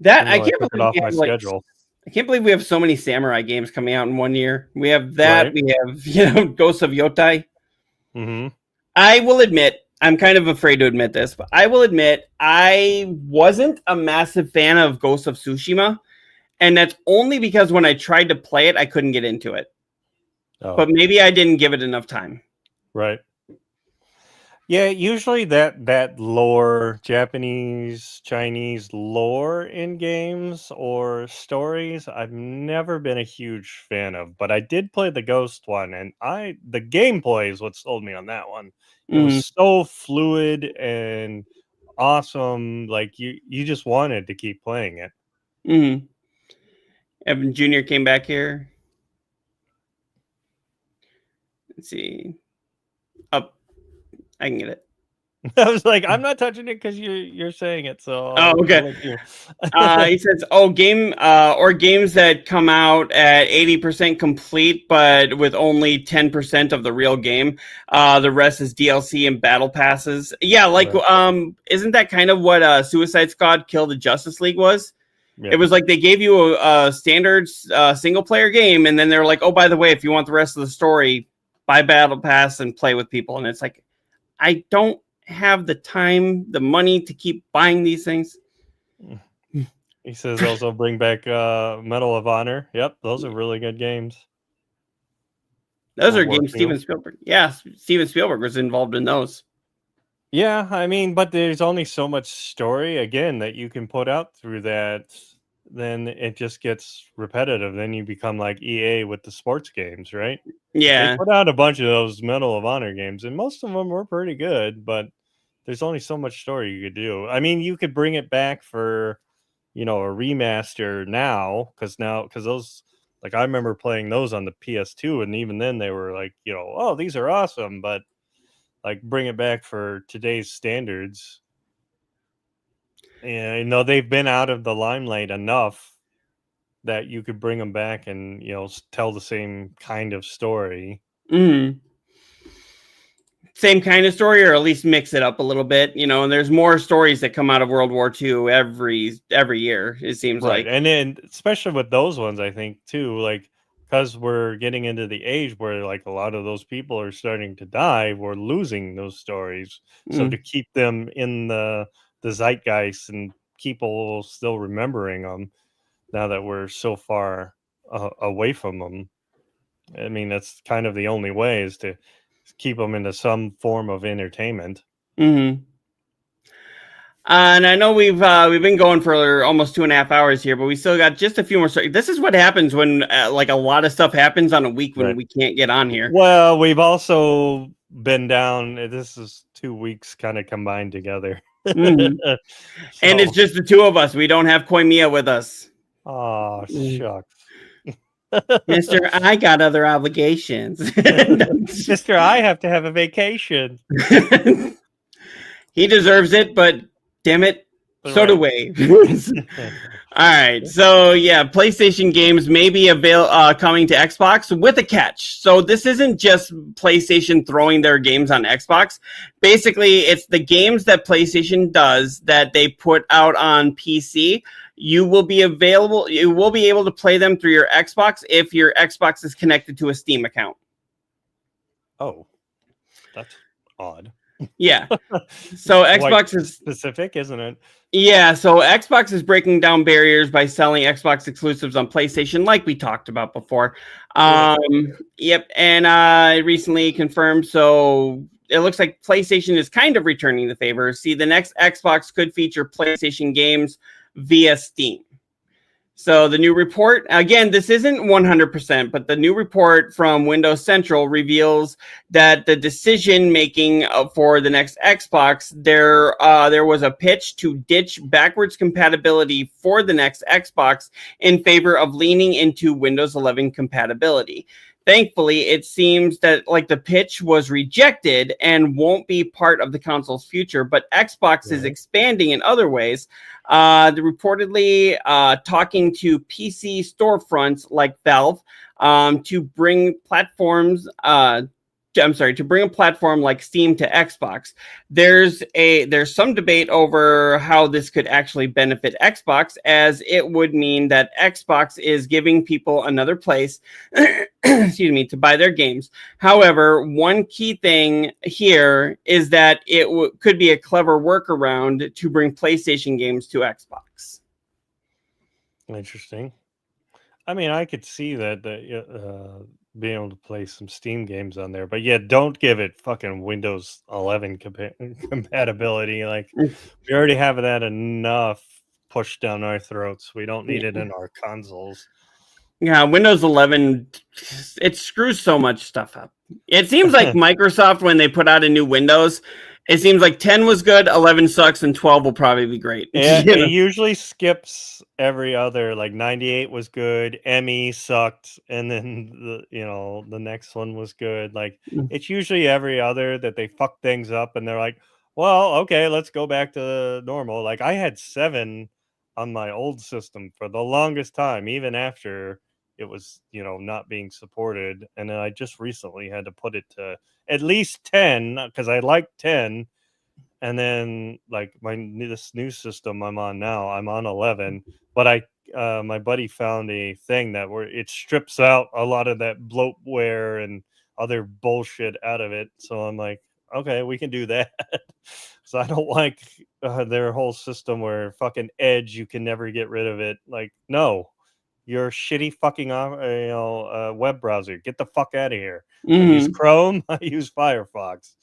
That I I can't took it believe off we my have, like, schedule. I can't believe we have so many samurai games coming out in one year. We have that. Right. We have, you know, Ghosts of Yotai. Mm-hmm. I will admit, I'm kind of afraid to admit this, but I will admit I wasn't a massive fan of Ghost of Tsushima, and that's only because when I tried to play it, I couldn't get into it. Oh. But maybe I didn't give it enough time. Right. Yeah, usually that lore, Japanese, Chinese lore in games or stories, I've never been a huge fan of. But I did play the Ghost one, and the gameplay is what sold me on that one. It was so fluid and awesome. Like you just wanted to keep playing it. Mm-hmm. Evan Jr. came back here. Let's see. Up. I can get it. I was like, I'm not touching it because you're saying it. So okay. He says, games that come out at 80% complete, but with only 10% of the real game. The rest is DLC and battle passes. Yeah, like Right. Isn't that kind of what Suicide Squad Kill the Justice League was? Yeah. It was like they gave you a standard single player game, and then they're like, oh, by the way, if you want the rest of the story, buy battle pass and play with people. And it's like, I don't have the time, the money to keep buying these things. He says also bring back Medal of Honor. Yep, those are really good games. Those are games Steven Spielberg. Yeah, Steven Spielberg was involved in those. Yeah, I mean, but there's only so much story again that you can put out through that. Then it just gets repetitive. Then you become like EA with the sports games, right? Yeah. They put out a bunch of those Medal of Honor games, and most of them were pretty good, but there's only so much story you could do. I mean, you could bring it back for, you know, a remaster now, because those, like, I remember playing those on the PS2, and even then they were like, you know, oh, these are awesome, but like, bring it back for today's standards. And, you know, they've been out of the limelight enough that you could bring them back and tell the same kind of story. Mm-hmm. Same kind of story, or at least mix it up a little bit, and there's more stories that come out of World War II every year, it seems Right. like. And then especially with those ones, I think too, like, because we're getting into the age where like a lot of those people are starting to die, we're losing those stories. So to keep them in the zeitgeist and people still remembering them now that we're so far away from them, I mean, that's kind of the only way is to keep them into some form of entertainment. Mm-hmm. And I know we've been going for almost 2.5 hours here, but we still got just a few more stories. This is what happens when like a lot of stuff happens on a week when we can't get on here. Well, we've also been down. This is 2 weeks kind of combined together. Mm-hmm. And it's just the two of us. We don't have Koimia with us. Oh, shucks. Mister, I got other obligations. Mister, I have to have a vacation. He deserves it, but damn it, so do we. All right, so yeah, PlayStation games may be coming to Xbox with a catch. So this isn't just PlayStation throwing their games on Xbox. Basically, it's the games that PlayStation does that they put out on PC. You will be able to play them through your Xbox if your Xbox is connected to a Steam account. Oh, that's odd. Yeah. So Xbox is specific, isn't it? Yeah, so Xbox is breaking down barriers by selling Xbox exclusives on PlayStation, like we talked about before. Yep, and I recently confirmed, so it looks like PlayStation is kind of returning the favor. See, the next Xbox could feature PlayStation games via Steam. So the new report, again, this isn't 100%, but the new report from Windows Central reveals that the decision-making for the next Xbox, there was a pitch to ditch backwards compatibility for the next Xbox in favor of leaning into Windows 11 compatibility. Thankfully, it seems that like the pitch was rejected and won't be part of the console's future, but Xbox is expanding in other ways. They're reportedly talking to PC storefronts like Valve to bring platforms. To bring a platform like Steam to Xbox. There's some debate over how this could actually benefit Xbox, as it would mean that Xbox is giving people another place, to buy their games. However, one key thing here is that it could be a clever workaround to bring PlayStation games to Xbox. Interesting. I mean, I could see that being able to play some Steam games on there, but yeah, don't give it fucking Windows 11 compatibility. Like, we already have that enough pushed down our throats. We don't need it in our consoles. Yeah, Windows 11, it screws so much stuff up. It seems like Microsoft, when they put out a new Windows, it seems like 10 was good, 11 sucks, and 12 will probably be great. Yeah, it usually skips every other. Like 98 was good, ME sucked, and then the next one was good. Like, it's usually every other that they fuck things up, and they're like, well, okay, let's go back to normal. Like, I had 7 on my old system for the longest time, even after it was not being supported, and then I just recently had to put it to at least 10 because I like 10. And then like this new system I'm on now, I'm on 11, but my buddy found a thing that where it strips out a lot of that bloatware and other bullshit out of it. So I'm like, okay, we can do that. So I don't like their whole system where fucking Edge, you can never get rid of it. Like, no, you're a shitty fucking web browser. Get the fuck out of here. I use Chrome. I use Firefox.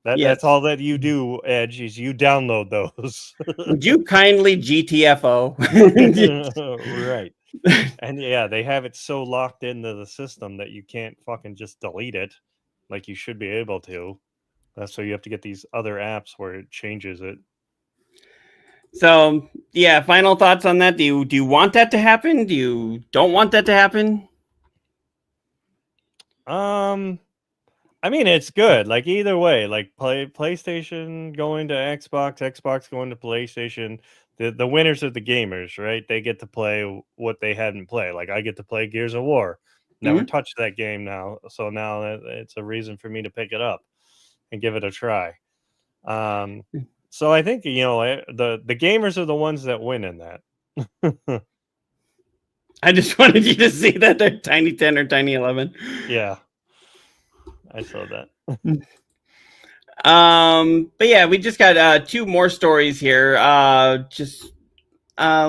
That's all that you do, Edge, is you download those. Would you kindly GTFO? Right. And yeah, they have it so locked into the system that you can't fucking just delete it like you should be able to. So you have to get these other apps where it changes it. So yeah, final thoughts on that. Do you want that to happen? Do you don't want that to happen? I mean, it's good. Like, either way, like PlayStation going to Xbox, Xbox going to PlayStation. the winners are the gamers, right? They get to play what they hadn't played. Like I get to play Gears of War. Never touched that game now, so now it's a reason for me to pick it up and give it a try. So I think the gamers are the ones that win in that. I just wanted you to see that they're Tiny 10 or Tiny 11. Yeah, I saw that. But yeah, we just got 2 more stories here. Let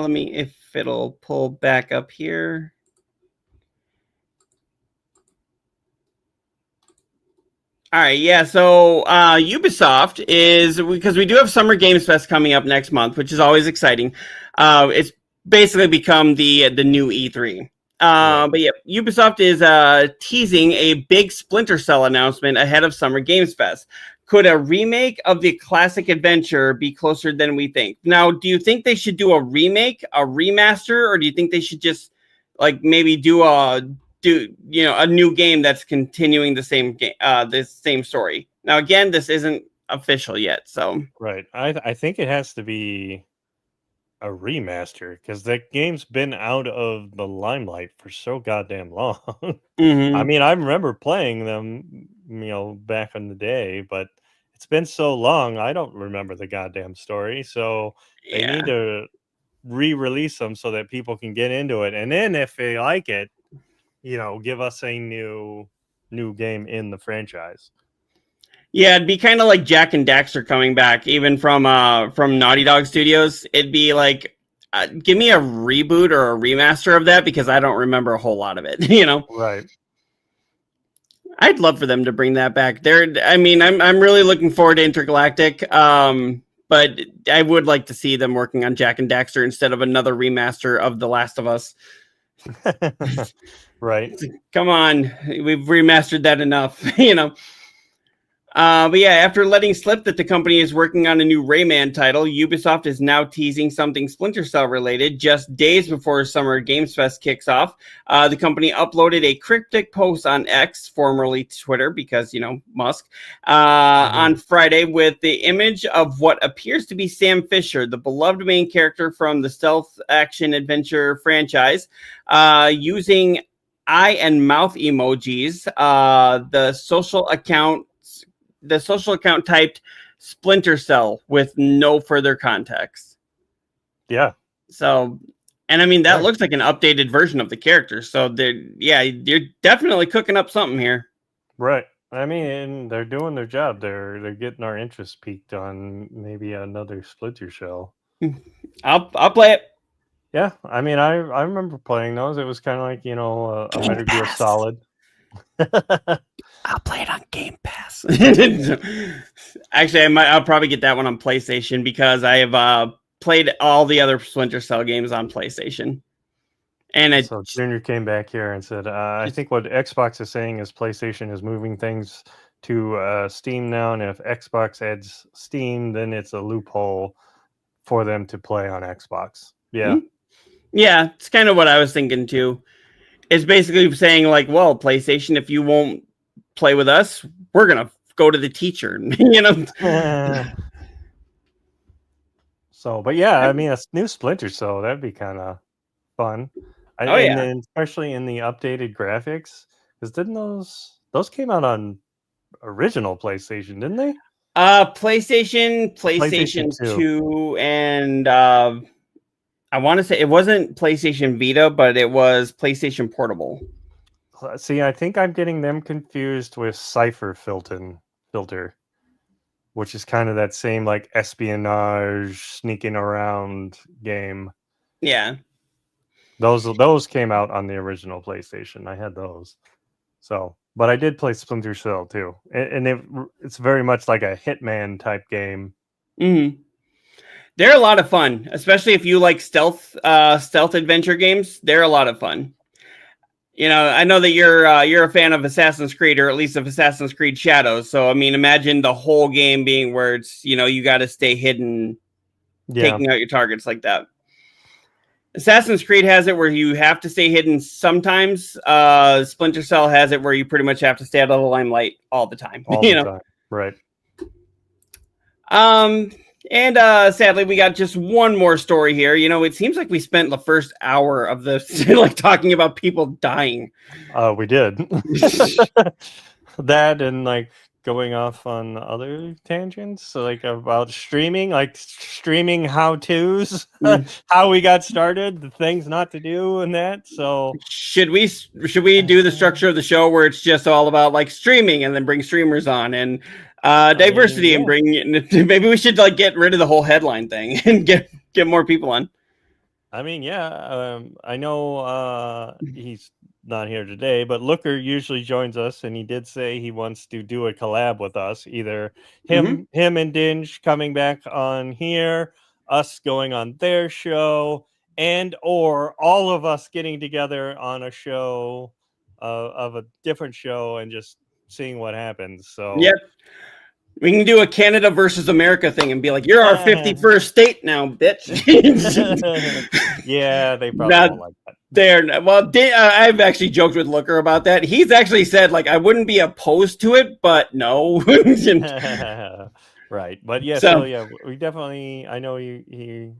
me, if it'll pull back up here. All right, yeah. So Ubisoft is, because we do have Summer Games Fest coming up next month, which is always exciting. It's basically become the new E3. But yeah, Ubisoft is teasing a big Splinter Cell announcement ahead of Summer Games Fest. Could a remake of the classic adventure be closer than we think? Now, do you think they should do a remake, a remaster, or do you think they should just like maybe do a new game that's continuing the same game, this same story? Now, again, this isn't official yet, so right. I think it has to be a remaster because that game's been out of the limelight for so goddamn long. I mean, I remember playing them, back in the day, but it's been so long, I don't remember the goddamn story. So they need to re-release them so that people can get into it, and then if they like it, give us a new game in the franchise. Yeah, it'd be kind of like Jak and Daxter coming back, even from Naughty Dog Studios. It'd be like, give me a reboot or a remaster of that because I don't remember a whole lot of it. Right. I'd love for them to bring that back. I'm really looking forward to Intergalactic, but I would like to see them working on Jak and Daxter instead of another remaster of The Last of Us. Right. Come on, we've remastered that enough, But yeah, after letting slip that the company is working on a new Rayman title, Ubisoft is now teasing something Splinter Cell related just days before Summer Games Fest kicks off. The company uploaded a cryptic post on X, formerly Twitter, because, Musk, on Friday with the image of what appears to be Sam Fisher, the beloved main character from the stealth action adventure franchise, using eye and mouth emojis. The social account typed Splinter Cell with no further context. Yeah. So, and I mean, that looks like an updated version of the character. So you're definitely cooking up something here. Right. I mean, they're doing their job. They're getting our interest peaked on maybe another Splinter Cell. I'll play it. Yeah. I mean, I remember playing those. It was kind of like, a Metal Gear Solid. I'll play it on Game Pass. Actually, I'll probably get that one on PlayStation because I have played all the other Splinter Cell games on PlayStation. And so Junior came back here and said, I think what Xbox is saying is PlayStation is moving things to Steam now, and if Xbox adds Steam, then it's a loophole for them to play on Xbox. Yeah. Yeah, it's kind of what I was thinking too. It's basically saying like, well, PlayStation, if you won't play with us, we're going to go to the teacher, So, but yeah, I mean, a new Splinter Cell, that'd be kind of fun. And then especially in the updated graphics, because didn't those came out on original PlayStation, didn't they? PlayStation 2, and I want to say it wasn't PlayStation Vita, but it was PlayStation Portable. See, I think I'm getting them confused with Cypher Filter, which is kind of that same like espionage, sneaking around game. Yeah. Those came out on the original PlayStation. I had those. So, but I did play Splinter Cell too. And it's very much like a Hitman type game. Mm-hmm. They're a lot of fun, especially if you like stealth adventure games. They're a lot of fun. I know that you're a fan of Assassin's Creed, or at least of Assassin's Creed Shadows. So, I mean, imagine the whole game being where it's, you got to stay hidden, taking out your targets like that. Assassin's Creed has it where you have to stay hidden sometimes. Splinter Cell has it where you pretty much have to stay out of the limelight all the time. All the time. Right. And sadly, we got just one more story here. You know, it seems like we spent the first hour of this like talking about people dying. We did. That and like going off on other tangents, so like about streaming, like streaming how-tos, how we got started, the things not to do, and that. So should we do the structure of the show where it's just all about like streaming and then bring streamers on and diversity and bring maybe we should like get rid of the whole headline thing and get more people on. I mean, I know he's not here today, but Looker usually joins us, and he did say he wants to do a collab with us, either him and Dinge coming back on here, us going on their show, and or all of us getting together on a show of a different show and just seeing what happens. So yep. We can do a Canada versus America thing and be like, you're our 51st state now, bitch. Yeah, they probably don't like that. I've actually joked with Looker about that. He's actually said, like, I wouldn't be opposed to it, but no. Right. But yeah, so yeah, we definitely, I know he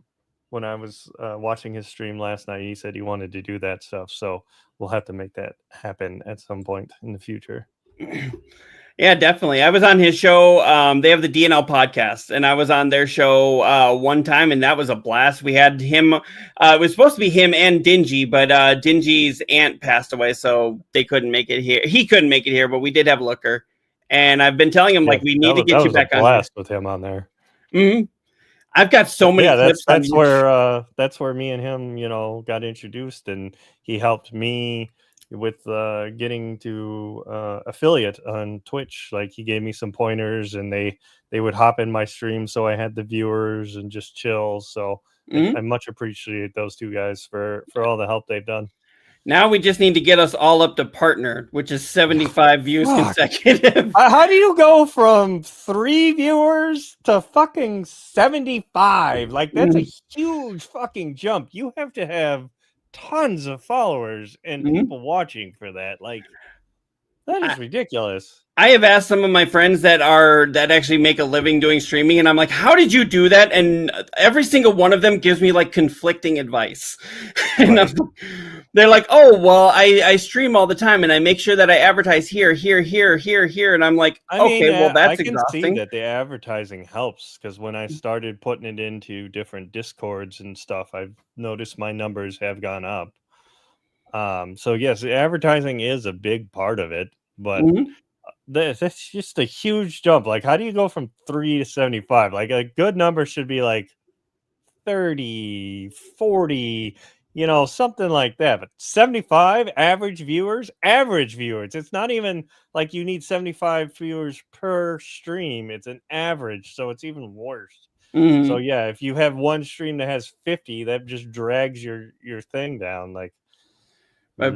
when I was watching his stream last night, he said he wanted to do that stuff. So we'll have to make that happen at some point in the future. Yeah, definitely. I was on his show. They have the DNL podcast, and I was on their show one time, and that was a blast. We had him. It was supposed to be him and Dingy, but Dingy's aunt passed away, so they couldn't make it here. He couldn't make it here, but we did have Looker, and I've been telling him like we need to get you back on. Blast with him on there. Mm-hmm. I've got so many. Yeah, that's where me and him, got introduced, and he helped me with getting to affiliate on Twitch. Like he gave me some pointers, and they would hop in my stream, so I had the viewers and just chill. So I much appreciate those two guys for all the help they've done. Now we just need to get us all up to partner, which is 75 views consecutive. How do you go from 3 viewers to fucking 75? Like that's a huge fucking jump. You have to have tons of followers and people watching for that. Like that is ridiculous. I have asked some of my friends that actually make a living doing streaming, and I'm like, how did you do that? And every single one of them gives me like conflicting advice. And they're like, oh, well, I stream all the time, and I make sure that I advertise here. And I'm like, well, that's exhausting. I can see that the advertising helps, because when I started putting it into different Discords and stuff, I've noticed my numbers have gone up. So yes, advertising is a big part of it, but that's just a huge jump. Like, how do you go from 3 to 75? Like a good number should be like 30, 40, something like that. But 75 average viewers. It's not even like you need 75 viewers per stream. It's an average, so it's even worse. So yeah, if you have one stream that has 50, that just drags your thing down. Like, I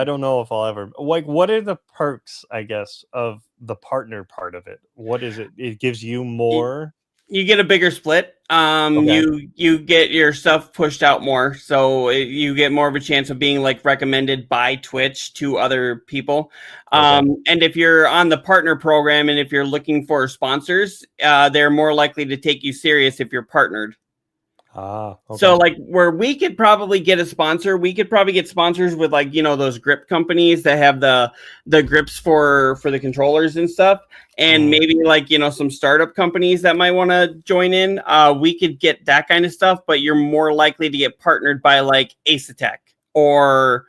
don't know if I'll ever what are the perks, I guess, of the partner part of it? What is it? It gives you more. You get a bigger split. You get your stuff pushed out more, so you get more of a chance of being like recommended by Twitch to other people. And if you're on the partner program, and if you're looking for sponsors, they're more likely to take you serious if you're partnered. So like where we could probably get a sponsor, we could probably get sponsors with like, those grip companies that have the grips for the controllers and stuff. And maybe like, some startup companies that might want to join in. We could get that kind of stuff, but you're more likely to get partnered by like Asetek or,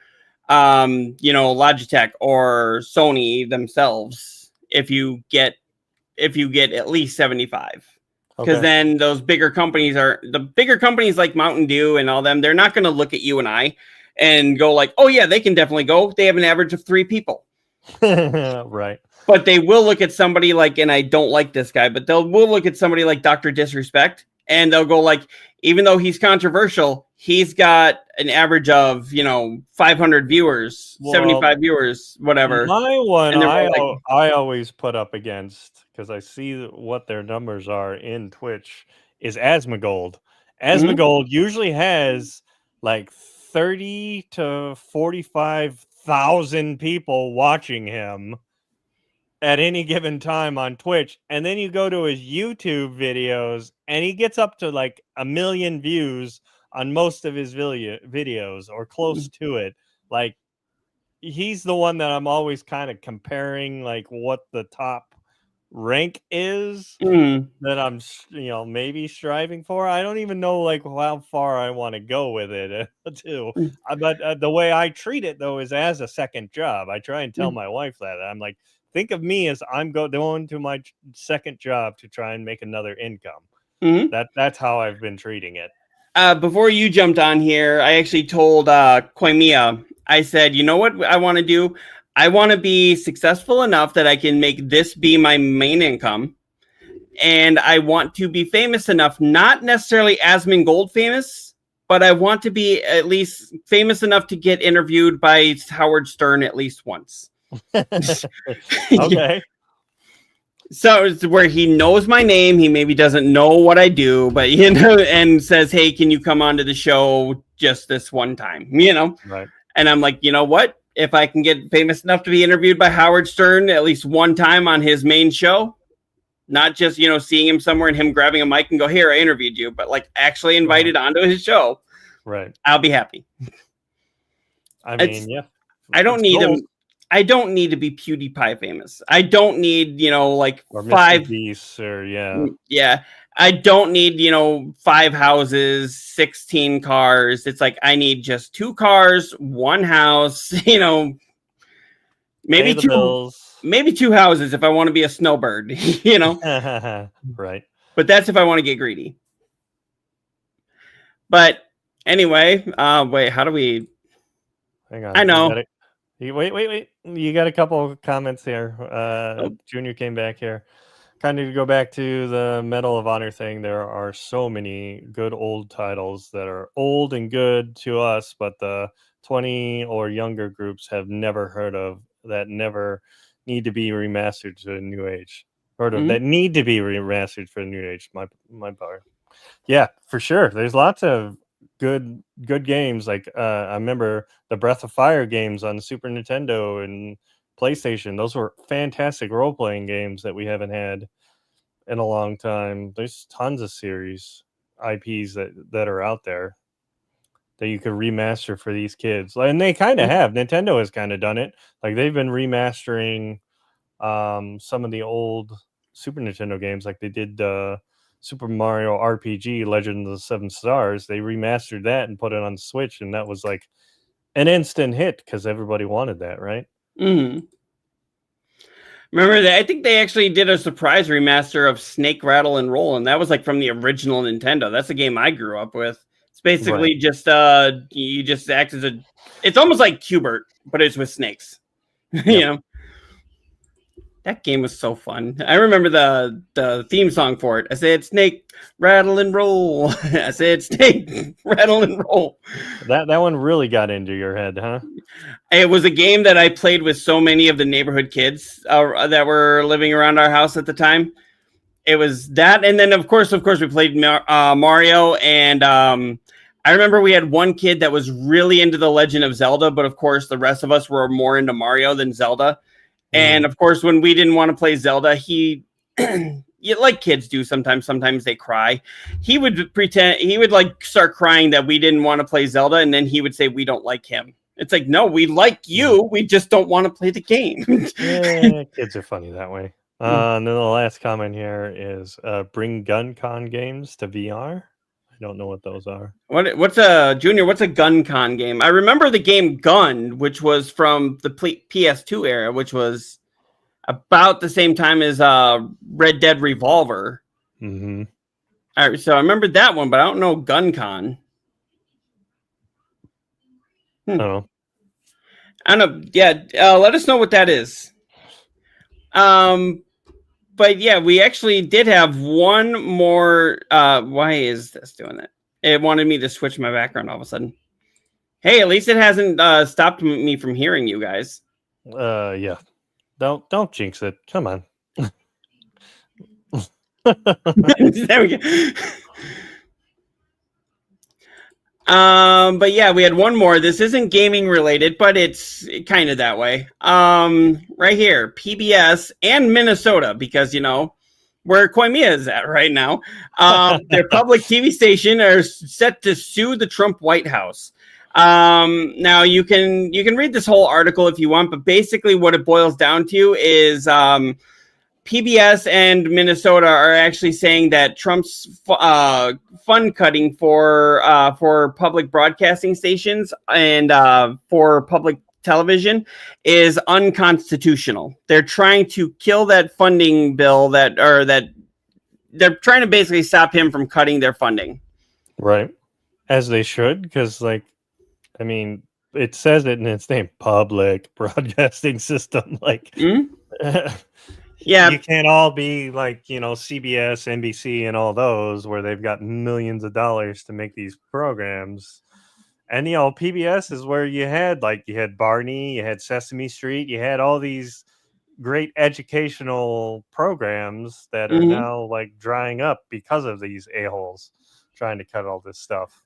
Logitech or Sony themselves. If you get at least 75. Because then those bigger companies like Mountain Dew and all them, they're not going to look at you and I and go like, oh yeah, they can definitely go. They have an average of 3 people. Right. But they will look at somebody like, and I don't like this guy, but will look at somebody like Dr. Disrespect, and they'll go like, even though he's controversial, he's got an average of, 500 viewers, 75 viewers, whatever. My one, I always put up against, because I see what their numbers are in Twitch, is Asmongold. Asmongold usually has like 30 to 45,000 people watching him, at any given time on Twitch, and then you go to his YouTube videos, and he gets up to like 1 million views on most of his videos, or close to it. Like, he's the one that I'm always kind of comparing, like, what the top rank is that I'm, maybe striving for. I don't even know like how far I want to go with it too. But the way I treat it though is as a second job. I try and tell my wife that I'm like, think of me as I'm going to my second job to try and make another income. That's how I've been treating it. Before you jumped on here, I actually told Koimia, I said, you know what I want to do? I want to be successful enough that I can make this be my main income. And I want to be famous enough, not necessarily Asmongold famous, but I want to be at least famous enough to get interviewed by Howard Stern at least once. Okay. So it's where he knows my name. He maybe doesn't know what I do, but, and says, hey, can you come onto the show just this one time, Right. And I'm like, you know what? If I can get famous enough to be interviewed by Howard Stern at least one time on his main show, not just, seeing him somewhere and him grabbing a mic and go, here, I interviewed you, but like actually invited onto his show. Right. I'll be happy. I mean, yeah. I don't need him. I don't need to be PewDiePie famous. I don't need, like or 5 Beast or yeah. I don't need, 5 houses, 16 cars. It's like I need just 2 cars, 1 house, maybe 2 bills. Maybe 2 houses if I want to be a snowbird, Right. But that's if I want to get greedy. But anyway, wait, how do we hang on? I know. Wait. You got a couple of comments here. Junior came back here. Kind of to go back to the Medal of Honor thing, there are so many good old titles that are old and good to us, but the 20 or younger groups have never heard of, that never need to be remastered to a new age. That need to be remastered for a new age. My part. Yeah, for sure. There's lots of good games. Like I remember the Breath of Fire games on the Super Nintendo and PlayStation. Those were fantastic role-playing games that we haven't had in a long time. There's tons of series IPs that are out there that you could remaster for these kids, and they kind of have. Nintendo has kind of done it. Like they've been remastering some of the old Super Nintendo games, like they did Super Mario RPG Legend of the Seven Stars. They remastered that and put it on the Switch, and that was like an instant hit because everybody wanted that, right? Remember that? I think they actually did a surprise remaster of Snake, Rattle, and Roll, and that was like from the original Nintendo. That's a game I grew up with. It's basically just you just act as it's almost like Qbert, but it's with snakes. That game was so fun. I remember the theme song for it. I said, snake, rattle, and roll. I said, snake, rattle, and roll. That one really got into your head, huh? It was a game that I played with so many of the neighborhood kids that were living around our house at the time. It was that. And then, of course, we played Mario. And I remember we had one kid that was really into The Legend of Zelda. But, of course, the rest of us were more into Mario than Zelda. And of course, when we didn't want to play Zelda, he, like kids do sometimes they cry. He would like start crying that we didn't want to play Zelda. And then he would say, we don't like him. It's like, no, we like you. We just don't want to play the game. Yeah, kids are funny that way. And then the last comment here is bring GunCon games to VR. I don't know what those are. What's a GunCon game? I remember the game Gun, which was from the PS2 era, which was about the same time as Red Dead Revolver. Mm-hmm. All right, so I remember that one, but I don't know GunCon. Oh. I don't know. Yeah, let us know what that is. But yeah, we actually did have one more. Why is this doing that? It wanted me to switch my background all of a sudden. Hey, at least it hasn't stopped me from hearing you guys. Yeah. Don't jinx it. Come on. There we go. But yeah, we had one more. This isn't gaming related, but it's kind of that way. Right here, PBS and Minnesota, because where Koimia is at right now. Their public TV station are set to sue the Trump White House. Now you can read this whole article if you want, but basically what it boils down to is PBS and Minnesota are actually saying that Trump's fund cutting for public broadcasting stations and for public television is unconstitutional. They're trying to kill that funding bill that they're trying to basically stop him from cutting their funding. Right. As they should, because it says it in its name, public broadcasting system. Yeah, you can't all be like, CBS, NBC, and all those where they've got millions of dollars to make these programs. And, PBS is where you had Barney, you had Sesame Street, you had all these great educational programs that are now drying up because of these a-holes trying to cut all this stuff.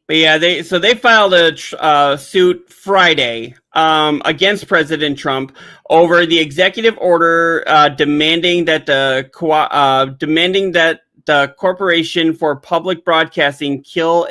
But yeah, they filed a suit Friday against President Trump over the executive order demanding that the Corporation for Public Broadcasting kill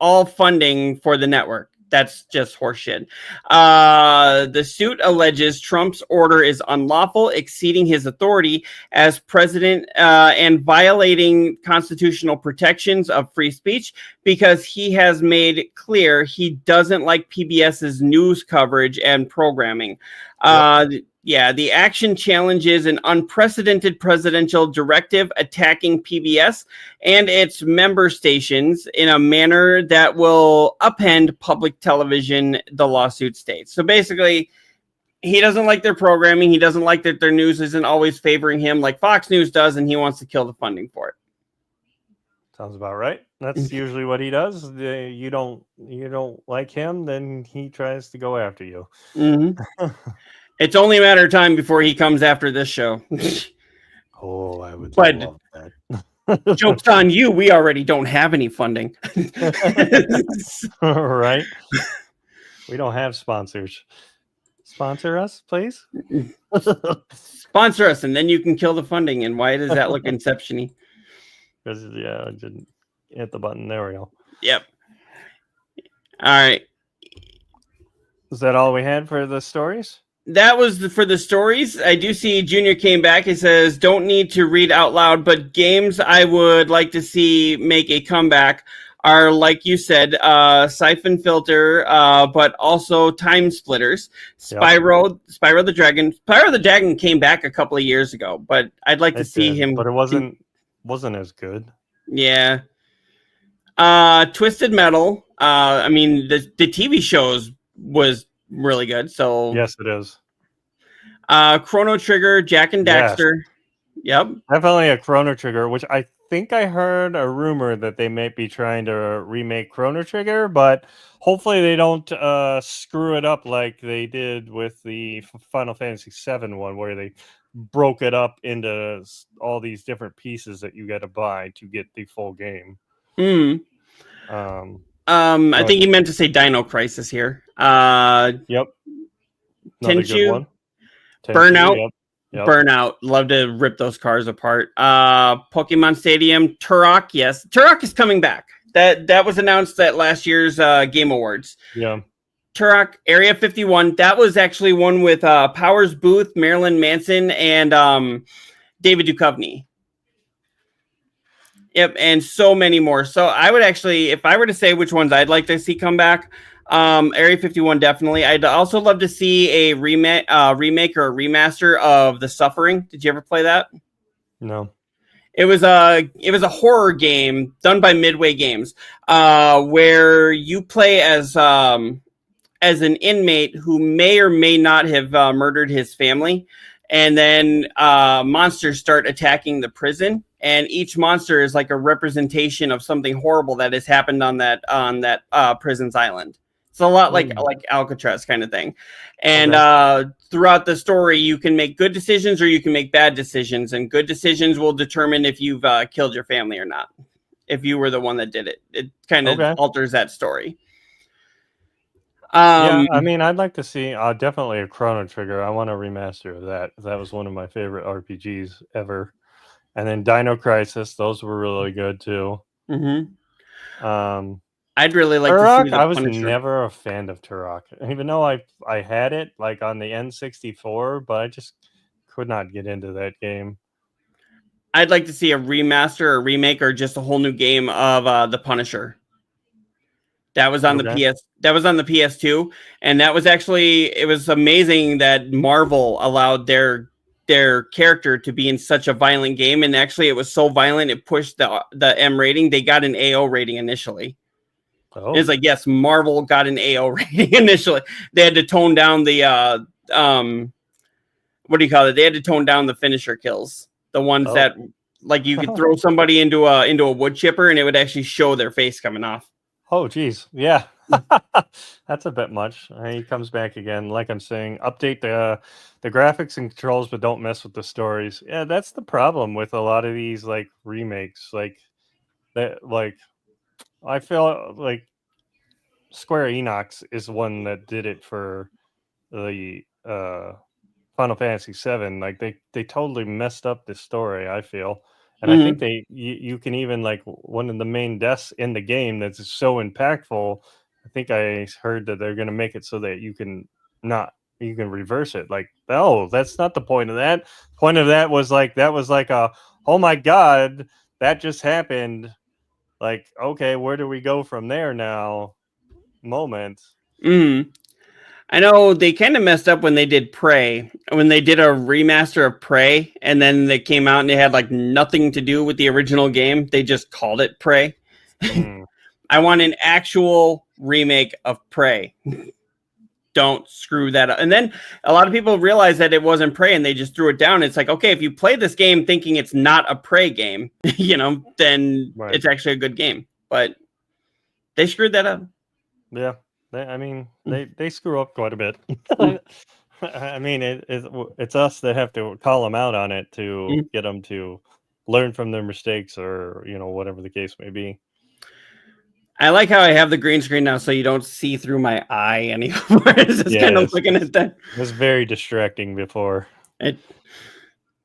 all funding for the network. That's just horseshit. The suit alleges Trump's order is unlawful, exceeding his authority as president and violating constitutional protections of free speech because he has made clear he doesn't like PBS's news coverage and programming. The action challenges an unprecedented presidential directive attacking PBS and its member stations in a manner that will upend public television, the lawsuit states. So basically, he doesn't like their programming. He doesn't like that their news isn't always favoring him like Fox News does, and he wants to kill the funding for it. Sounds about right. That's usually what he does. You don't like him, then he tries to go after you. Mm-hmm. It's only a matter of time before he comes after this show. Oh, I would love that. Joke's on you. We already don't have any funding. Right? We don't have sponsors. Sponsor us, please. Sponsor us, and then you can kill the funding. And why does that look inception-y? Because, I didn't hit the button. There we go. Yep. All right. Is that all we had for the stories? That was for the stories. I do see Junior came back. He says, don't need to read out loud, but games I would like to see make a comeback are, like you said, Siphon Filter, but also Time Splitters. Spyro the Dragon. Spyro the Dragon came back a couple of years ago, but I'd like to see him. But it wasn't as good. Yeah. Twisted Metal. The TV shows was really good. So yes, it is. Chrono Trigger, Jack and Daxter. Yes. Yep. Definitely a Chrono Trigger, which I think I heard a rumor that they might be trying to remake Chrono Trigger, but hopefully they don't screw it up like they did with the Final Fantasy VII one, where they broke it up into all these different pieces that you got to buy to get the full game. I think he meant to say Dino Crisis here. Yep. Tenchu, Burnout. Yep. Burnout. Love to rip those cars apart. Pokemon Stadium, Turok. Yes, Turok is coming back. That was announced at last year's Game Awards. Yeah. Turok, Area 51. That was actually one with Powers Booth, Marilyn Manson, and David Duchovny. Yep, and so many more. So I would actually, if I were to say which ones I'd like to see come back, Area 51 definitely. I'd also love to see a remake or a remaster of The Suffering. Did you ever play that? No. It was a horror game done by Midway Games, where you play as an inmate who may or may not have murdered his family, and then monsters start attacking the prison. And each monster is like a representation of something horrible that has happened on that prison's island. It's a lot like Alcatraz kind of thing. And throughout the story, you can make good decisions or you can make bad decisions. And good decisions will determine if you've killed your family or not. if you were the one that did it. It kind of Okay. alters that story. Yeah, I mean, I'd like to see definitely a Chrono Trigger. I want a remaster of that. That was one of my favorite RPGs ever. And then Dino Crisis, those were really good too. I'd really like to Turok, see the I was Punisher. never a fan of Turok, even though I had it like on the N64, but I just could not get into that game. I'd like to see a remaster or remake or just a whole new game of the Punisher. That was on the PS. That was on the PS2, and that was actually, it was amazing that Marvel allowed their character to be in such a violent game, and actually it was so violent it pushed the M rating. They got an AO rating initially. Oh. It's like, yes, Marvel got an AO rating initially. They had to tone down the what do you call it? They had to tone down the finisher kills, the ones that like you could throw somebody into a wood chipper and it would actually show their face coming off. Oh, geez. Yeah. That's a bit much. He comes back again. Like I'm saying, update the graphics and controls, but don't mess with the stories. Yeah, that's the problem with a lot of these like remakes. Like that, like I feel like Square Enix is one that did it for the Final Fantasy VII. Like they totally messed up the story, I feel. And I think you can even like one of the main deaths in the game that's so impactful. I think I heard that they're going to make it so that you can reverse it. Like, oh, that's not the point of that. Point of that was like a, oh my God, that just happened. Like, okay, where do we go from there now? Moment. I know they kind of messed up when they did Prey, when they did a remaster of Prey, and then they came out and they had like nothing to do with the original game. They just called it Prey. I want an actual remake of Prey. Don't screw that up. And then a lot of people realized that it wasn't Prey and they just threw it down. It's like, okay, if you play this game thinking it's not a Prey game, then it's actually a good game. But they screwed that up. Yeah. They screw up quite a bit. I mean, it's us that have to call them out on it to get them to learn from their mistakes or, whatever the case may be. I like how I have the green screen now so you don't see through my eye anymore. It's just kind of looking at that. It was very distracting before.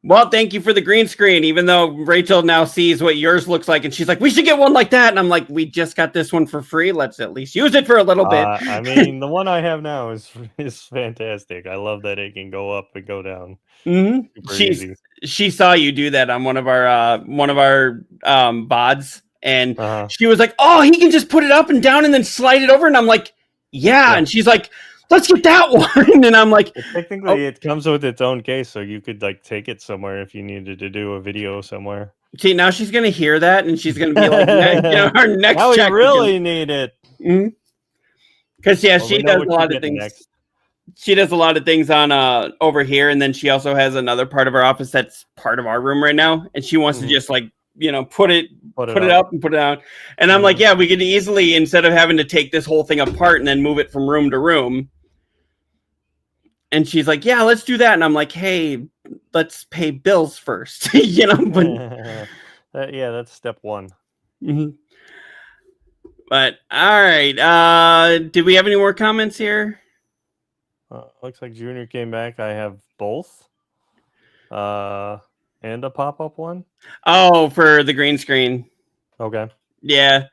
Well, thank you for the green screen, even though Rachel now sees what yours looks like, and she's like, we should get one like that. And I'm like, we just got this one for free. Let's at least use it for a little bit. I mean, the one I have now is fantastic. I love that it can go up and go down. She saw you do that on one of our VODs, and she was like, oh, he can just put it up and down and then slide it over. And I'm like, yeah. And she's like, let's get that one. And I'm like, technically it comes with its own case, so you could like take it somewhere if you needed to do a video somewhere. See, now she's gonna hear that and she's gonna be like, our next now check we really need it. Because she does a lot of things. Next. She does a lot of things on over here, and then she also has another part of our office that's part of our room right now, and she wants to just like put it up and put it down. And I'm like, yeah, we could easily, instead of having to take this whole thing apart and then move it from room to room. And she's like, yeah, let's do that. And I'm like, hey, let's pay bills first. Yeah, that's step one. But all right. Did we have any more comments here? Looks like Junior came back. I have both. And a pop-up one. Oh, for the green screen. Okay. Yeah.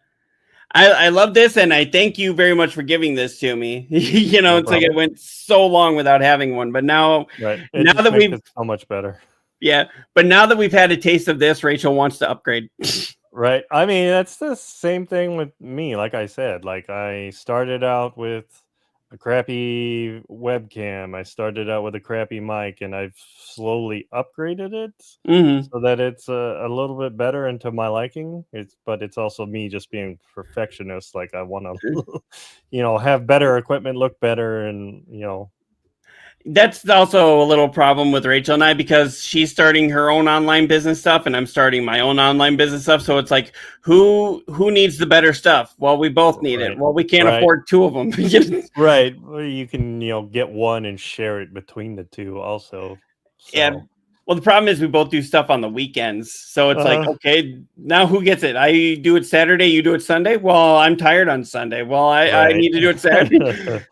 I love this, and I thank you very much for giving this to me. It's like it went so long without having one, but now, now that we've so much better. Yeah, but now that we've had a taste of this, Rachel wants to upgrade. Right. I mean, that's the same thing with me. Like I said, like I started out with a crappy webcam. I started out with a crappy mic, and I've slowly upgraded it so that it's a little bit better and to my liking. But it's also me just being perfectionist. Like I want to, have better equipment, look better, and That's also a little problem with Rachel and I, because she's starting her own online business stuff and I'm starting my own online business stuff. So it's like, who needs the better stuff? Well, we both need it. Well, we can't afford two of them. Right. Well, you can, get one and share it between the two also. So. Yeah. Well, the problem is we both do stuff on the weekends. So it's like, okay, now who gets it? I do it Saturday, you do it Sunday. Well, I'm tired on Sunday. Well, I Right. need to do it Saturday.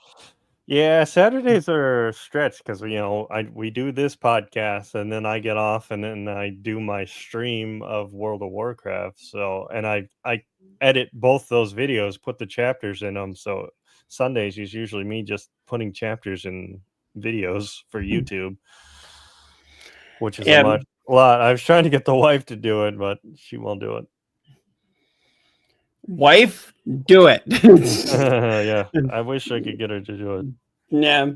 Yeah, Saturdays are a stretch because we do this podcast and then I get off and then I do my stream of World of Warcraft. So and I edit both those videos, put the chapters in them. So Sundays is usually me just putting chapters in videos for YouTube, which is Yeah. a lot. I was trying to get the wife to do it, but she won't do it. Wife, do it. Yeah, I wish I could get her to do it. Yeah.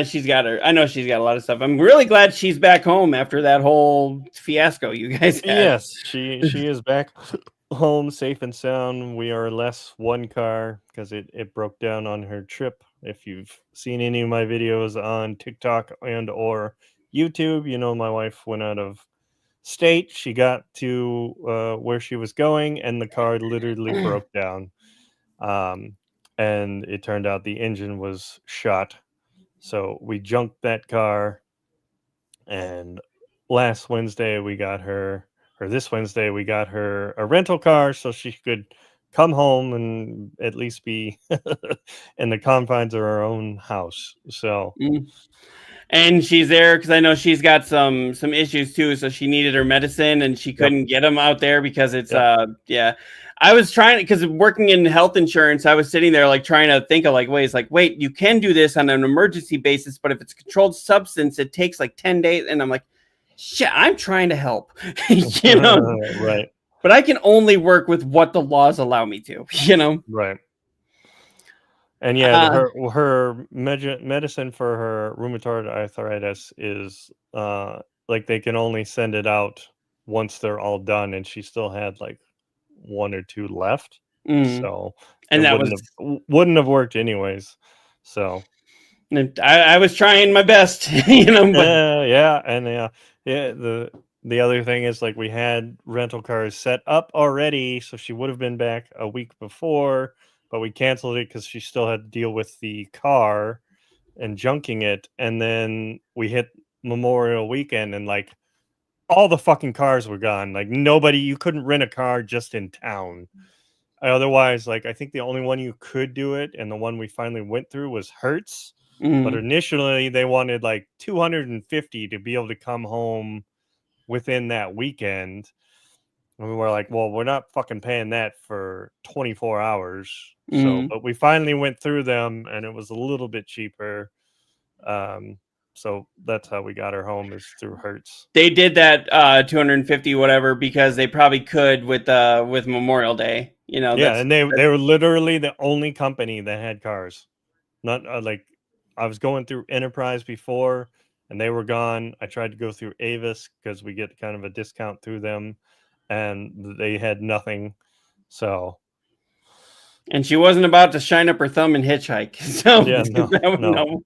She's got her. I know she's got a lot of stuff. I'm really glad she's back home after that whole fiasco you guys had. Yes, she is back home safe and sound. We are less one car because it broke down on her trip. If you've seen any of my videos on TikTok and or YouTube, my wife went out of state. She got to where she was going and the car literally broke down. And it turned out the engine was shot. So we junked that car, and last Wednesday we got her, or this Wednesday we got her a rental car so she could come home and at least be in the confines of her own house. So and she's there because I know she's got some issues too. So she needed her medicine and she couldn't get them out there because it's I was trying because working in health insurance, I was sitting there like trying to think of like ways like, wait, you can do this on an emergency basis, but if it's a controlled substance, it takes like 10 days. And I'm like, shit, I'm trying to help, right. But I can only work with what the laws allow me to, Right. And yeah, her medicine for her rheumatoid arthritis is like they can only send it out once they're all done, and she still had like 1 or 2 left. So and that wouldn't have worked anyways. So I was trying my best, but the other thing is like we had rental cars set up already, so she would have been back a week before, but we canceled it because she still had to deal with the car and junking it. And then we hit Memorial Weekend and like all the fucking cars were gone. Like you couldn't rent a car just in town. Otherwise, like I think the only one you could do it, and the one we finally went through was Hertz. But initially they wanted like 250 to be able to come home within that weekend. And we were like, well, we're not fucking paying that for 24 hours. So, but we finally went through them and it was a little bit cheaper. So that's how we got her home, is through Hertz. They did that 250 whatever because they probably could with Memorial Day, and they were literally the only company that had cars. Not like I was going through Enterprise before and they were gone. I tried to go through Avis because we get kind of a discount through them, and they had nothing. So, and she wasn't about to shine up her thumb and hitchhike. So no.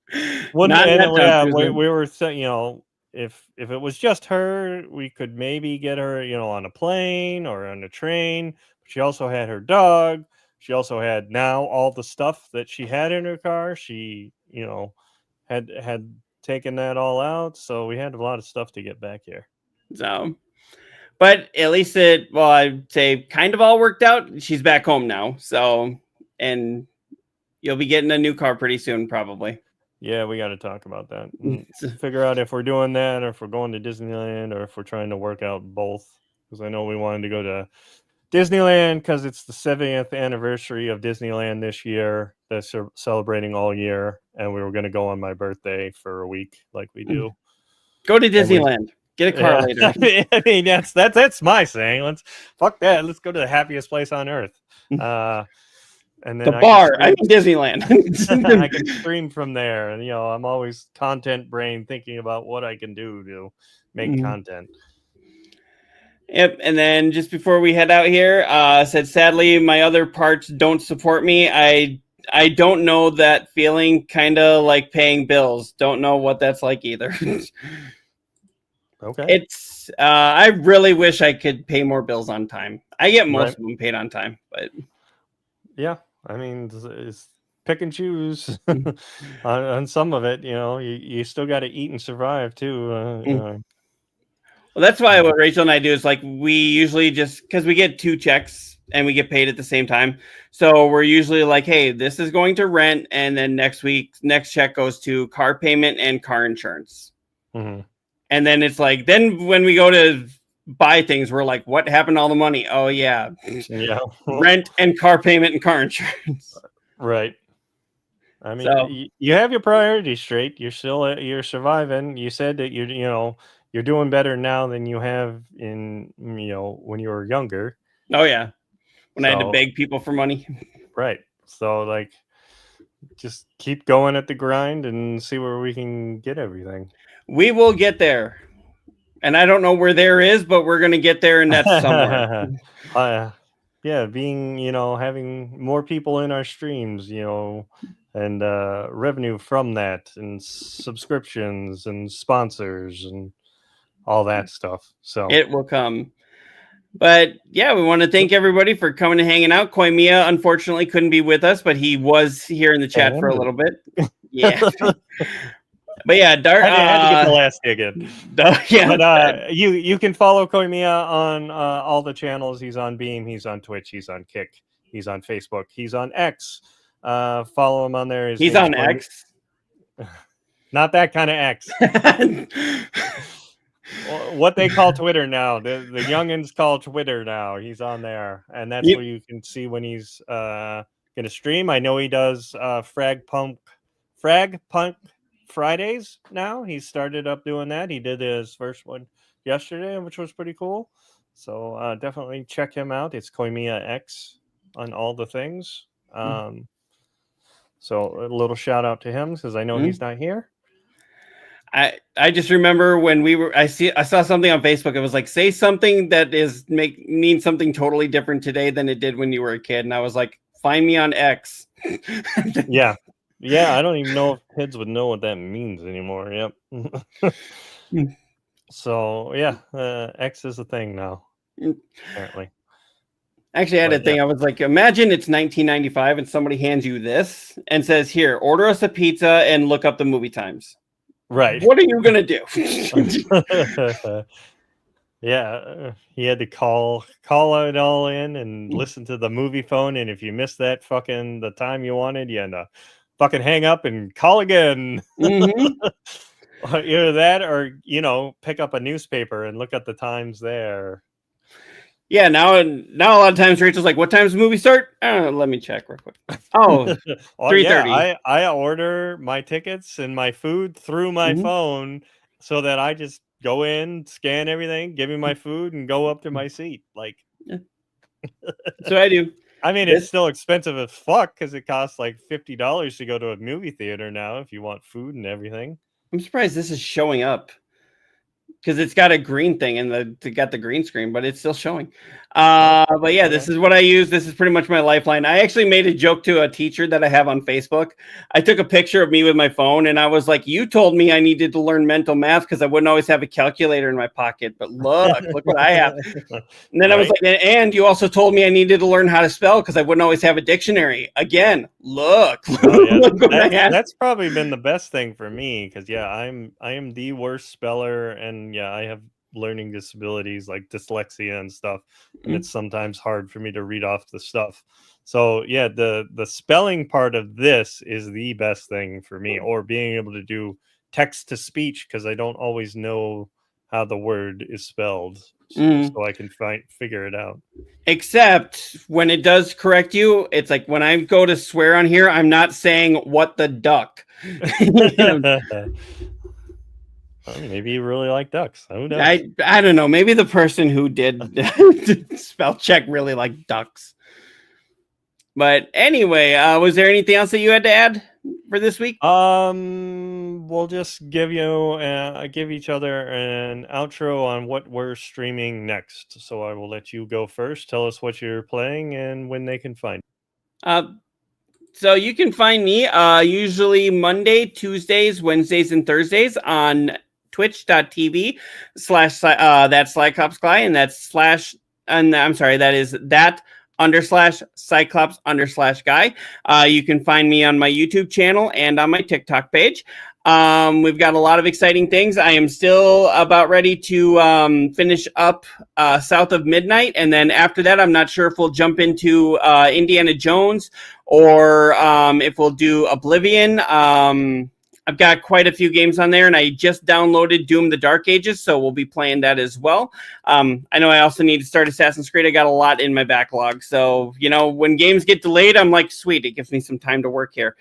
We were saying, if it was just her, we could maybe get her, on a plane or on a train. But she also had her dog. She also had now all the stuff that she had in her car. She, had taken that all out. So we had a lot of stuff to get back here. So, but at least I'd say kind of all worked out. She's back home now. So, and you'll be getting a new car pretty soon, probably. Yeah, we got to talk about that. Figure out if we're doing that or if we're going to Disneyland or if we're trying to work out both. Because I know we wanted to go to Disneyland because it's the 70th anniversary of Disneyland this year. They're celebrating all year. And we were going to go on my birthday for a week like we do. Go to Disneyland. Get a car later. I mean, that's my saying. Fuck that. Let's go to the happiest place on earth. And then the bar. I mean Disneyland. I can stream from there, and I'm always content brain thinking about what I can do to make content. Yep. And then just before we head out here, said sadly my other parts don't support me. I don't know that feeling. Kind of like paying bills. Don't know what that's like either. Okay. It's I really wish I could pay more bills on time. I get most of them paid on time, but yeah, I mean, pick and choose on some of it. You still got to eat and survive too. Well, that's why what Rachel and I do is like we usually just because we get 2 checks and we get paid at the same time. So we're usually like, hey, this is going to rent, and then next check goes to car payment and car insurance. Mm-hmm. And then it's like, then when we go to buy things, we're like, what happened to all the money? Oh yeah, rent and car payment and car insurance. Right. I mean, you have your priorities straight. You're surviving. You said that you're doing better now than you have in when you were younger. Oh yeah, when I had to beg people for money. Right. So like, just keep going at the grind and see where we can get everything. We will get there. And I don't know where there is, but we're going to get there, and that's somewhere. Yeah, having more people in our streams, and revenue from that, and subscriptions and sponsors and all that stuff. So it will come. But yeah, we want to thank everybody for coming and hanging out. Koimiya unfortunately couldn't be with us, but he was here in the chat for a little bit. Yeah. But yeah, Dart. I had to get the last dig in. Yeah, but you can follow Koimiya on all the channels. He's on Beam. He's on Twitch. He's on Kick. He's on Facebook. He's on X. Follow him on there. He's on X. Not that kind of X. What they call Twitter now. The youngins call Twitter now. He's on there, and that's where you can see when he's going to stream. I know he does Frag Punk Fridays now. He started up doing that. He did his first one yesterday, which was pretty cool. So definitely check him out. It's KoimiaX on all the things. So a little shout out to him because I know he's not here. I just remember when I saw something on Facebook. It was like, say something that means something totally different today than it did when you were a kid. And I was like, find me on X. Yeah. Yeah, I don't even know if kids would know what that means anymore. Yep. So yeah, X is a thing now. Apparently. Actually, I had a thing. I was like, imagine it's 1995 and somebody hands you this and says, "Here, order us a pizza and look up the movie times." Right. What are you gonna do? Yeah, he had to call it all in and listen to the movie phone. And if you missed that the time you wanted, you had to fucking hang up and call again. Mm-hmm. Either that or, pick up a newspaper and look at the times there. Yeah, now a lot of times Rachel's like, what time's the movie start? Let me check real quick. Oh, 3:30. Yeah, I order my tickets and my food through my phone so that I just go in, scan everything, give me my food, and go up to my seat. Like, so I do. I mean, it's still expensive as fuck because it costs like $50 to go to a movie theater now if you want food and everything. I'm surprised this is showing up because it's got a green thing and it got the green screen, but it's still showing. But yeah, this is what I use. This is pretty much my lifeline. I actually made a joke to a teacher that I have on Facebook. I took a picture of me with my phone and I was like, you told me I needed to learn mental math because I wouldn't always have a calculator in my pocket, but look what I have. And then I was like, and you also told me I needed to learn how to spell because I wouldn't always have a dictionary. Again, look. Look that's probably been the best thing for me because I am the worst speller, and I have learning disabilities like dyslexia and stuff, and it's sometimes hard for me to read off the stuff. So the spelling part of this is the best thing for me, or being able to do text to speech because I don't always know how the word is spelled, so I can figure it out. Except when it does correct you, it's like when I go to swear on here, I'm not saying what the duck. Well, maybe you really like ducks. Who knows? I don't know. Maybe the person who did spell check really liked ducks. But anyway, was there anything else that you had to add for this week? We'll just give each other an outro on what we're streaming next. So I will let you go first. Tell us what you're playing and when they can find you. So you can find me usually Monday, Tuesdays, Wednesdays, and Thursdays on twitch.tv / that's Cyclops Guy, and that's / and I'm sorry, that is that _Cyclops_Guy. You can find me on my YouTube channel and on my TikTok page. We've got a lot of exciting things. I am still about ready to finish up South of Midnight, and then after that, I'm not sure if we'll jump into Indiana Jones or if we'll do Oblivion. I've got quite a few games on there, and I just downloaded Doom: The Dark Ages, so we'll be playing that as well. I know I also need to start Assassin's Creed. I got a lot in my backlog, so when games get delayed, I'm like, sweet, it gives me some time to work here.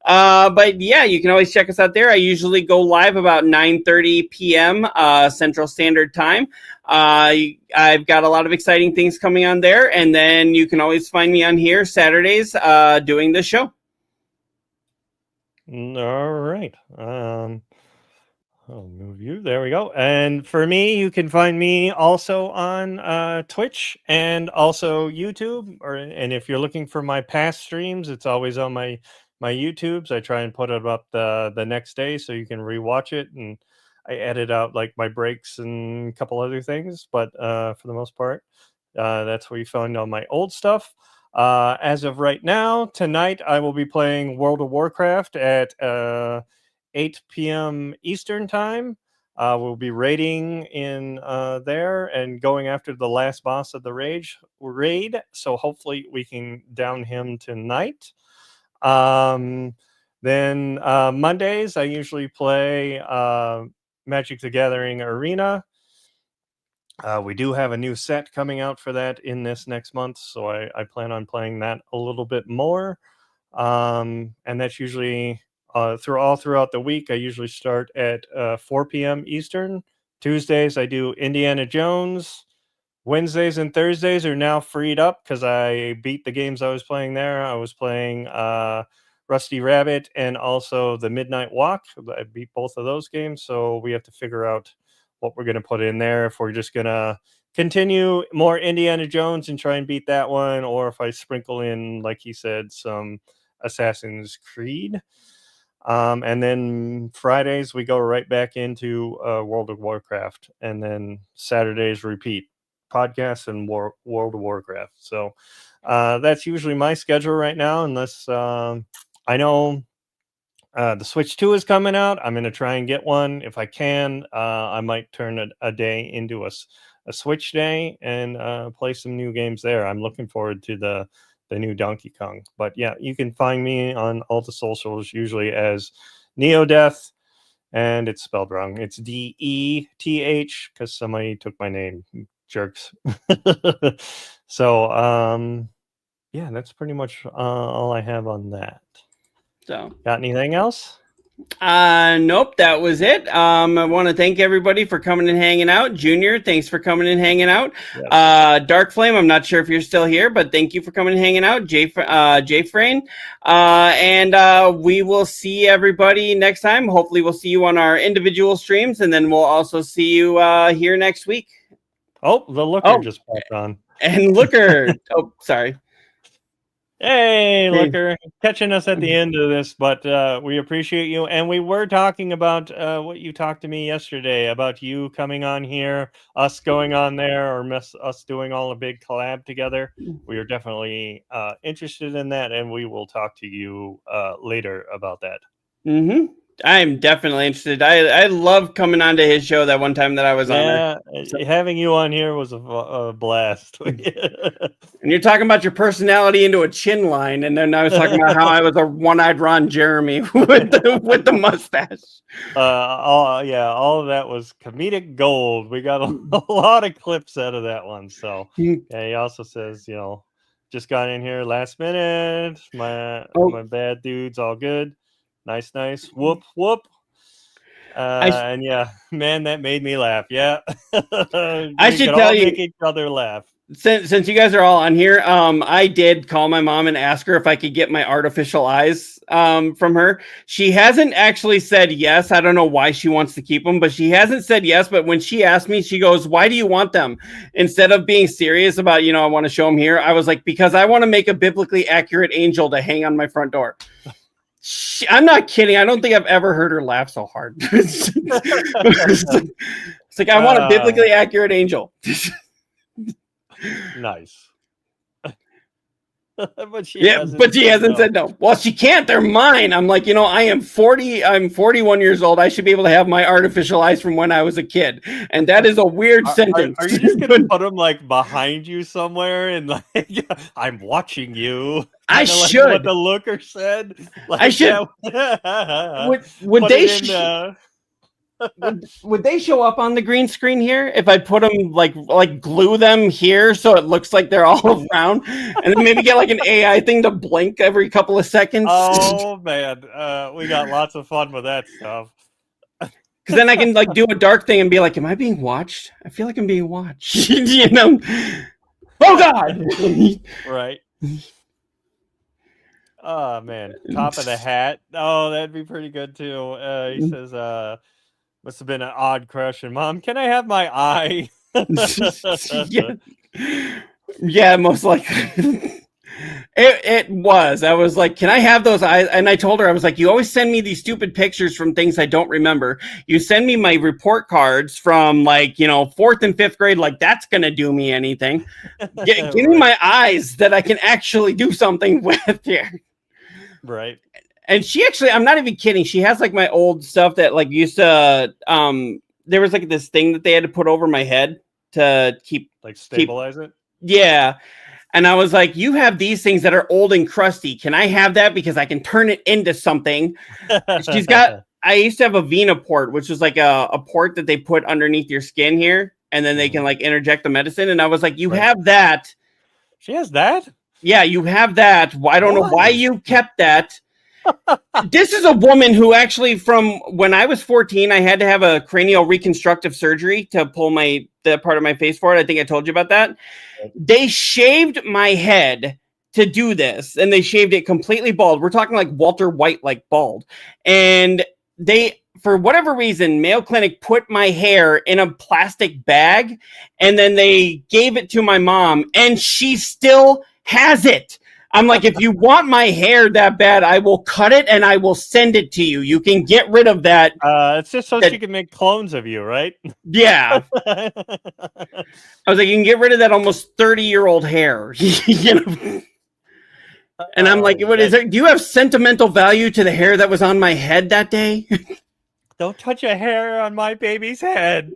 But yeah, you can always check us out there. I usually go live about 9:30 p.m. Central Standard Time. I've got a lot of exciting things coming on there, and then you can always find me on here Saturdays doing the show. All right. I'll move you. There we go. And for me, you can find me also on Twitch and also YouTube. And if you're looking for my past streams, it's always on my YouTubes. I try and put it up the next day so you can rewatch it. And I edit out like my breaks and a couple other things. But for the most part, that's where you find all my old stuff. As of right now, tonight I will be playing World of Warcraft at 8 p.m. Eastern Time. We'll be raiding in there and going after the last boss of the raid. So hopefully we can down him tonight. Then Mondays I usually play Magic the Gathering Arena. We do have a new set coming out for that in this next month, so I plan on playing that a little bit more. And that's usually throughout the week. I usually start at 4 p.m. Eastern. Tuesdays I do Indiana Jones. Wednesdays and Thursdays are now freed up because I beat the games I was playing there. I was playing Rusty Rabbit and also the Midnight Walk. I beat both of those games, so we have to figure out what we're going to put in there, if we're just going to continue more Indiana Jones and try and beat that one, or if I sprinkle in, like he said, some Assassin's Creed. And then Fridays we go right back into World of Warcraft, and then Saturdays repeat podcasts and World of Warcraft. So that's usually my schedule right now, unless I know the Switch 2 is coming out. I'm going to try and get one if I can. I might turn a day into a Switch day and play some new games there. I'm looking forward to the new Donkey Kong. But yeah, you can find me on all the socials usually as neo-deth, and it's spelled wrong. It's DETH because somebody took my name, jerks. So yeah, that's pretty much all I have on that. So, got anything else? Nope, that was it. I want to thank everybody for coming and hanging out. Junior, thanks for coming and hanging out. Yes. Dark Flame, I'm not sure if you're still here, but thank you for coming and hanging out. Jay Frayne. And we will see everybody next time. Hopefully we'll see you on our individual streams, and then we'll also see you here next week. Oh, the Looker just popped on. And Looker. Oh, sorry. Hey, Looker, catching us at the end of this, but we appreciate you. And we were talking about what you talked to me yesterday about you coming on here, us going on there, or us doing all a big collab together. We are definitely interested in that, and we will talk to you later about that. Mm-hmm. I'm definitely interested. I love coming onto his show that one time that I was on there. So, having you on here was a blast. And you're talking about your personality into a chin line, and then I was talking about how I was a one-eyed Ron Jeremy with the mustache. All of that was comedic gold. We got a lot of clips out of that one. So yeah, he also says, just got in here last minute. My bad dude's all good. Nice. Whoop. And yeah, man, that made me laugh. Yeah. I should tell you, make each other laugh. Since you guys are all on here, I did call my mom and ask her if I could get my artificial eyes from her. She hasn't actually said yes. I don't know why she wants to keep them, but she hasn't said yes. But when she asked me, she goes, "Why do you want them?" Instead of being serious about, I want to show them here, I was like, because I want to make a biblically accurate angel to hang on my front door. I'm not kidding. I don't think I've ever heard her laugh so hard. It's like I want a biblically accurate angel. Nice. But she hasn't said no. Well, she can't. They're mine. I'm like, I am 40. I'm 41 years old. I should be able to have my artificial eyes from when I was a kid. And that is a weird sentence. Are you just going to put them like behind you somewhere and like, I'm watching you? I Kinda should. Like what the looker said. Like, I should. Would they? Would they show up on the green screen here if I put them like glue them here so it looks like they're all around, and then maybe get like an AI thing to blink every couple of seconds? Oh man, we got lots of fun with that stuff. Because then I can like do a dark thing and be like, "Am I being watched? I feel like I'm being watched." Oh God! Right. Oh man, top of the hat. Oh, that'd be pretty good too. He says, must have been an odd crush. And Mom, can I have my eye? yeah, most likely. It was. I was like, can I have those eyes? And I told her, I was like, you always send me these stupid pictures from things I don't remember. You send me my report cards from like, 4th and 5th grade. Like, that's going to do me anything. Give me my eyes that I can actually do something with here. Right. And she actually, I'm not even kidding. She has like my old stuff that like used to, there was like this thing that they had to put over my head to keep like stabilize it. Yeah. And I was like, you have these things that are old and crusty. Can I have that? Because I can turn it into something. I used to have a Vena port, which was like a port that they put underneath your skin here. And then they can like interject the medicine. And I was like, you have that. She has that? Yeah, you have that. I don't know why you kept that. This is a woman who actually, from when I was 14, I had to have a cranial reconstructive surgery to pull the part of my face forward. I think I told you about that. They shaved my head to do this, and they shaved it completely bald. We're talking like Walter White, like bald. And they, for whatever reason, Mayo Clinic put my hair in a plastic bag, and then they gave it to my mom, and she still has it. I'm like, if you want my hair that bad, I will cut it and I will send it to you. You can get rid of that. It's just so she can make clones of you, right? Yeah. I was like, you can get rid of that almost 30-year-old hair. And I'm like, what is it? Do you have sentimental value to the hair that was on my head that day? Don't touch a hair on my baby's head.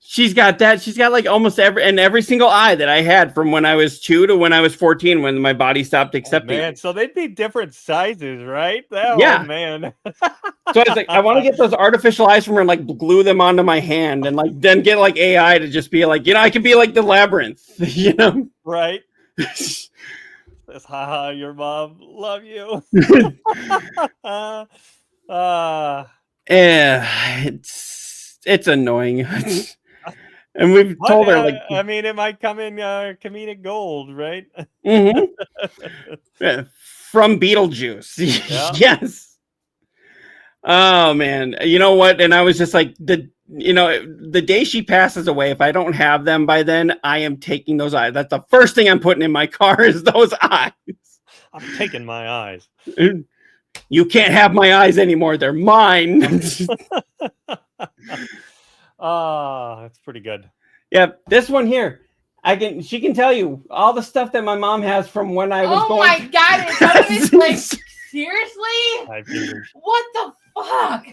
She's got that. She's got like almost every single eye that I had from when I was 2 to when I was 14, when my body stopped accepting. Man, so they'd be different sizes, right? Yeah, man. So I was like, I want to get those artificial eyes from her and like glue them onto my hand, and like then get like AI to just be like, I can be like the labyrinth, Right. Says, haha, your mom, love you. Yeah, it's annoying. And we've told her, like, I mean, it might come in comedic gold, right? Mm-hmm. From Beetlejuice. Yeah. Yes. Oh man, you know what? And I was just like, the day she passes away, if I don't have them by then, I am taking those eyes. That's the first thing I'm putting in my car is those eyes. I'm taking my eyes. You can't have my eyes anymore. They're mine. That's pretty good. Yeah, this one here. She can tell you all the stuff that my mom has from when I was going. Oh my God, it's like, seriously? What the fuck?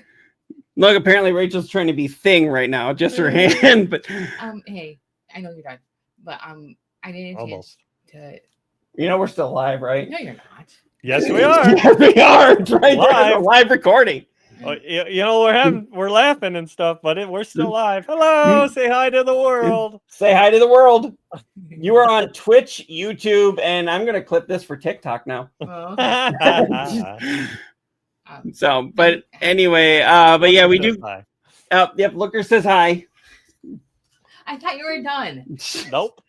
Look, apparently Rachel's trying to be thing right now, just her hand, but hey, I know you're done, but I didn't almost to we're still live, right? No, you're not. Yes, we are. Yes, we are. It's right there, the live recording. We're laughing and stuff, but we're still live. Hello, say hi to the world. Say hi to the world. You are on Twitch, YouTube, and I'm gonna clip this for TikTok now. So, but anyway, but yeah, we do. Yep, Looker says hi. I thought you were done. Nope.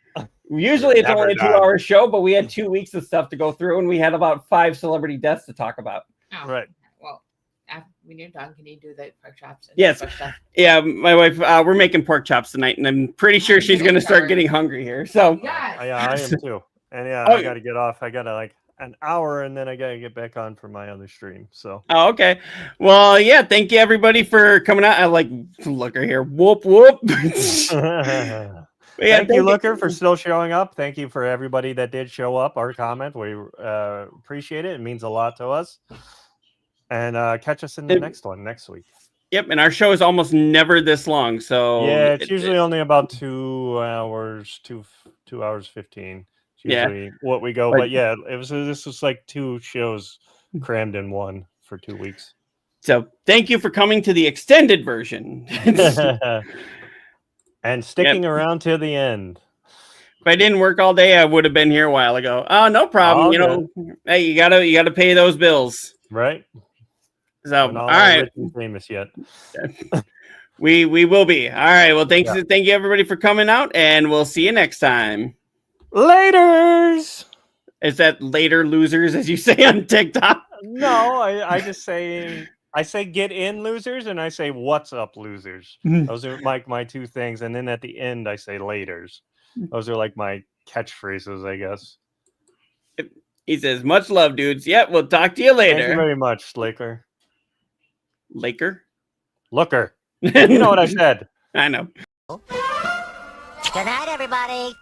Usually it's only a 2-hour show, but we had 2 weeks of stuff to go through, and we had about 5 celebrity deaths to talk about. Oh, right. Well, when you're done, can you do the pork chops? Yes. Yeah, my wife, we're making pork chops tonight, and I'm pretty sure she's going to start getting hungry here. So yes. Yeah, I am too. And I got to get off. I got to like an hour, and then I got to get back on for my other stream. So. Oh, okay. Well, yeah, thank you everybody for coming out. I like Looker here. Whoop, whoop. Yeah, Thank you, Looker, for still showing up. Thank you for everybody that did show up or comment. We appreciate it. It means a lot to us. And catch us in the next one next week. Yep, and our show is almost never this long. So yeah, it's usually only about 2 hours, 2 hours 15. It's usually what we go. But yeah, this was like 2 shows crammed in one for 2 weeks. So thank you for coming to the extended version. And sticking around to the end. If I didn't work all day, I would have been here a while ago. Oh, no problem. Hey, you gotta pay those bills, right? So all right, rich and famous yet. we will be. All right. Well, thank you everybody for coming out, and we'll see you next time. Laters. Is that later losers, as you say on TikTok? No, I just say. I say get in losers and I say what's up losers. Those are like my 2 things. And then at the end I say laters. Those are like my catchphrases, I guess. He says, much love, dudes. Yep, we'll talk to you later. Thank you very much, Laker. Laker? Looker. You know what I said. I know. Good night, everybody.